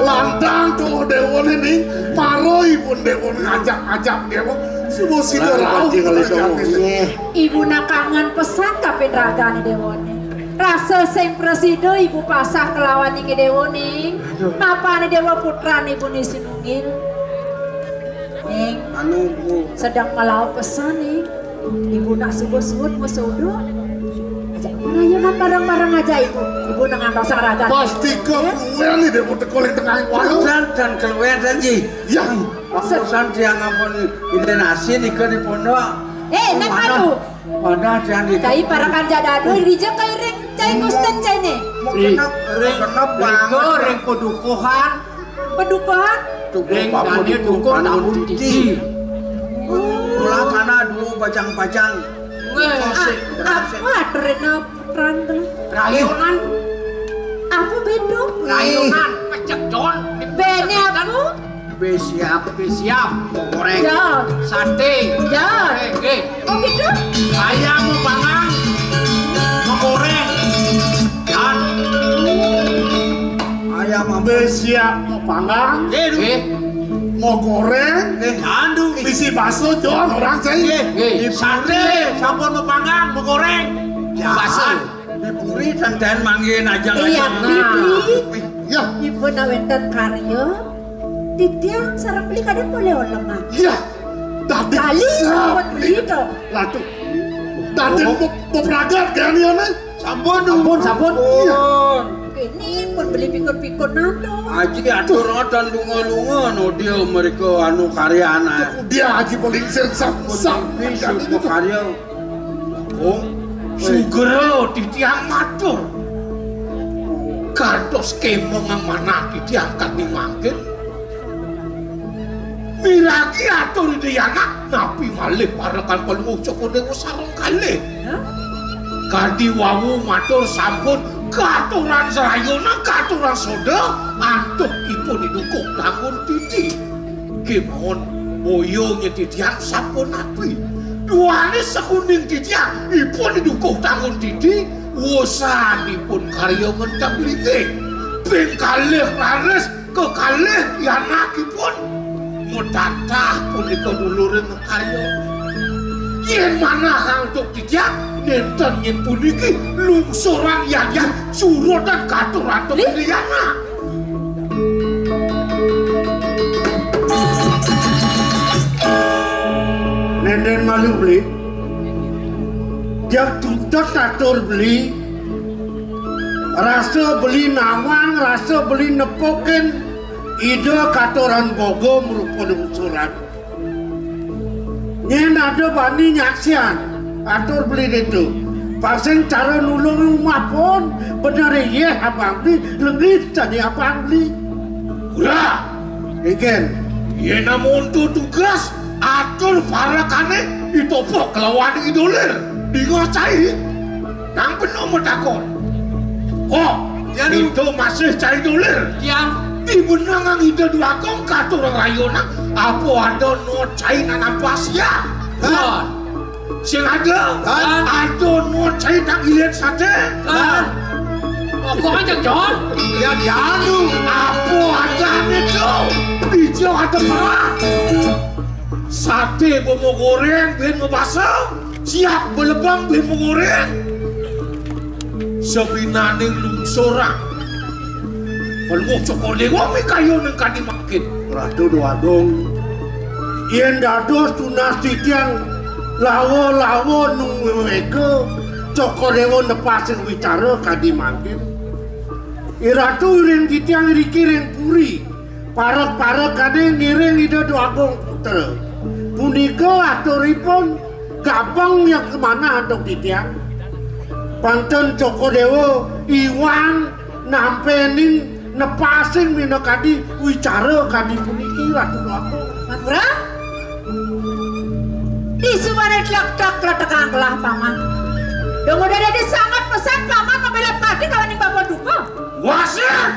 lantang tuh Dewo ini maroi pun Dewo ngajak Dewo semua sido rauh ibu nakangan pesan kapin ragani Dewo rasa sing presido ibu pasah kelawan iki Dewo ning mapane Dewa putra ibu ni sinungil ning anu bu sedang kalau pesan nih ibu nak subuh-subuh musudo ajak rayonan bareng-bareng aja ibu dengan rasa raga pasti keluar nih Dewo tekoleng tengah walu dan keluar janji ya pesan dia ngampun ide nasi di pondok nek anu mana jangan cai parakan jadado rija kai ring cai gusten cai ne ring ring pedukuhan ring tadi dukun tamu titi pulang mana dulu bajang-bajang apa terena putran rayunan apa beduk rayunan pecek don bene aku Besiap goreng ya sate ya oh gitu ayam mau panggang mau goreng dan ayam besiap mau panggang mau goreng andu isi bakso John orang saya sate sampun mau panggang mau goreng bakso Puri santen manggil aja Iya, Bibli. Ya. Ibu nawenten karya. Titiang sarang beli kadang boleh lemah. Iya. Tadi Kali sahabat beli dong. Latu. Tadi bepragat kan ya nih? Sampun. Iya. Ini pun beli pikun-pikun nado. Aji atur ngotan lunga-lunga no dia mereka anu karyana. Dia aji paling sensap. Suku karya. Sugero titiang matur. Kantos kemong ang mana titiangkat di mangkin. Miragi atur di anak napi malih parakan pelungucok dewa sarong kalih. Kadi wawu matur sampun katuran serayona katuran soda antuk ipun didukung tangun titi. Kemon boyongnya titiang sampun napi. Duane sekuning titiang ipun didukung tangun titi. Wosanipun karya ngentak litik. Ben kalih laris kekalih yanakipun. Mudatah punika duluring karya. Yen manah untuk titiang nenten yen puniki lungsuran yayan surut dan katuran temiliana. Nenden malu beli. Dia tuntut atur beli. Rasa beli nawang, rasa beli nepokin. Ide katoran bogo merupakan lungsuran. Nyen ada bani nyaksian atur beli itu. Pasang cara nulung rumah pun benar ya abang beli lengit tadi abang beli. Ura, ikan. Ia namun tu tugas atur farakane itopok kelawan idolir digocai. Nang penuh metakon. Oh, itu masih cari dolir. Yang di benangan ide dua kong katur rayona apa ada no cai nanam pasia. Sing ada no cai nang ilet sate. Kok aja John? Ya dianu apa ada itu? Hijau ada merah. Sate bomo goreng ben ngebasa. Siap belebang ben goreng. Sebinaning lungsorang. Peluk cokor dewa mi kayo nang kadi makin. Ratu doadong. Yen dados tunas titiang lawo-lawo nung mereka cokor dewa nepasin wicara kadi makin. Iratu iring titiang rikiring puri. Parek-parek kade ngiring ida doagong puter. Punika aturipun gabang yang kemana untuk titiang. Panten cokor dewa iwang nampening nepasing mina kadi wicara kadi puniki ratu aku. Manura? Di subane tlak-tlak letekang kelah paman. Dong udah ada sangat pesan paman membela pati kawan yang bapak duka. Wasit!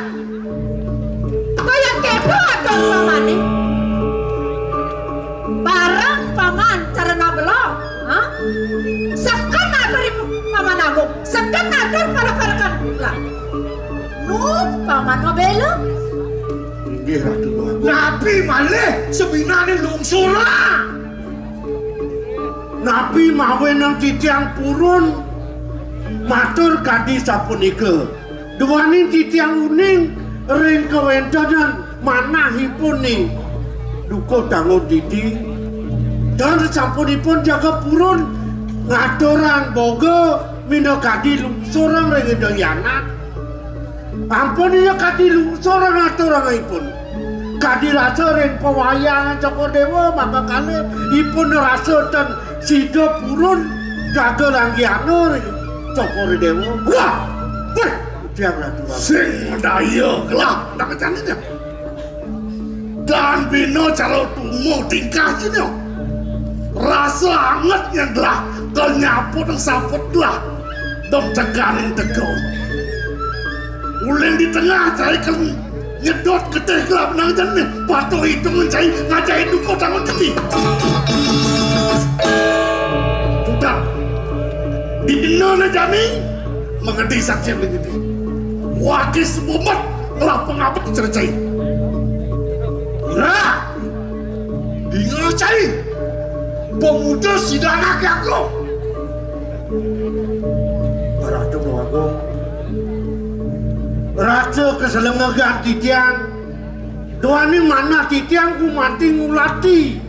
Kayak kepo atau paman nih? Barang paman cara nabelo, hah? Sekan atur paman agung, sekan atur para-parakan lah. Paman nobelo. Inggih ratu aku. Nabi malih sebinane lungsuran. Nabi mawe nang titiang purun matur kadi sapunika. Duaning titiang uning ring kewentanan manahipun ning duka tangun didi. Dan sapunipun jaga purun ngaturang boga mina kadi lungsuran ring edayanak. Ampun iya kadi lungsuran ngaturangipun. Kadi rasa ring pewayangan cokor dewa maka kali ipun rasa dan sida purun jaga langgiana cokor dewa. Wah! Tiang ratu sing daya kelak tak kecannya. Dan bino cara tumu tingkah sini. Rasa hangat yang telah ternyaput dan saput telah dom teganin tegau. Uleng di tengah cari kan nyedot keteh gelap nang jane patuh itu mencari ngajai duko tangan keti. Sudah di dina jami mengerti saksi begitu. Wakis mumet telah pengabut cercai. Nah, ngacai pemuda sidana aku. Ratu aku asa keselengegan titiang doani mana titiang ku mati ngulati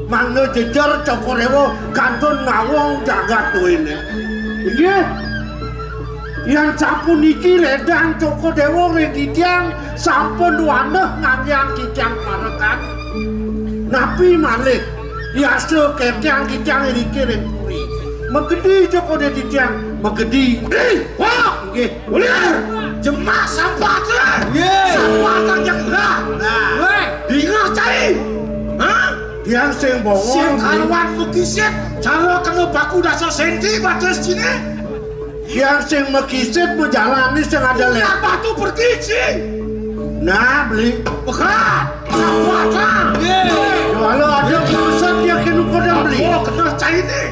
mangga jejer cokorewo kanton ngawong jagat tuh ini iya yang sampun iki ledang coko dewo titiang sampun waneh ngangyang titiang parekan napi malih biasa ketiang titiang iki puri megedi coko de titiang megedi wah nggih uliar jemak sampah sampah kang jengrah weh dingah cai hah yang sing bongong sing karwan mukisit cara kena baku dasar senti batas sini yang sing mekisit menjalani sing ada lewat apa tuh pergi sih nah beli bekat apa kan kalau ada urusan dia kena kodam beli oh kena cai ini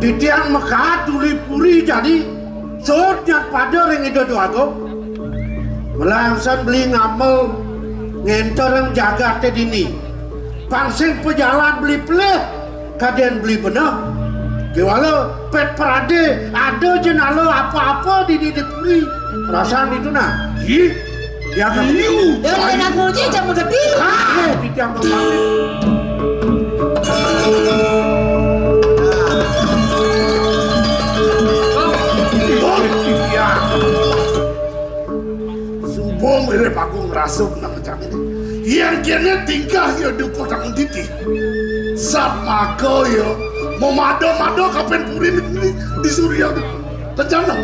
titiang mekat tuli puri jadi sotnya pada ring itu aku melangsan beli ngamel ngentoreng jagat dini pangsing pejalan beli pelih kalian beli benar Kiwalo pet perade ada jenalo apa-apa di puri perasaan itu nah ih dia akan liu dia nak muji jamu gede di tiang kembali subuh mirip aku ngerasuk nak macam ini yang kena tingkah ya dukuh tangan titi sama kau ya mau mado kapan puri di Surya terjana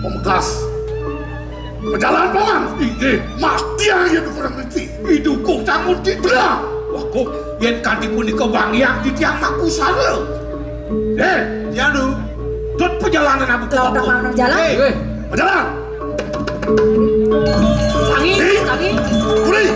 pembekas berjalan paman ini mati aja dukuh tangan titi hidupku tangan titi lah waku yang kanti pun di kebang yang titi yang maku sana jadu tut perjalanan aku lawan tak jalan berjalan Tangi puri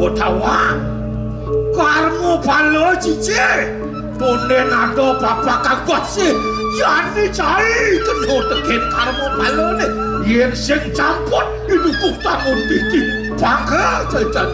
Botawa karmu palo cice tonen ado papa kagot sih yani cai kena teken karmu palo ne yen sing campur hidupku tangun titi bangga jajan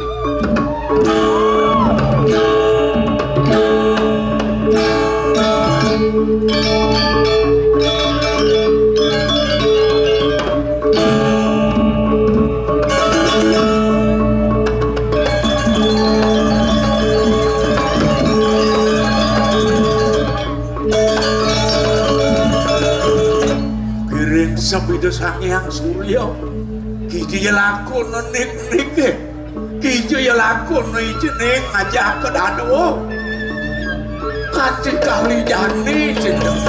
Sabido Sangyang Surya kiji ya lakon nik kiji ya lakon jeneng ngajak ke dado kati kali jani jeneng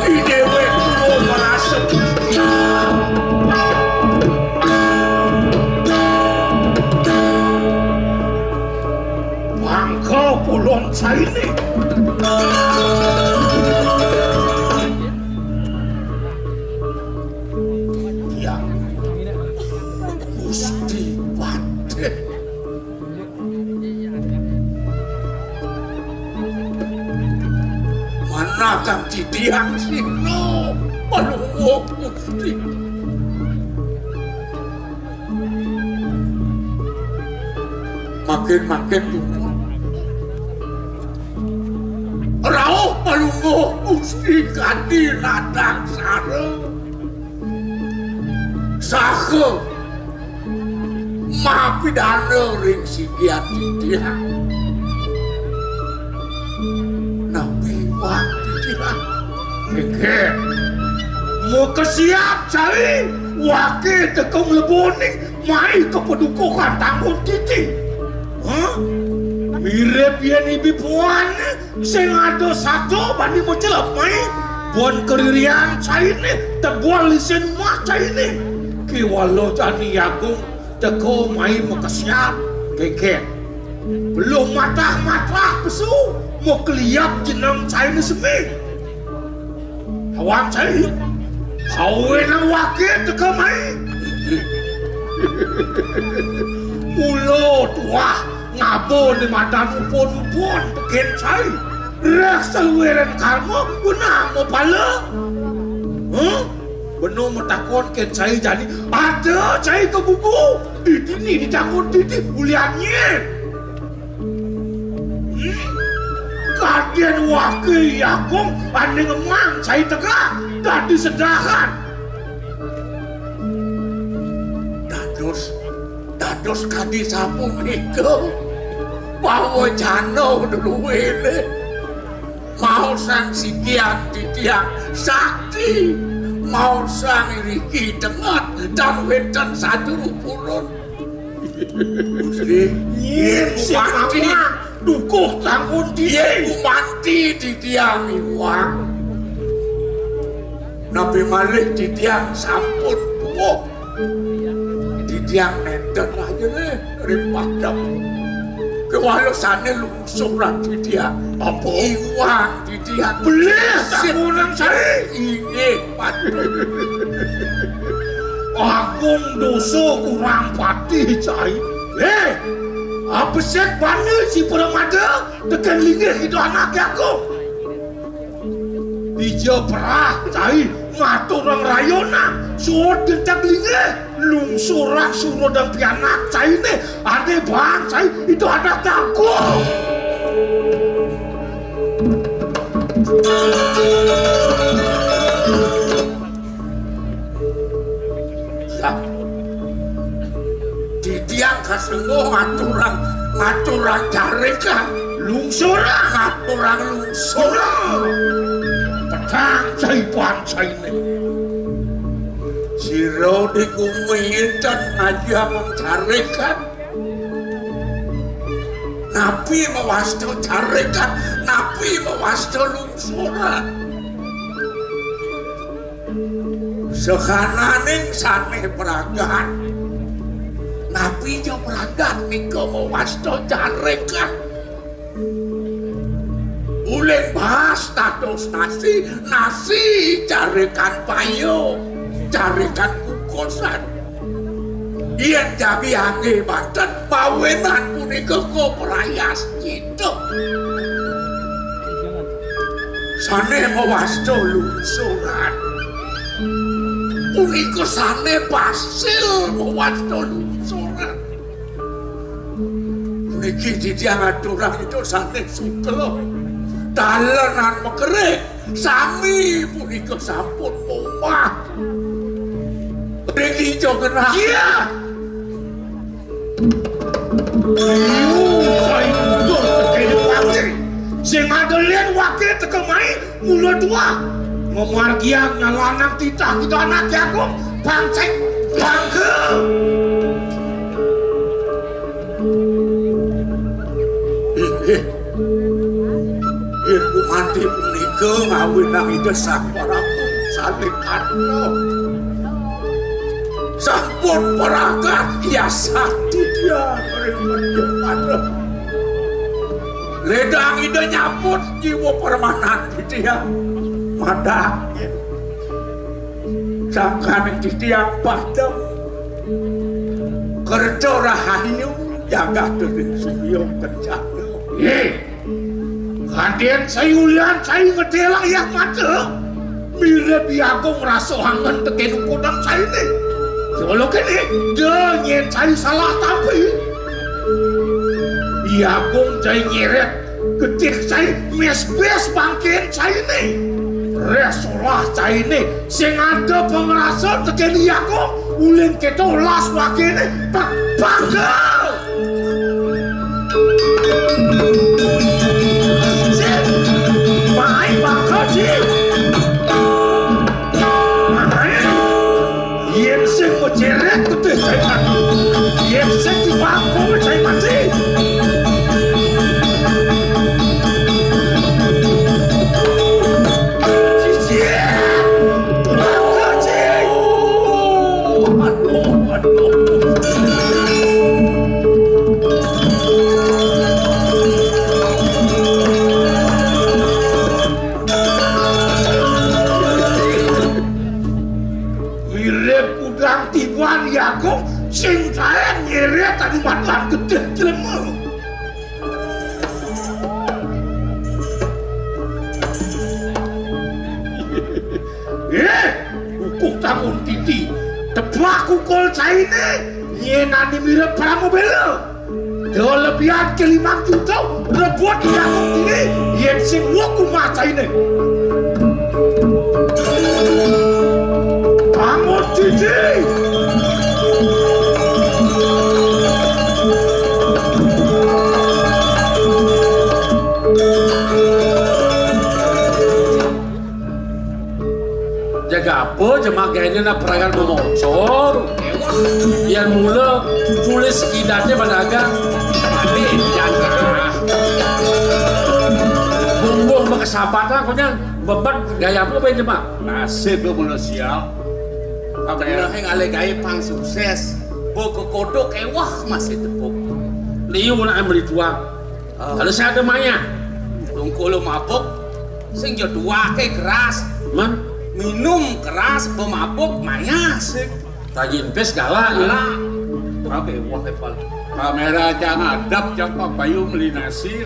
idewe kulo merasa bangko pulon saini kang titiang sino palungo putri makin rauh palungo gusti kadi ladang sareng sahe mapidana ring sigian titiang nabi wah Keke, mau kesiap cari wakil tekong leboning mai kepedukukan tanggung titi. Hah? Mirip yang ibi puan sing ada satu bani mau celap mai puan keririan caini tebual lisin mah caini kiwalo jani yagung teko mai mau kesiap keke belum matah pesu mau keliap jenang caini semi awak cai hawe nang wakil teka mai mulo tua ngabo di madan upon teken cai rek saluweran kamu benang mau pala benar metakon ke cai jadi ada cai ke bubu ini ditakon titik uliannya kadian wakil yakung ane ngemang cai tegak tadi sedahan dados kadi sapung itu bawa jano dulu ini mau sang sikian titiang sakti mau sang riki dengat dan wetan satu purun yin mati dukuh tanggung dia mati titiang iwang nabi malik titiang sampun buok titiang nenten aja nih dari padam kewalusannya lungsuran titiang apa iwang titiang belis takunan saya ini agung dosa kurang pati cai apa sih mana si peramada tekan linggih itu anak aku bija perah cai ngatur orang rayona suruh gentak linggih lungsuran suruh dan pianak cai ini ada bang cai itu ada takut ya titiang kasenggo ngaturan jarekan lungsuran ngaturan lungsuran petang cai pancai ini siro dikumiin dan aja mencarikan nabi mewasto carikan nabi mewasto lungsuran sekananing saneh peragan nabi jo peragan niko mewasto carikan ulen bahas status nasi carikan payo carikan kukosan iya jabi angge banten pawenan punika ko perayas gitu sane mewasto lungsuran punika sane pasil mewasto lungsuran puniki titiang aturang itu sane sukelo dalenan mekerek sami punika sampun omah Riki jogena. Iya. Saya itu terkait wakil. Sing ada lian wakil terkemai mula dua. Memargiang lanang titah kita anak jagung pancek bangke. Ibu mati punika ngawin nang ide samparaku saling arno. Sampun peragat ia sakti dia pada ledang ide nyambut jiwa permanan dia madangnya sangkan dia padam kerja rahayu jaga dari suyo kencana kadian sayulian saya ngedelang yang mata bila biagung rasa hangan teken kodam saya ini kalau kini dia nyen cari salah tapi biagung saya nyeret ketik saya mes-mes bangkin saya ini resolah saya ini sing ada pengerasa teken biagung ulin kita ulas wakil ini bangga main bangga sih yen sing mejeret keteh saya yen sing dibangku saya mati Tibuan Yakum sing saya nyeret tadi matan gede jelemu lamun titi teplak kukul caine nyenani mirip pramobelo do lebihan ke 5 juta rebut kampung ini yen sing woku macaine kamu titi jaga apa jemaah kayaknya na peragan memocor yang mula tulis kidatnya pedagang mati jaga bumbung berkesabaran konya beban gaya apa jemaah nasib manusia kabarnya yang ale gaya pang sukses buku kodok ewah masih tepuk liu nak beli tuang kalau saya ada maya tunggu lo mabuk sing jodua ke keras man minum keras pemabuk maya sih tajin pes galak ya oke wah kepal kamera jangan adab jangan payu beli nasi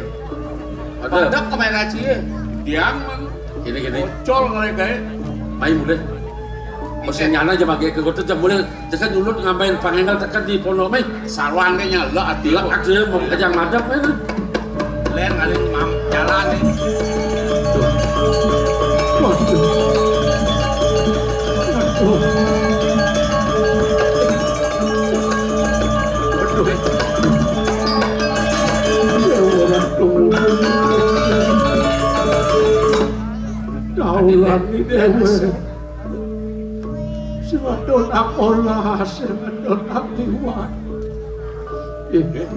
adab kamera cie diang gini bocol kali kayak main boleh mesin nyana aja pakai kegotot jam boleh tekan dulu ngapain panggil tekan di pondok mai sarwan kayaknya lo adilak aja mau kejang madap kan len ngaling mam jalan nih Daulan ni dewe Semadon apolah Semadon apiwan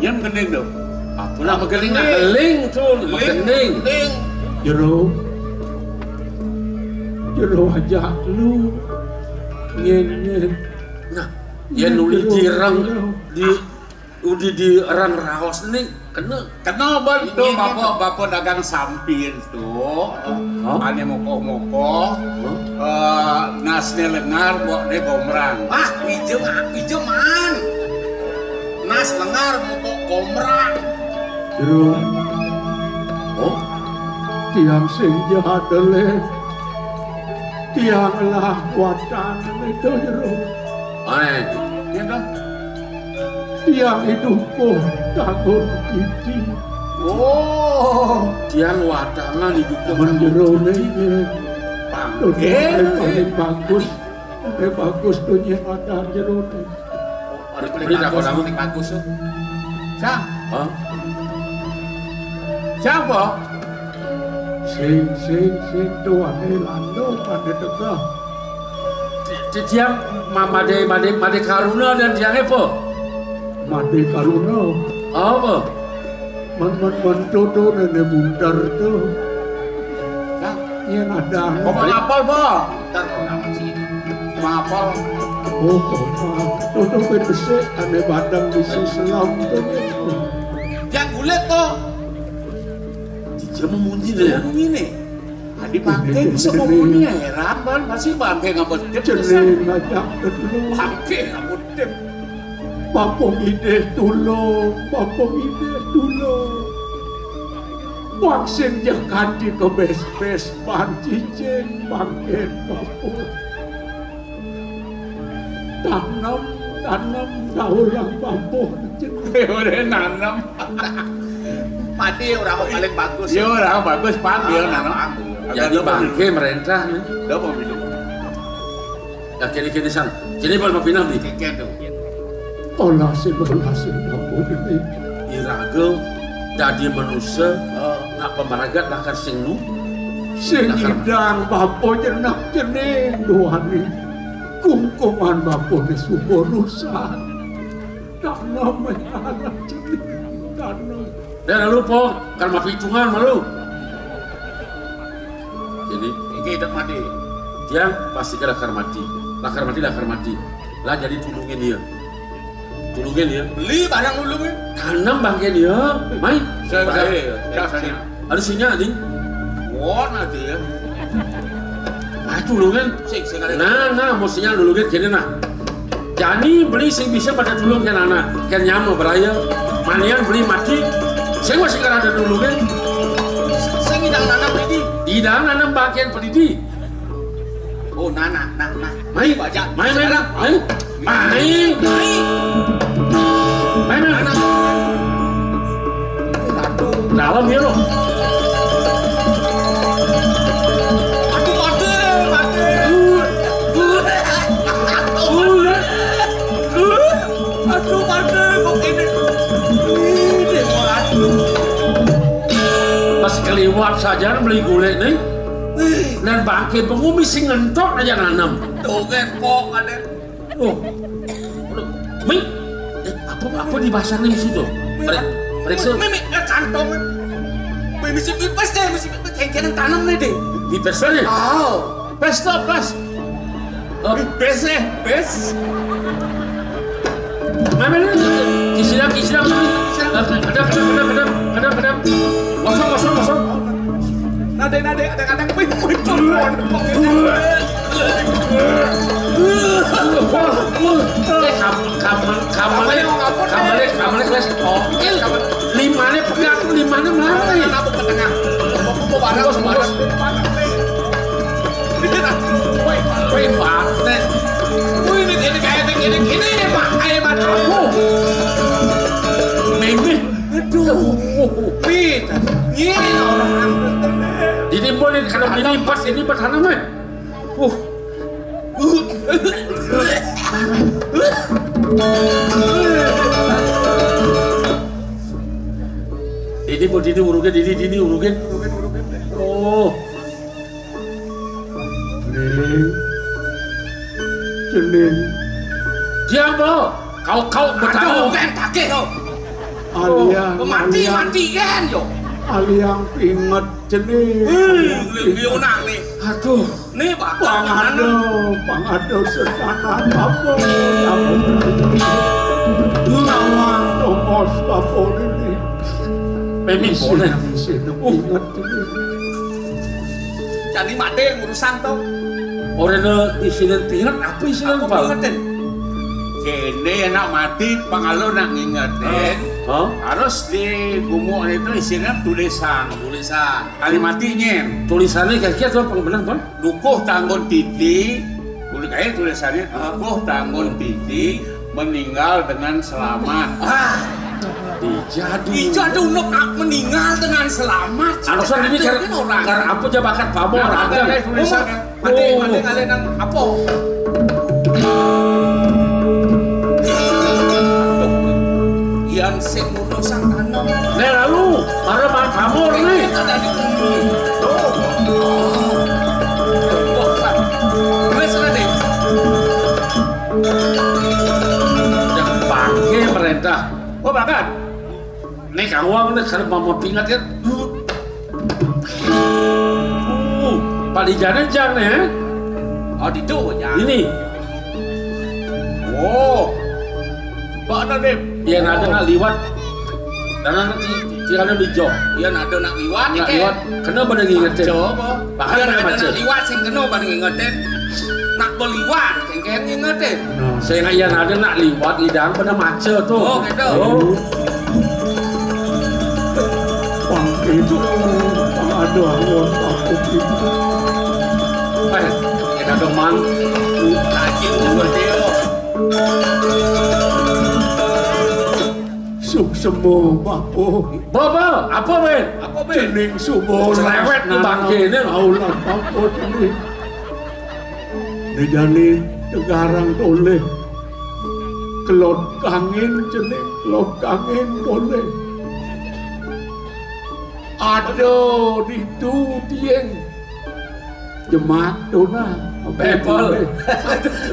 Yang kening dong apa nak kening nak keling tu kening Jero ajak lu Nyen nah yang nulis dirang di rang raos ni kena bantu bapak dagang samping tuh ane moko nasnya lengar buat dia gomrang pijeman nas lengar moko gomrang terus tiang sing jahat delen tiang lah watan itu terus ya dong tiang hidupku takut titi tiang wadangan hidupku menjerone paling bagus bagus punya wadah jerone paling bagus siapa sing tuane lando pada tegah tiang made karuna dan tiang apa Mati Karuna apa? Mentoto nenek bundar tu yang ada kok ngapal boh? Ntar nama sih ngapal Toto pedesek ane badang di Islam tu yang gulet toh dia memunyi deh ya? Memunyi di bangke bisa memunyi ya heran ban masih bangke ngabut dep celing ngajak dulu bangke ngabut dep Bapong ide tulung, Waksin jakati ke bes-bes pancicing bangkit bapong. Tanam daulang bapong. Udah nanam. Padi orang paling bagus. Ya orang bagus padi nanam. Jadi bangke merentah nih. Udah mau minum. Ya kini san. Kini mau pindah nih. Kini tuh. Olasin bapong ini. Iragel jadi manusia nak pemaragat nakar sing nu sing idang bapo jenak jening doani kungkuman bapo ni subonusan tanam anak jening tanam dan lupa kan mafitungan malu jadi ini hidup mati tiang pasti kena lakar mati lah jadi tulungin dia beli barang ulungin tanam bangke dia main saya ada sinya ding wah nanti ya tulungin nah mestinya tulungin kini nah jadi beli sing bisa pada tulung kan anak kan nyamu beraya manian beli mati saya masih kan ada tulungin saya ngidang nanam peliti idang nanam bagian peliti oh nana Main, main. Dalam ya lo. Pas keliwat saja beli gulai nih. Dan bangke pengumi sing ngentok aja nanam. Tuh gepok ada. Oh. Mi. Apa di bahasa nih situ? Periksa. Mimi kantong. Misi pipes deh, misi kengkengan tanam nih deh. Pipes nih. Oh. Pesta pes. Pipes deh, pes. Mana kisiram. Kadang. Kosong. Nade, kadang muncul. Kamarnya kelas kokil. Limanya pegang, limanya mana? Kenapa ke tengah? Mau barang. Woi, paten. Wih, ini kayak gini Pak. Kayak macamku. Mimi. Aduh. Pita. Ini orang. Ini boleh kalau ini pas tanaman. Ini mau dini urugen. Oh. Cening. Siapa? Kau bertahu. Kan takik kau. Aliang. Mati kan yo. Aliang inget cening. Liunang nih. Aduh. Nih Pak. Pangado setanan apa? Nawang tomos apa ini? Memang boleh. Ingat cening. Jadi made urusan tuh. Orang isinan pingat apa isinan Pak? Kene enak mati pangalo nak ngingetin. Harus di gumuk itu isinya tulisan. Kali matinya. Tulisannya kira-kira tuh benar Pak? Dukuh tanggon titi. Kayak tulisannya dukuh tanggon titi meninggal dengan selamat. Dijadu nuk meninggal dengan selamat. Alasan ini karena apa aja bakat pamor ada tulisannya. Mati kalian apa? Yang sing urusan tanam. Lalu, para pamor nih. Yang pakai perintah. Oh bahkan, nih kawang nih kalau mau pingat kan. Palijanan jangan ya. Oh itu ya. Ini. Oh. Mana deh? Yang ada nak liwat. Dan nanti tinggalnya di jok. Yang ada nak liwat. Nak liwat. Kenapa pada ngingetin? Coba. Bahkan ada macam. nak liwat sing kenapa pada ngingetin. Nak berliwat, kayak ngingetin. Saya yang ada nak liwat lidang pada macet tuh. Oh gitu. Pang itu ada awon aku itu. Kita deman. Lagi umur dia. Suk semua bapo. Bapa, apa Ben? Apa Ben? Cening subuh. Cerewet di bangke ini. Aulan bapo cening. Nejani tegarang toleh. Kelot kangin cening, kelot kangin toleh. Aduh, itu tieng. Jemaat dona. Apple.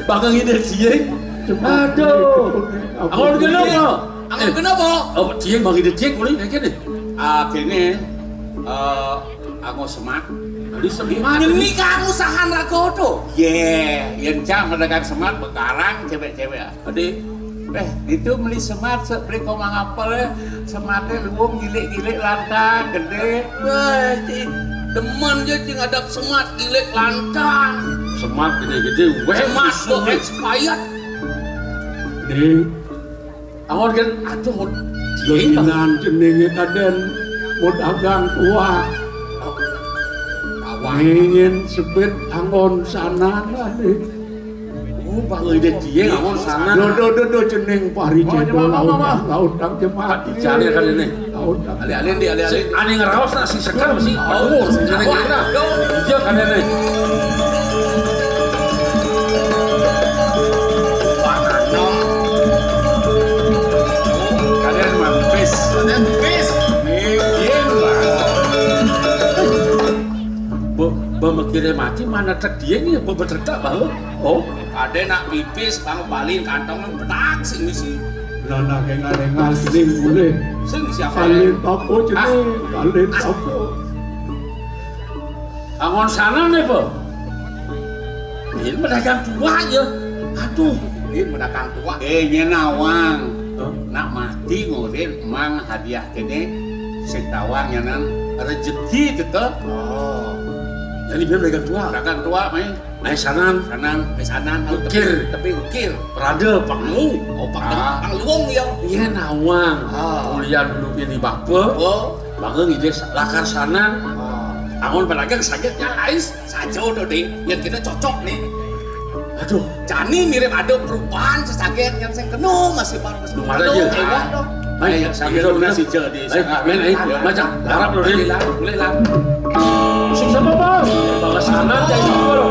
Bakal ini tieng. Aduh. Aku kenapa? Angin kenapa? Oh, tieng bagi dia tieng boleh kayak gini. Kini, aku semat. Jadi semat. Ini kamu sahan rago tuh. Yang cak mendekat semat bekarang cewek-cewek. Adik, itu beli semat, beli komang apel ya. Sematnya luang gilik-gilik lantang, gede. Demen aja cing ada semat gilik lantang. Semat gede-gede. Semat tuh expired. Nih. Awal kan aduh. Gelinan jenenge kaden mau dagang tua. Ingin sebut angon sana nih. Bang ide dia ngawon sana. Do jeneng pari cendol laut dang jemaat dicari kan ini. Laut dang. Ali-alin di ali-alin. Ane ngeraos si Sekar mesti. Oh, jeneng kita. Iya kan ini. Kalian mampis. Pemikirnya mati mana trek dia nih bebetrek bahwa oh ada nak pipis bang balin kantong betak sing misi Nana kengal-kengal jeneng boleh sing siapa salin papo jeneng salin papo angon sana nih po ini pedagang tua ya aduh ini pedagang tua nyenawang nak mati ngurin mang hadiah kene setawang nyanan rezeki tetep jadi biar pedagang tua main sanan ukir tapi ukir rada panglu pangluung ya iya nawang kuliah dulu ini bapak bangun ide lakar sanan angon pedagang sakitnya ais saja udah deh yang kita cocok nih aduh Jani mirip ada perubahan sesakit yang saya kenal masih panas ada aja baik sambil udah si jadi main macam harap lo deh boleh lah sukses apa bawa sana jadi dulu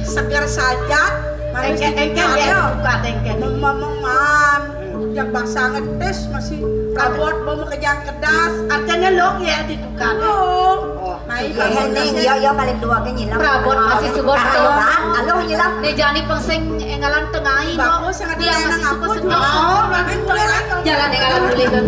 segar saja engke buka engke memang yang bangsa ngetes masih rabot bawa kejang kedas artinya lo ya di tukang ya paling dua ke nyilam rabot masih subur alo nyilam nih jani pengseng engalan tengahi bagus yang dia masih subur jalan engalan boleh kan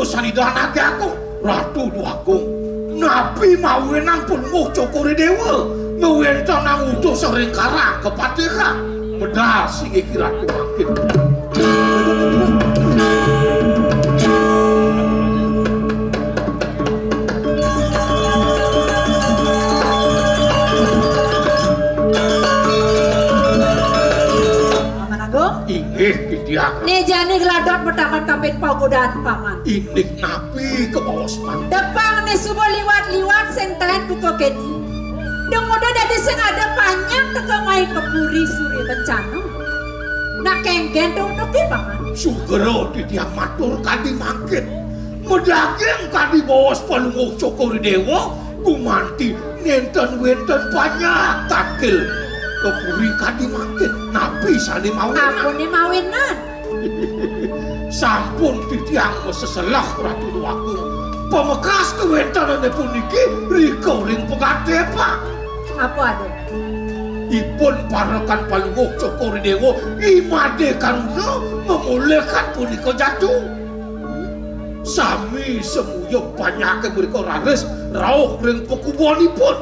Sanidana aku Ratu Duagung Nabi mawenang pun cokori dewa ngewenta nang utuh sering karang kepatiha medal singi kiratu makin nih jani geladot bertaman kampin pagodaan paman inik nabi ke bawasman depang nih subuh liwat-liwat sing telen buka keni dong udah dari sing ada panjang teka main kepuri suri bencana nak kenggen dong nuki paman sugero di tiang matur kadi mangkit medaging kadi bawas palungok cokori dewa gumanti nenten-wenten banyak takil kepuri kadi mangkit nabi sani mawinan ampun nih mawinan sampun titiang seselah Ratu Duagung pemekas kewentanannya puniki riko ring pengadepa apa ada ipun parakan palungok cokori dewa imadekan memulihkan puniko jatuh sami semuyuk banyak mereka raris rauh ring pekubonipun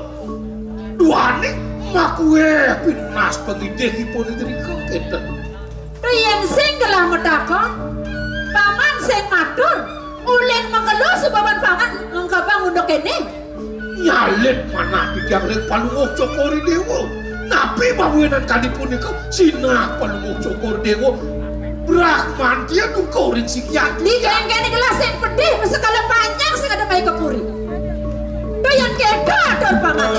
duane makwe pinunas pengidehipun dirika kenten Riyen sing gelah medakon paman sing matur ulin mengeluh sebaban paman ngkabang undok kene nyalit manah didang ring Palungguh Cokori Dewa napi bawenan kali punika sinah Palungguh Cokori Dewa Brahman dia tuh korin sikian di geng-geng gelas yang pedih sekala panjang sing ada baik kepuri doyan keda ador paman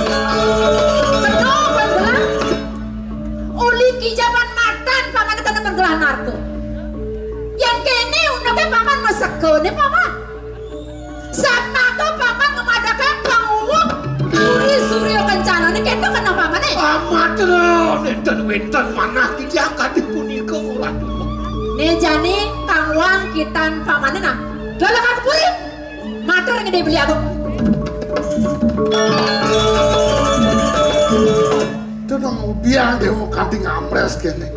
penuh penggelah uli kijaman matan paman kena menggelah narko yang kene undoknya paman mesekone paman sama tuh paman ngemadakan pangwuk uri suryo kencana ini kena kena paman amat loh nenten wenten manah diangkat di punika ulah nih jani Kang Wang kitan pamannya nah dalam aku puri matur yang dia beli aku itu dong biang dewa kanti ngamres kene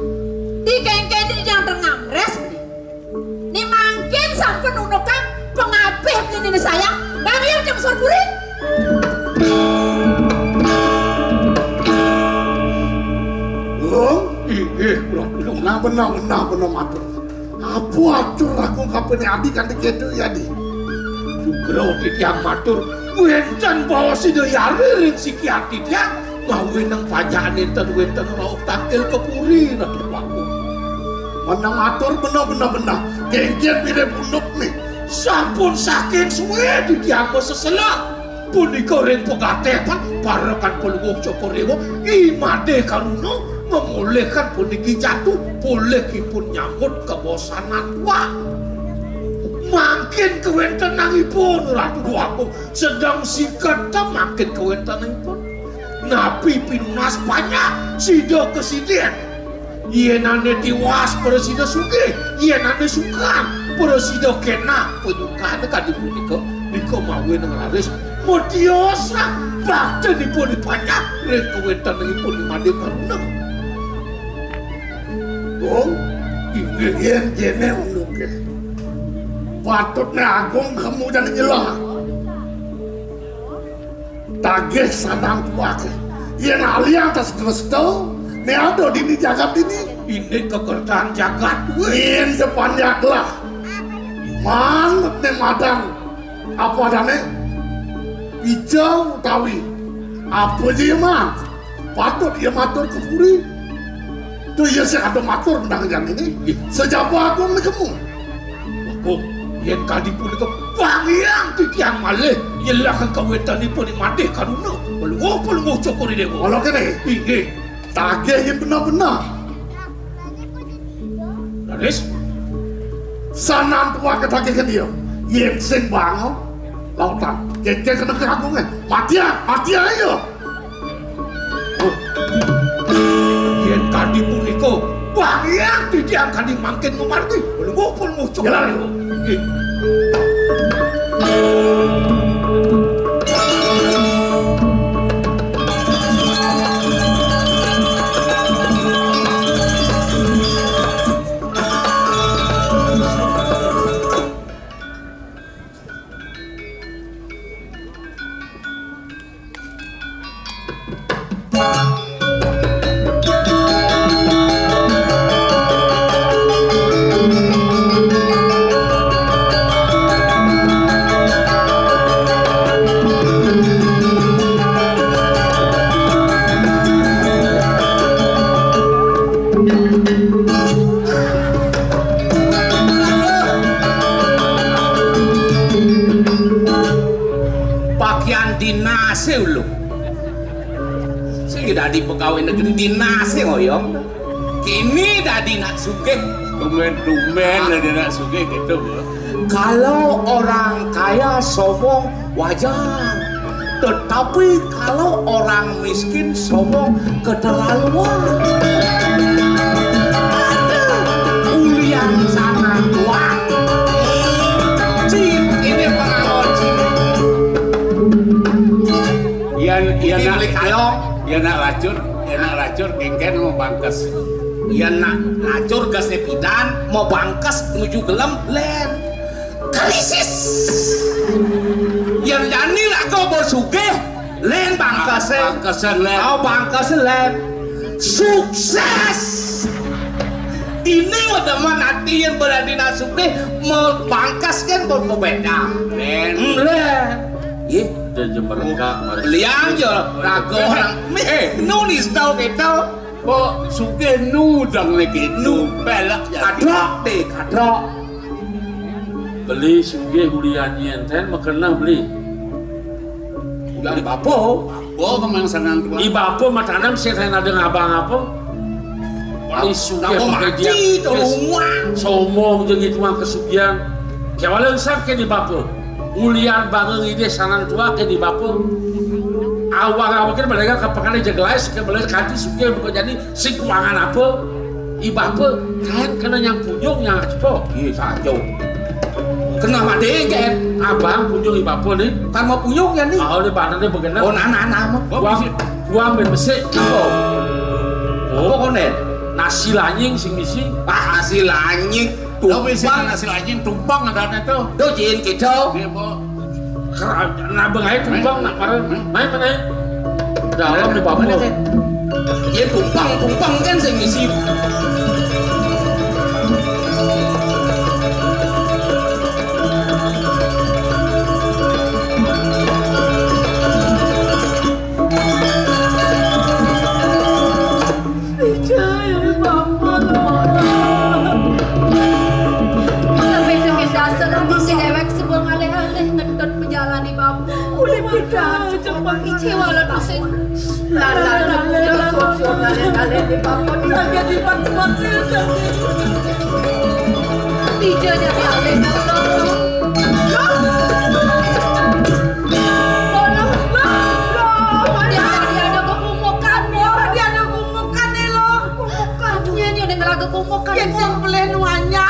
di keng-keng di yang terngamres nih mungkin sampai nunukan pengabeh ini sayang dan yang jam suar puri benar matur. Apa atur aku kapene adi kan dikedo ya di. Sugro yang matur, wenten bawa sidayare ring sikiati dia gawe nang pajaan enten wenten rauh takil kepuri nah aku. Menang matur benar. Genggen pire punduk nih. Sampun saking suwe di dianggo seselak. Punika ring pegatepan parekan Palungguh Cokori Dewa imade karuno memulihkan puniki jatuh bolehipun nyambut kebosanan tua makin kewentenangipun Ratu aku sedang sikata makin kewentenangipun napi pinunas banyak sida kesiden yenane tiwas presida suge yenane sukan presida kena penyukaan kadipunika nika mawe nang laris modiosa baktenipun banyak rek kewentenangipun imade karuna Gong, ingin jene unduke. Patutnya agung kamu dan nyelah. Tagih sanang tuake. Yen aliang tas resto, ne ado dini jagat ini. Ini kekerjaan jagat. Yen sepanjanglah. Manut ne madang. Apa adane? Hijau utawi. Apa je mah? Patut dia matur kepuri. Tuh ya saya ada matur tentang yang ini sejak aku nekemu aku yang kadi pun itu bangiang titiang malih ialah kewetan ini pun mati karena Palungguh Cokori Dewa kalau kene ini tagih yang benar-benar Laris sanan tua ketagih dia yang sing bango lautan keke kena keragungan mati ayo yen kadi punika banyak titiang kadi mangkin memarti Palungguh Cokori Dewa dadi pegawai negeri dinase oyong kini dadi nak sugih tumen dadi nak sugih gitu kalau orang kaya sombong wajar tetapi kalau orang miskin sombong keterlaluan ulian sana tua cip ini pengalaman cip yang milik ayong ya nak lacur kengken mau bangkes ya nak lacur gas nepidan mau bangkes menuju gelem len krisis. Yang jani lah kau bersugih len bangkasen len. Oh bangkasen len. Sukses. Ini teman hati yang berada di sugih membangkaskan berbeda. Len. Ye, dan jemberka. Liang je rago orang. Nulis tahu kita. Kok sugih nu dang lagi nu belak kadrok deh kadrok. Beli sugih hulian enten makena beli. Udah di bapo. Bapo kemang senang tua. Di bapo matanam saya ada ngabang apa? Beli sugih mati somong jeung itu mah kesugihan. Kawalan samke di bapo. Ulian bangun ide sanang tua ke di bapo. Awang-awang mereka kapakan jegelas ke belas kanti sugih bukan jadi si kuangan apa? Iba apa? Kan kena yang punyung yang cepo. Iya sajo. Kenapa deh kan? Abang punyung iba apa nih? Kan mau punyung ya nih? Oh di badan dia bagaimana? Oh nana mah. Gua ambil besi. Oh konen. Nasi lanying sing misi. Ah nasi lanying. Tumpang nasi lanying tumpang ada itu. Tuh jin gitu. Iya bo. Nah bengai tumpang nak parang main mana? Dalam di bawah. Dia tumpang kan sing misi. Cepat kecewa lah dosen. Lala sosok kalian di bawah ni lagi di mati. Tiga jadi alih. Yang sempelen wanyak.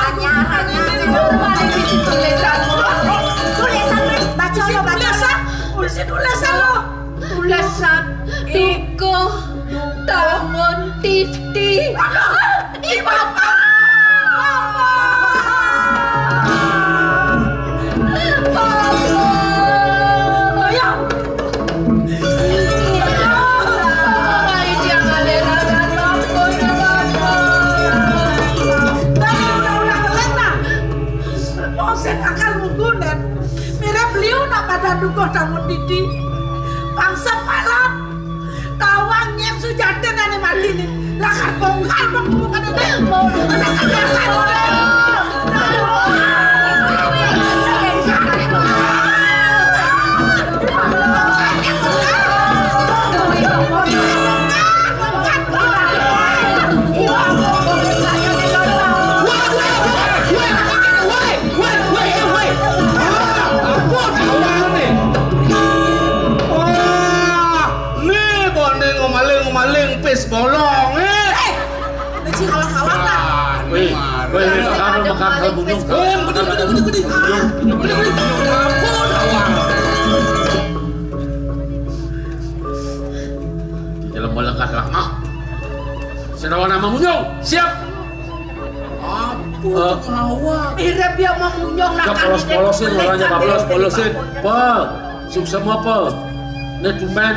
Tulisan Duko Tamon Titi. Di bapak. Duko Tamon Titi. Bangsa palat tawangnya sujatan ane mati ni lakar bongkar pengumuman ini mau bolong Beci kalah-kalah lah. Weh, makan bunyung. Gede. Di dalam melengkah lah. Senawan nama bunyung, siap. Awak. Mirip dia mau bunyung nak. Polos-polosin orangnya, polos-polosin. Pak, sukses apa? Ini cuman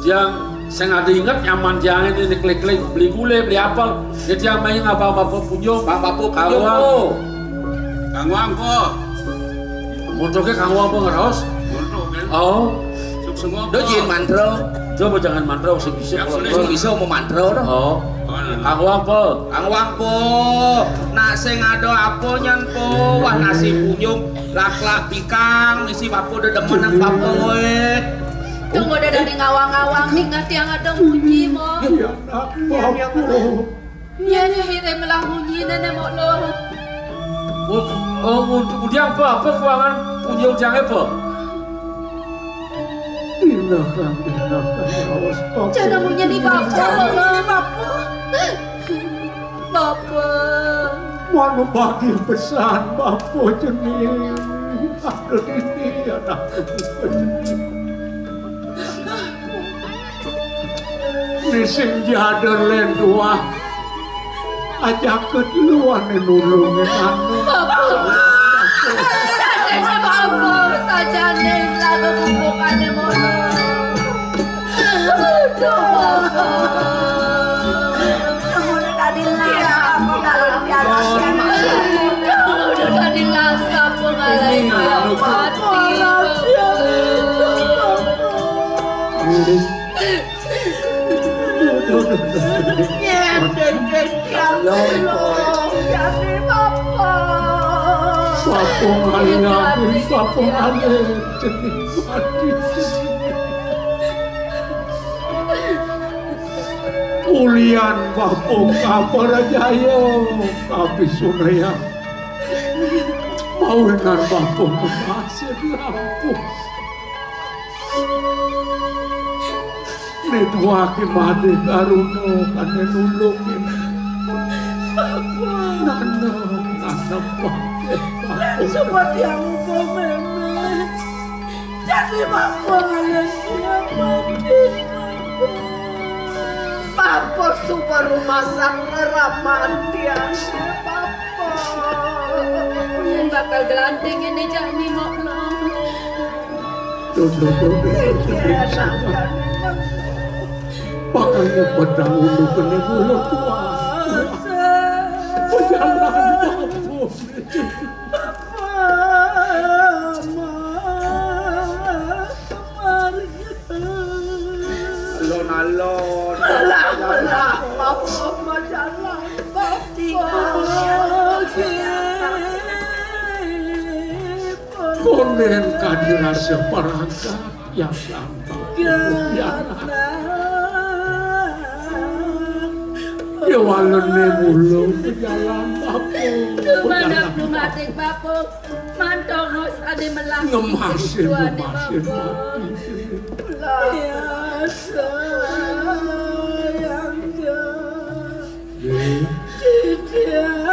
yang saya nggak ingat nyaman jangan ini klik-klik beli gulai beli apa jadi yang main apa-apa punyung apa-apa punyung kangwang kok motornya kangwang apa ngeros oh semua dojin mantro coba jangan mantro sebisa kalau bisa mau mantro dong oh kangwang po nak sing ado apa nyan po wah nasi punyung lak-lak pikang misi papo dedemenan papo we. Tunggu dari ngawang-ngawang ingat yang ada bunyi mo. Iya nak. Iya nyuwire melang bunyi nenek mo lo. Untuk dia apa keuangan punya jangan apa? Jangan punya di bapak. Bapak. Mana bagi pesan bapak jenis. Aduh ini anakku. Nising jader len dua ajak keduluan nulungin anu. Apa saja nih lagu hubungannya mono. Udah tadi las aku galon piala. Udah tadi las aku galon Ulian bapung Kaparajaya tapi sunaya mawenan bapung menasir lampu Nedwaki mati karuno kane nulungin Nana Jadi semua tiang memeh. Jadi mampu ngalian mati. Papa super rumah sakit raman tiang. Papa. Yang bakal gelanting ini jadi mokno. Pakainya pedang ulu kene bulu tua. Perjalanan mampu. Alon-alon. Alah, papa majalah. Konen kadirasa perangkat yang sampai ya walene mulu jalan apa Mana aku mati bapu mantong harus ada melah ngemasin mati Biasa yang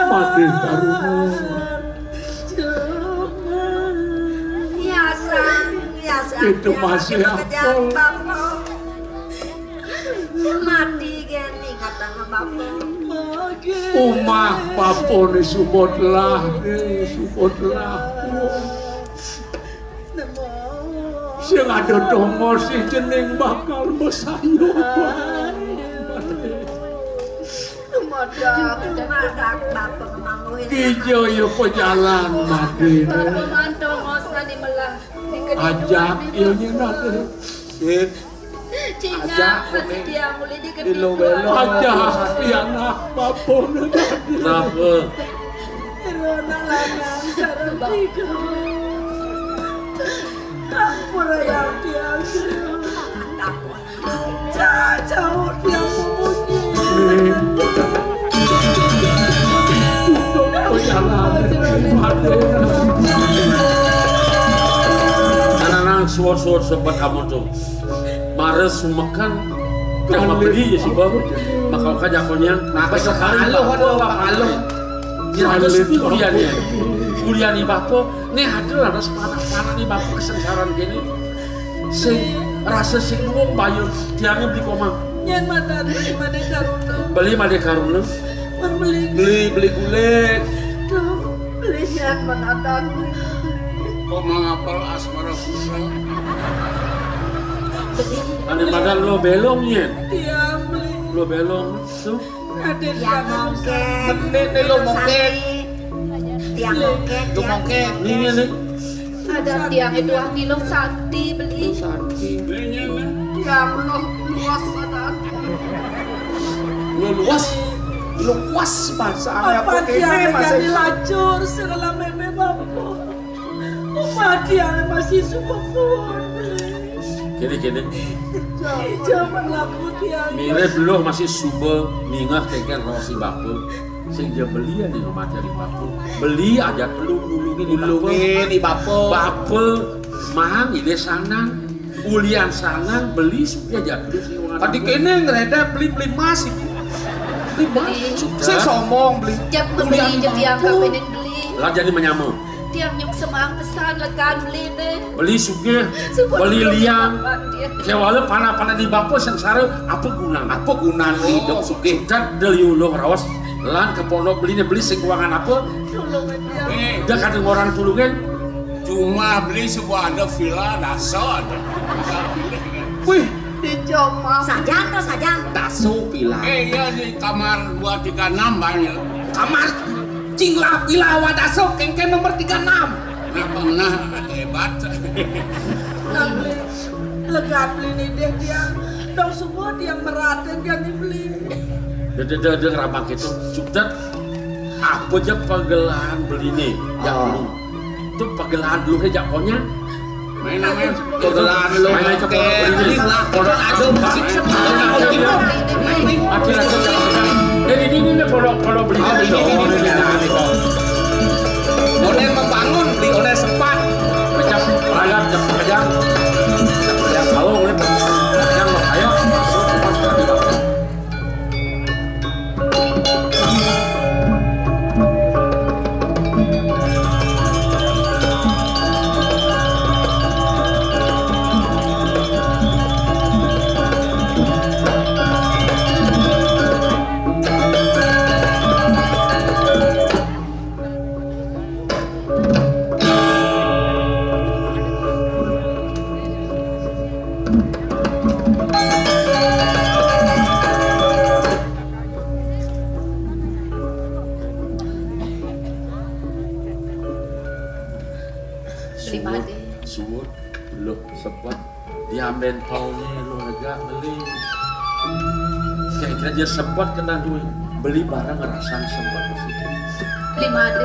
mati karuno itu masih apa mati gini kata bapak umah papo ni subotlah sing ada dongo si jeneng bakal besayu madak bapak manguin kijo yo pejalan mati mantong osa di melah ajak ilnya nate Cina pasti dia mulai di kedua ajak piana papon Kenapa? Rona lanang sarang tiga Ampura yang diambil Jauh yang memunyi Anak-anak suar-suar sobat kamu tuh Mares makan Jangan beli ya si baru Bakal kajakonya besok hari Bakal Jangan kuliah nih bapak Nih ada rasa panah-panah nih bapak kesengsaraan gini Sing rasa sing nuwung bayar Tiangnya beli komang Yang mata beli made karuna Beli made karuna Beli kulit Beli yang menatan Kok mengapal asmara putra Ane madan lo belong ya Dia beli Lo belong tuh Ada tiang mongket Menit nih lo mongket tiang mongket Lo mongket Ini nih ada tiang itu kilo sakti beli Tiang lo luas ada Lo luas bahasa Apa tiang yang dilacur segala meme bapak Apa tiang masih sumpah Gini Jangan laku tiang Mirip lo masih subuh mingah teken rosi bapu Sing dia beli ya di rumah dari bapu Beli aja nulungin di bapu Bapu mahang ide sanang Ulian sanang beli suka aja dulu sih Tadi kene ngereda beli mas beli Saya somong beli jak beli jak tiang kapenin beli Lah jadi menyamu tiang nyuk semang pesan lekan beli deh Beli suka beli liang Kewala panah-panah di bapu sengsara apa gunaan hidup suka dan dari ulo rawas lan ke pondok belinya beli sekuangan apa dah kadang orang tulungan Cuma beli sebuah ada villa dasar. Wih, dicoba. Sajan tuh sajan. Tasu villa. Iya di kamar 236 banyak. Kamar cinglah villa wadaso kengken nomor 36. Nah, hebat. Nah, beli. Lega beli nih deh dia. Dong semua dia meraten dia dibeli. Dede ramak itu cukup apa aja pagelahan beli nih yang lu itu pagelahan dulu aja pokoknya main namanya pagelahan lu main aja beli lah pondok ada musik akhir ini pondok beli Oden membangun di Oden sempat macam rakyat kejang kalau oleh kejang ayo diambil paunya lo lega beli kayak dia sempat kena duit beli barang ngerasan sempat disitu 5D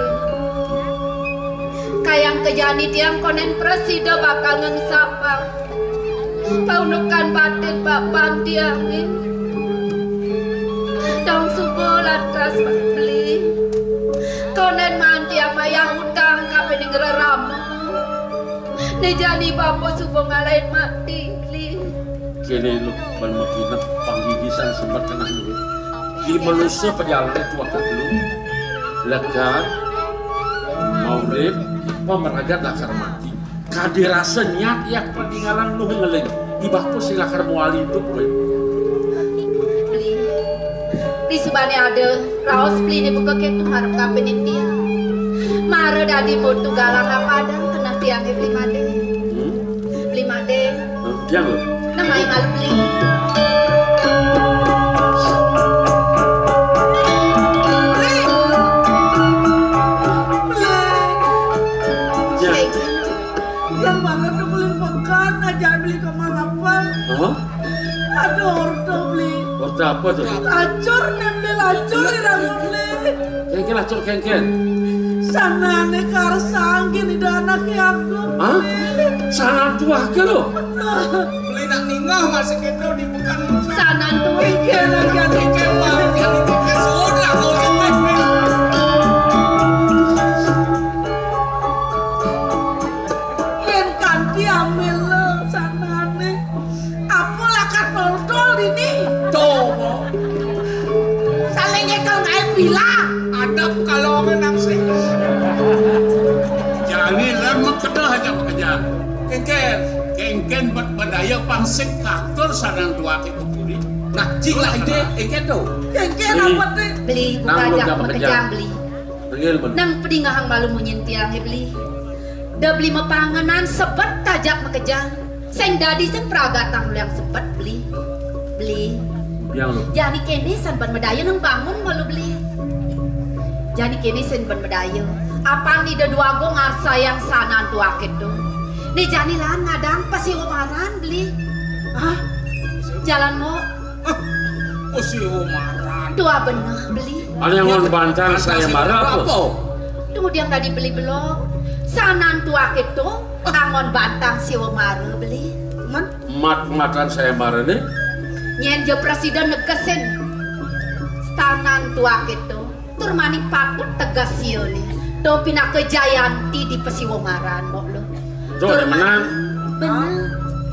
kayang kejani tiang konen presida bakal ngengsapa paunukan batin bapan tiang daun subuh lantras beli konen manti yang maya hutang kape ning reramu nejani bapo subuh ngalahin mati li kini lu bermakinat panggigisan sempat kena duit di manusia perjalanan itu waktu dulu lega maulid pemeragat lakar mati kadirasa niat ya peninggalan lu ngeleng di bapo si lakar muali itu gue di subane ada raos beli ni buka ketu harap kapenin dia mara dadi mutu galang apa ada kena tiang beli made dia lo nama yang malu beli yang banget tuh beli pekan aja beli kemana apa ada ordo beli ordo apa tuh lacur nih beli lacur di rangun beli kengken lacur kengken sana nih karsang gini dan anaknya aku hah? Sana tua ke lo? Beli nak ninggal masih gitu di bukan sana tua ikan balik yang ditinggal sudah kau cetek nih yang kanti ambil lo sana nih apa lakat nodol ini coba salingnya kau nggak bilang ada kalau menang sih jadi lemah kedah aja pekerjaan kengken berdaya pangsek kaktor sadang tua itu pulih nah cing lah ide kengken tuh kengken apa tuh beli buka aja pekerjaan beli nang pedingahang malu munyintiang beli udah beli mepanganan sebet tajak mekejang seng dadi seng pragatang yang sebet beli jadi kini sen ban medaya nang bangun malu beli jadi kini sen ban medaya apa nih de dua go ngarsa yang sana tua gitu nih jani lan ngadang pasti umaran beli hah jalan mau pasti umaran dua bener beli ada yang mau bantar saya marah apa tunggu dia tadi beli belum sana tua gitu angon bantang si umaru beli makan saya marah nih nyen je presiden negesin tanan tua gitu turmani patut tegas sio nih do pina ke Jayanti di Pesiwomaran mo lo tuh menang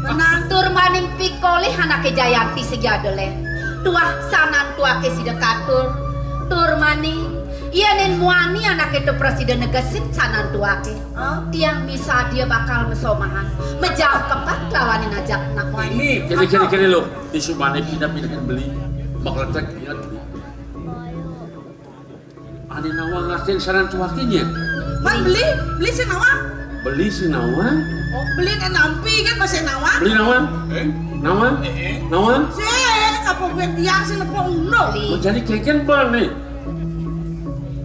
menang turmani pikoli anak ke Jayanti segiadole tuah sanan tua ke sidekatur turmani iya nen muani anak itu presiden negesin sanan tua ke tiang bisa dia bakal mesomahan menjauh kepat lawanin ajak nak ini kini lo di Subane pindah beli makletek ingat beli ada nawang ngasih saran tuakinya man beli si nawang beli si nawan. Oh, beli nampi kan masih nawan. Beli nawan? Nawan? Nawan? Sih, apa gue tiang sih lepo uno. Jadi keken bal nih.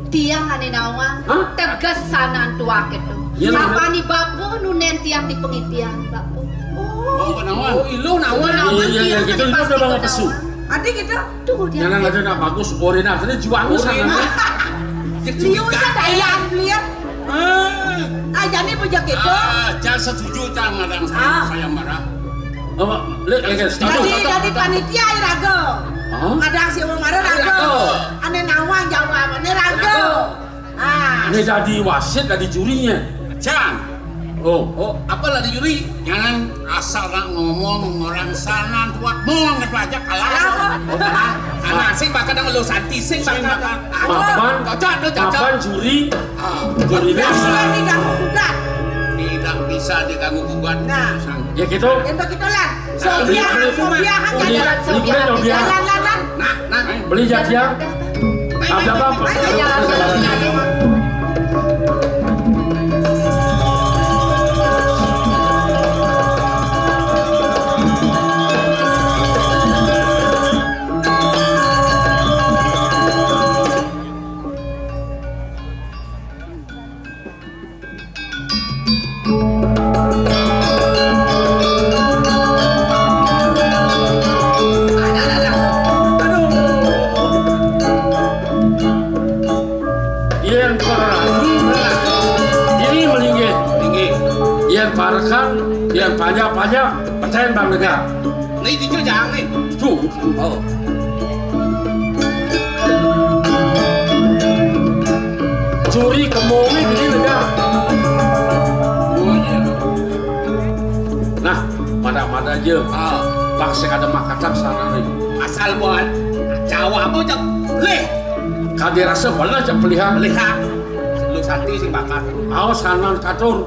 Tiang ane nawan, tegas sanan tuak itu. Apa nih bapu nunen tiang di pengitian bapu. Oh, nawan. Oh, ilo nawan. Iya, gitu itu udah bangun pesu. Adik gitu. Tunggu dia. Jangan ada nak bagus original, ini juangnya sana. Liu sadayang lihat. Jadi bejak itu. Jangan setuju jangan ada saya marah. Oh, jadi panitia rago. Ada si orang marah rago. Ane nawan jawabannya rago. Ini jadi wasit, jadi jurinya. Jangan. Oh, apalah di juri? Jangan asal ngomong orang sana tuak mau ngebaca kalah. Anak sing bakal ngeluh santi sing bakal. Papan juri. Jurinya tidak bisa diganggu gugat. Nah, ya gitu. Itu lah. Sobia Nah, beli jadian. Ada apa? Yang banyak percaya bang negara. Ini itu jangan nih. Tuh. Oh. Curi kemomi ini negara. Nah, mana aja. Langsung ada makatan sana nih. Asal buat Jawa apa cak? Leh. Kade rasa wala cak pelihan. Lihat. Lu santi sing bakar. Awas kanan katur.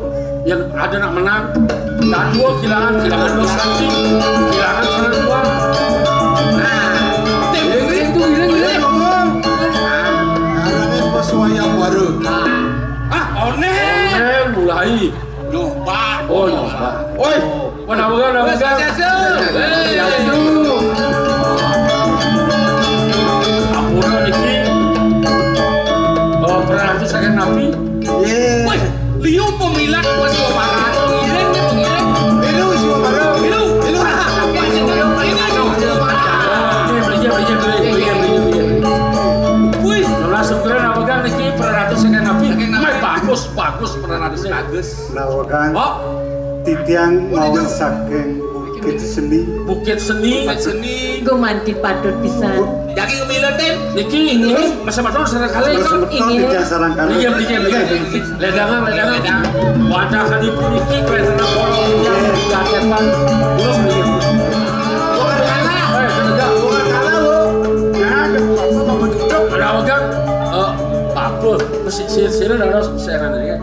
Yang ada nak menang, dan dua kehilangan dua santi, kehilangan sana dua. Nah, itu ngomong. Karena pesuayang baru. Onen mulai. Nyoba. Oh nyoba. Oi, mana begal. Apura niki. Oh pernah nanti saya napi. Woi, Liu pemilat was wabaran. Pengiring nih pengiring. Milu si wabaran. Milu. Wih, langsung keren apa kan niki pernah nanti saya napi. Bagus pernah nanti saya. Bagus. Lawakan. Oh. Titiang mau saking Bukit Seni. Gumanti patut pisan. Jadi ngemiletin. Niki masa-masa sarang kali. Tidak sarang kali. Iya. Ledangan. Wadah kali pun niki kue sarang kolong. Gatepan. Terus begini. Bukan kalah bu. Ada ogan. Papo. Sini ada serangan dia.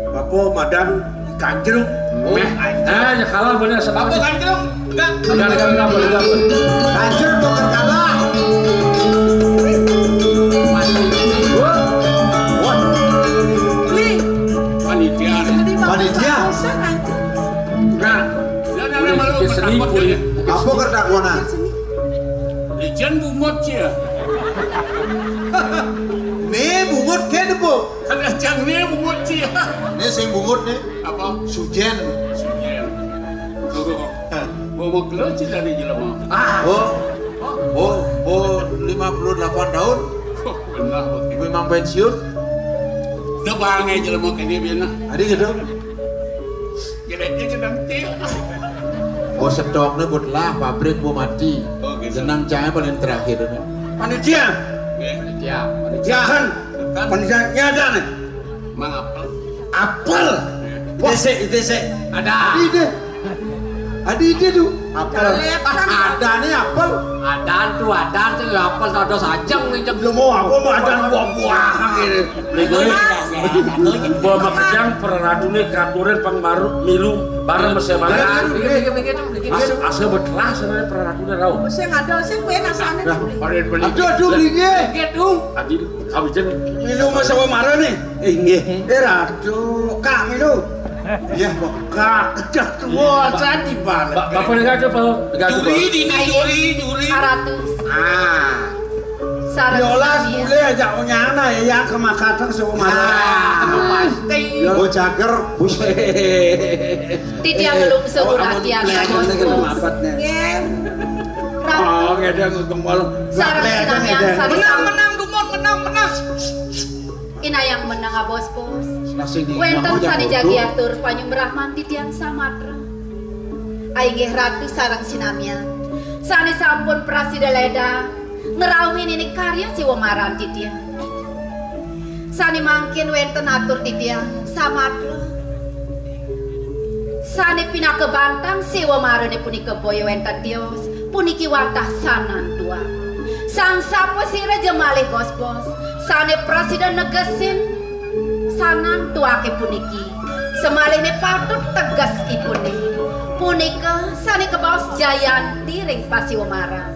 Papo Madan Kanjeng. Ya kalah bener. Papo Kanjeng. Enggak boleh. Kanjeng bukan kalah. Panitia. Nah, apa kerdakwana? Lijan bumut ya. Nih bungut ke depo. Ada jang nih bumut ya. Nih sing bungut nih. Apa? Sujen. Bumut kelocin dari jelema. Oh, 58 tahun. Benar. Ibu memang pensiun. Udah bangai jelema kene biana. Adik gitu. Gedenya sedang tia. Oh stoknya buat lah pabrik mau mati. Oh gitu. Senang cahaya paling terakhir. Panitia. Jangan. Panitia nyada nih. Mang apel. Dese. Ada. Adi tuh. Apel. Ada nih apel. Adan tuh apel ada sajang nih lu mau apa mau adan buah-buahan ini. Buah makejang peradune katurin pangmaru milu bareng mesya bareng. Asa betlah sana peradune rau. Sing ada sing kowe rasane. Aduh blinge. Adi kawijen milu masa mara nih. Nggih. Ratu, Kak milu. Ya, kak, tua tadi balik. Bapak dengar coba. Juri. 100. Sarang Yolas sinamia. boleh aja onyana ya yang ke Makassar semua. Pasti. Yo cager, Titiang belum seburatian bos. Oh, ngedeng gembol. Sarang sinamia sari. Menang gumon. Ina yang menang bos. Wenten sani jagi atur panyum Rahman titiang Samatra. Aingeh ratu sarang sinamia. Sani sampun prasida leda. Ngerawin ini karya si Wamaran titiang. Sani mangkin wenten atur titiang Samatra. Sani pindah ke Bantang si Wamaran puni ke boyo wenten tios. Puniki watah sanan tua. Sang sapo sira jemalih bos. Sani presiden negesin sanan tua ke puniki. Semalih ne patut tegas ipuni. Punika sani ke bos Jayanti ring pasi Wamaran.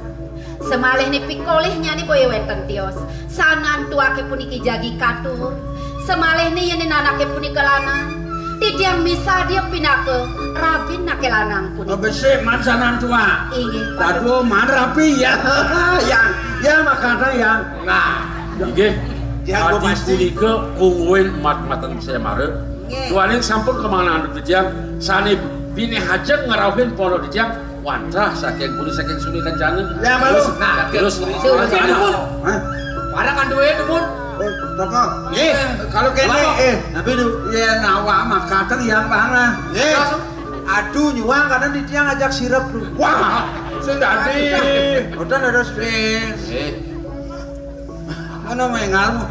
Semalih ni pikolih nyani boyo wenten tios. Sanan tua ke puniki jagi katur. Semalih ni yang nanake puniki lanang. Titiang misa dia pindah ke rabin nake lanang puniki. Besek man sanan tua. Inggih. Aduh man rapi ya. Ya makanya yang. Nah, inggih. Adi punika kungwen mat-matan saya mare. Tuaning sampun kemana anu titiang sani bini hajeng ngerawin pono titiang. Wantah saking puni saking suni kanjane. Ya malu. Nah, terus Para kan duwe mun. Toko. Nggih, kalau kene tapi ya nawa makatan yang mana? Nggih. Aduh nyuang kadang di tiang ngajak sirap tuh. Wah, sendadi. Udah ada spin. Mana mengalmu?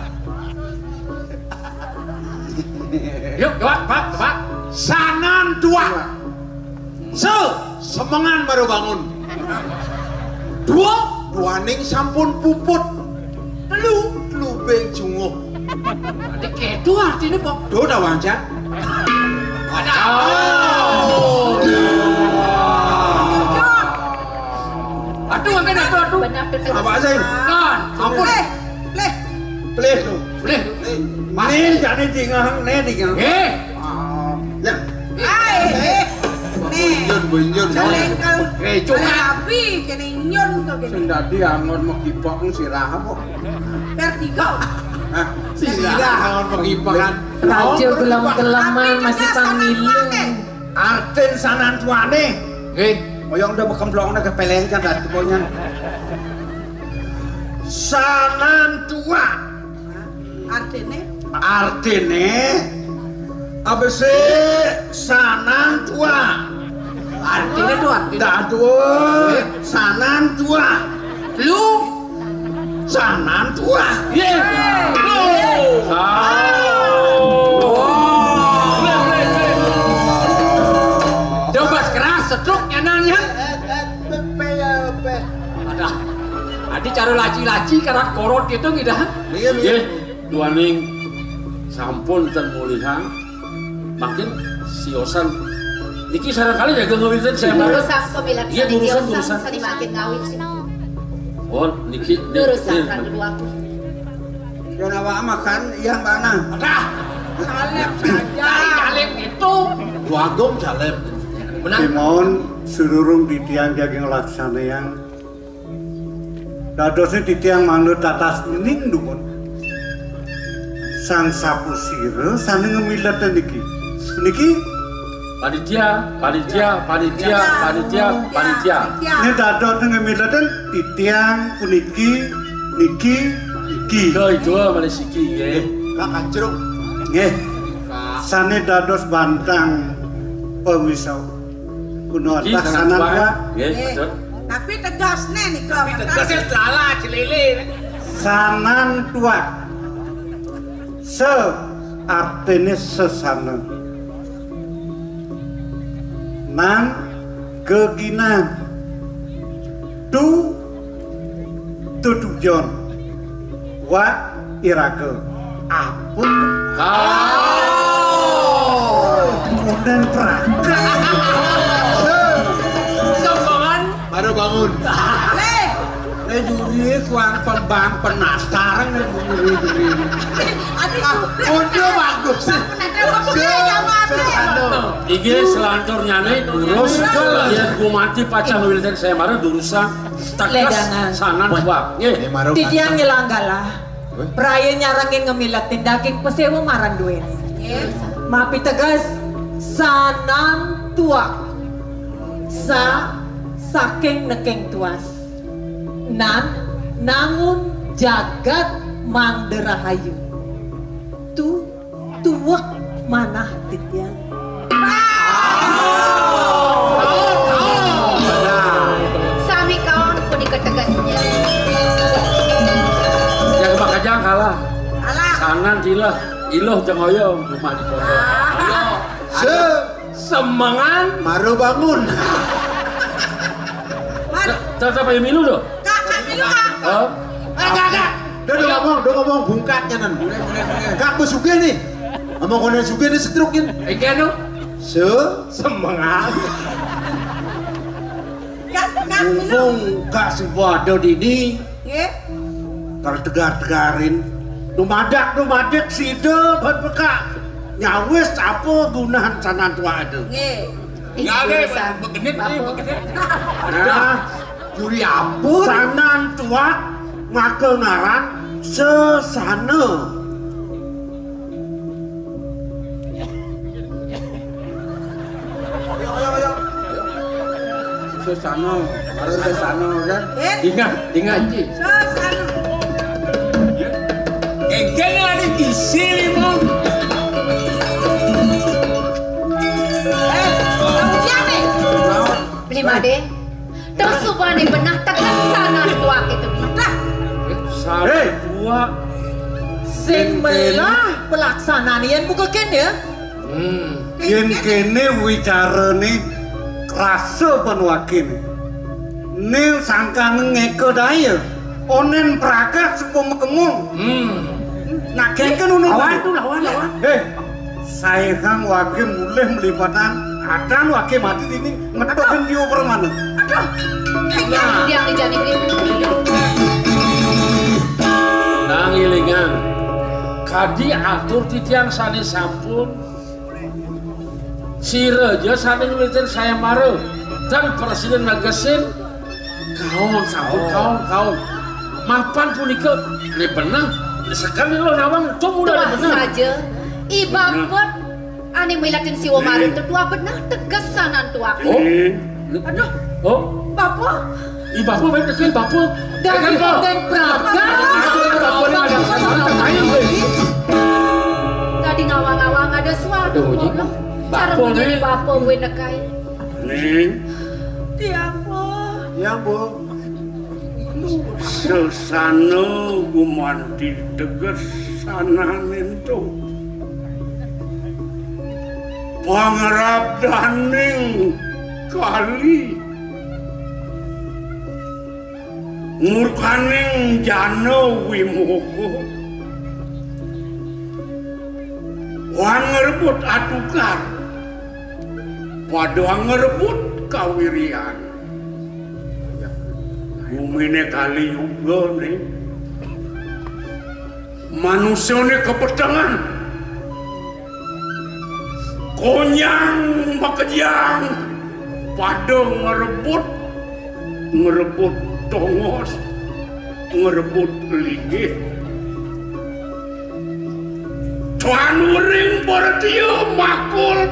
Yuk, Pak. Sanan tua. Semangan baru bangun. Duaning sampun puput. Telu beng junguh. Adik kedu artinya Pak. Do dah wanca. Aduh, aduh. Apa aja ini? Kan, ampun. Pleh tuh. Nih jadi tinggal, tinggal. Ya. Bunjun. Kalengkal. Cuma Api kene nyon to kene. Sendadi angon mekipok sirah kok. Vertigo. Sirah angon mekipok kan. Raja gelam-gelaman masih panggilan. Arten sanan tuane. Nggih. Oyong udah bekemplongna kepelengkan dah tuponya. Sanan tua. Artene ABC sanan tua. Artinya dua. Dua. Sanan tua. Lu sanan tua. Coba keras setruk enaknya. Ada. Adi cara laci-laci karena korot gitu ngidah. Iya. Duaning sampun ten mulihan makin siosan niki sarangkali jaga ngawinten saya mah. Urusan pemilihan sani diosan sani makin ngawin sih. Oh, niki Urusan kan dulu aku. Yang awak makan yang mana? Ada. Salep saja. Salep itu. Wagom salep. Simon sururung di tiang jaging laksana yang dadosnya di tiang manut atas mining dumun. Sang sapu sire sana ngemilat niki. Panitia. Ini dadosnya ngemilat di tiang puniki niki. Itu mana siki nggih. Kak Kancruk. Nggih. Sane dados bantang pemisau. Kuno atas sana Pak. Nggih, betul. Tapi tegas nih kau. Tegas salah celele. Sanan tua. Artinya sesana. Nan keginan. Tujuan. Wa irake. Apun. Kemudian perangkat. Sokongan. Baru bangun. Juri kuang pembang penasaran juri. Aduh, bagus. Kenapa Iki selanturnya nih durus yen Gumati pacan Wildan saya marah durusan tegas sanan buak. Titiang ngelanggalah. Praya nyarangin ngemilatin daging pesewa maran duit. Mapi tegas sanan tua. Saking nekeng tuas. Nangun jagat mangderahayu. Tuwak manah titiang. Sami kawan pun ketegasnya. Yang bakajang kalah. Sanan dilah, iloh jeung hoyong rumah di kota. Semangan maru bangun. Tetap ayo milu doh. Kakak milu kak. Oh. Kakak. Udah ngomong bungkatnya nan. Kak besuge nih. Ngomong kono suge nih setrukin. Iki anu. Semangat. Kak milu. Kak sebuah do dini. Nggih. Kalau tegar-tegarin. Numadak sida ban peka. Nyawis apa gunahan sanan tua itu. Nggih. Ngale begenit. Nah, juri apa? Sanan tua ngakel ngaran sesana. Ayo. Sesana, harus sesana kan? Ingat Ji. Sesana. Engkau ada di sini mau. Beli made. Terus subane benah tekan sanan tua itu bisa. Sanan tua. Sing belah pelaksanaan yang buka ya. Yen kene wicarane krasa panwakin. Nil sangkan ngeke daya. Onen prakat sepo mekemung. Nak keken uno. Lawan. Saya kang wake mulih melipatan. Adan wake mati ini ngetoken yo permane. Aduh. Dia jadi Nang ilingan. Kadi atur titiang sani sampun. Si Raja sani ngelitin saya marah. Dan Presiden negesin. Kaon sampun kaon. Mapan punika. Ini benar. Sekali lo nawang itu mulai benar. saja. Ibabot ane milatin si Womarin kedua benar tegas sanan tua. Aduh. Oh. Bapak. Ibapu baik kecil bapu. Dan Praga. Tadi ngawang-ngawang ada suara. Cara menjadi bapak we nekai. Ya bu. Sesana gumanti tegas sananin tuh. Pangarap daning kali. Murkaning jano wimoho. Wang ngerebut atukar. Padha ngerebut kawirian. Bumine kali juga nih. Manusianya kepetangan. Konyang makejang. Padha ngerebut tongos, ngerebut ligih. Tuan uring bertiup makul.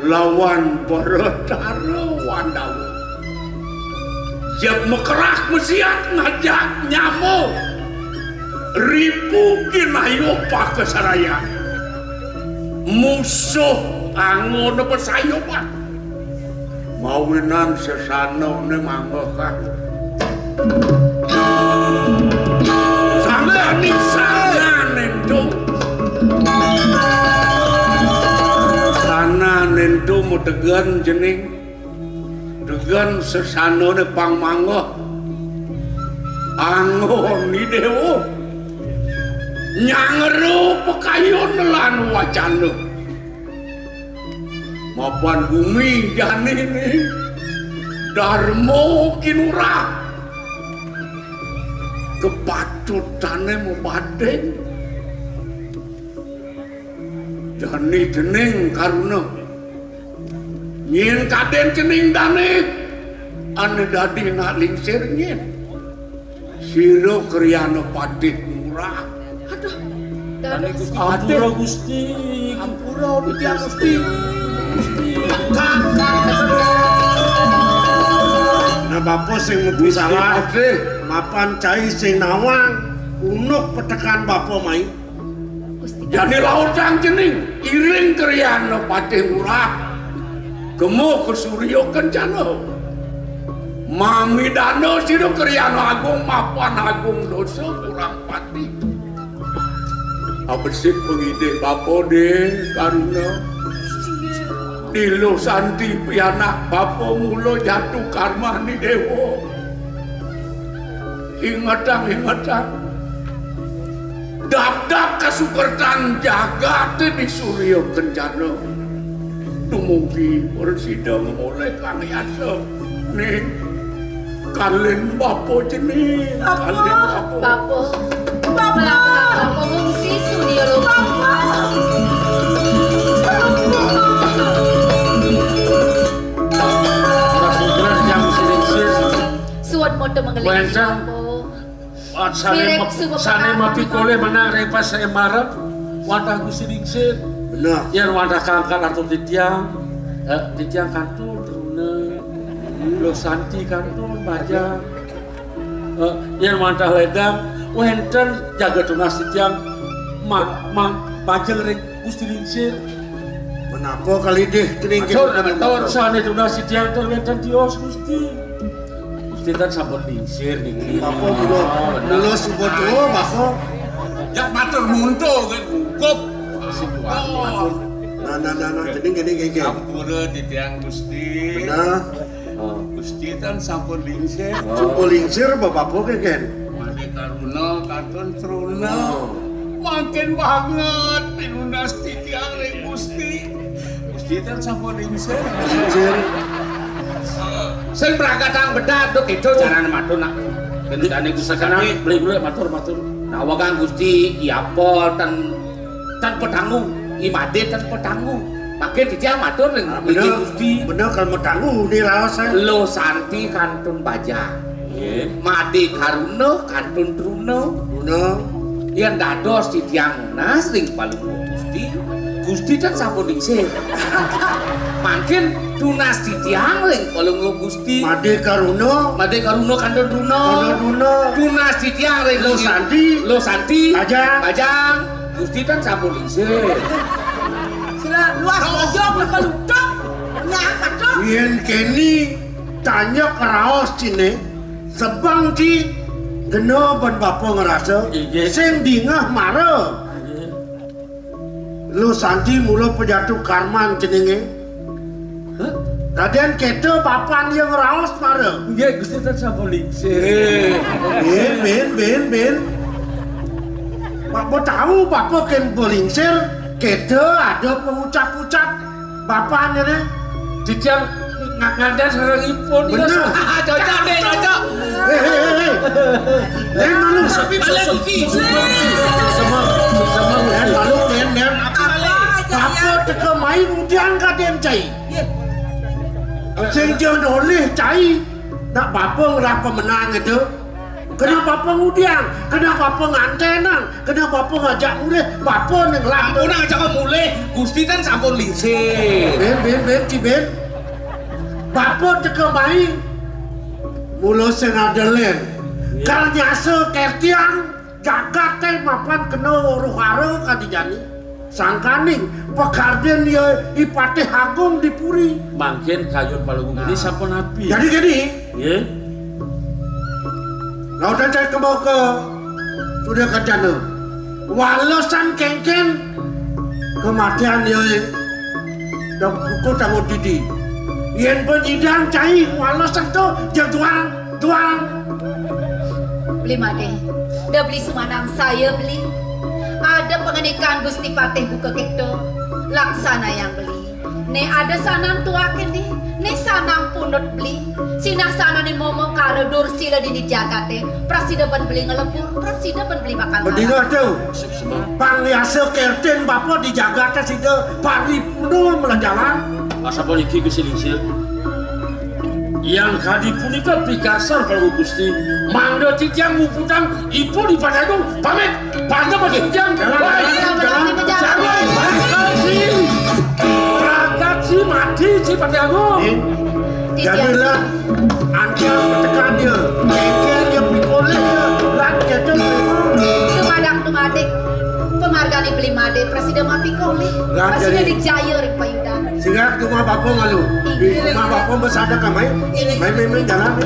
Lawan beretara wandawu. Jab mekerah mesiat ngajak nyamuk. Ribu kinayopa kesarayan. Musuh angon pesayopan. Mawinan sesano ne manggokan. Sangan itu. Sana nentu mutegan jening. Degan sesano ne pang manggoh. Angon ni dewo. Nyangeru pekayun lan wacana. Mapan bumi jani ini Darmo kinurah kepatutane membanding Jani dening karuna nyin kaden cening dane ane dadi nak lingsir nyin siro kriana patih murah. Aduh, Ampura Gusti. Ampura Ditya Gusti. Nah bapak sing mlebu salah mapan cai sing nawang unuk petekan bapak mai. Jadi laut cang cening iring kriana patih murah gemuk kesuryo kencana mami dano siro kriana agung mapan agung dosa kurang pati abesit pengide bapo de karuna dilo santi pianak bapo mulo jatuh karma ni dewo ingatang dap-dap kasukertan jagat di suryo kencana dumugi bersida memulai kang yasa nih kalian bapo jenis kalian Bapo mengungsi suryo lo suat moto mengeling Bapo Sane mati kole mana repas saya marah wadah Gusti Lingsir benar yang wadah kangkal atau titiang kantul teruna lo santi kantul baja yang wadah ledang wenten jaga tunas titiang bajel rek Gusti Lingsir menapa kali deh kening betul sane tunas titiang terwenten tios Gusti Kita sampun lingsir nih. Bapak dulu sebut dulu bapak. Ya matur munto kan gugup. Nah, gini. Ampura Ditya Gusti. Benar. Gusti kan sampun lingsir. Sampun lingsir bapak kan. Made karuna katon truna. Makin banget pinunas Ditya Gusti. Gusti kan sampun lingsir. Sing prakatang bedak tuh gitu carane matun nak. Gendane Gusti kana beli-beli matur. Nawa Kang Gusti iapol ten pedangu, imade ten pedangu. Make Ditya matur ning Gusti. Bener kan pedangu di laos Lo santi kantun baja. Nggih. Made karuna kantun truna. Yen dados Ditya nas ring palungguh Gusti. Gusti kan sampun lingsir. Mangkin tunas Ditya ring palungguh Gusti. Made karuna kantun truna. Tunas Ditya ring lo santi. Bajang. Gusti kan sampun lingsir. Sila luas bojok kelutok. Nyakat dong. Yen keni tanya keraos cine sebang ci geno ban bapak ngerasa sing dingah marah. Lu santi mula pejatuh karman jenenge. Kadian keto papan yang raos marah. Nggih Gusti tan sampun lingsir. Ben. Bapak tahu bapak ken bolingsir keto ada pengucap-ucap bapak ini. Ditya ngadan sarengipun. Bener. Cocok deh, cocok. Hei. Len malu Sapi Gusti. Sama len malu len. Bapak teka main udian kaden cai. Sing jon oleh cai. Nak bapak ngerah pemenang itu. Kena bapak udian, kena bapak ngantenang, kena bapak ngajak mulai, bapak yang lah. Ampun ngajak mulai, Gusti kan sampun lingsir. Ben. Bapak teka main. Mula sing adelen. Kal nyasa kertiang jagat teh mapan kena ruhara kadijani. Sangkaning pekarden ya ipatih agung dipuri. Mangkin kayun palungguh ini sampun api. Jadi gini. Nggih. Lautan cai kembau ke sudah kacana. Walosan kengken kematian ya. Dak kuku tangut didi. Yen penyidang cai walosan tu jang tuang. Beli made. Dah beli sumanang saya beli. Ada pengenikan Gusti Patih buka kekdo. Laksana yang beli. Ne ada sanam tuakin nih. Ne sanam punut beli. Sinah sana ni momo karo dursila di Jakarta. Presiden ban beli ngelepur, presiden ban beli makan malam. Bedengar tuh, pangliasa kerten bapak di Jakarta sida paripurna melajalan. Asa poliki kesilingsir. Yang kadi punika pikasar kalau Gusti. Mangga titiang muputang ibu di Padagung pamit. Pangga bagi titiang. Pragat si mati si Padagung. Jadilah anda tekan dia, kekeh dia pikoleh dia, rakyat dia. Tumadak pemargani beli made presiden mati koleh, presiden dijaya ring payudan. Sehingga rumah bapak malu, di rumah bapak bersada kamai, main jalan.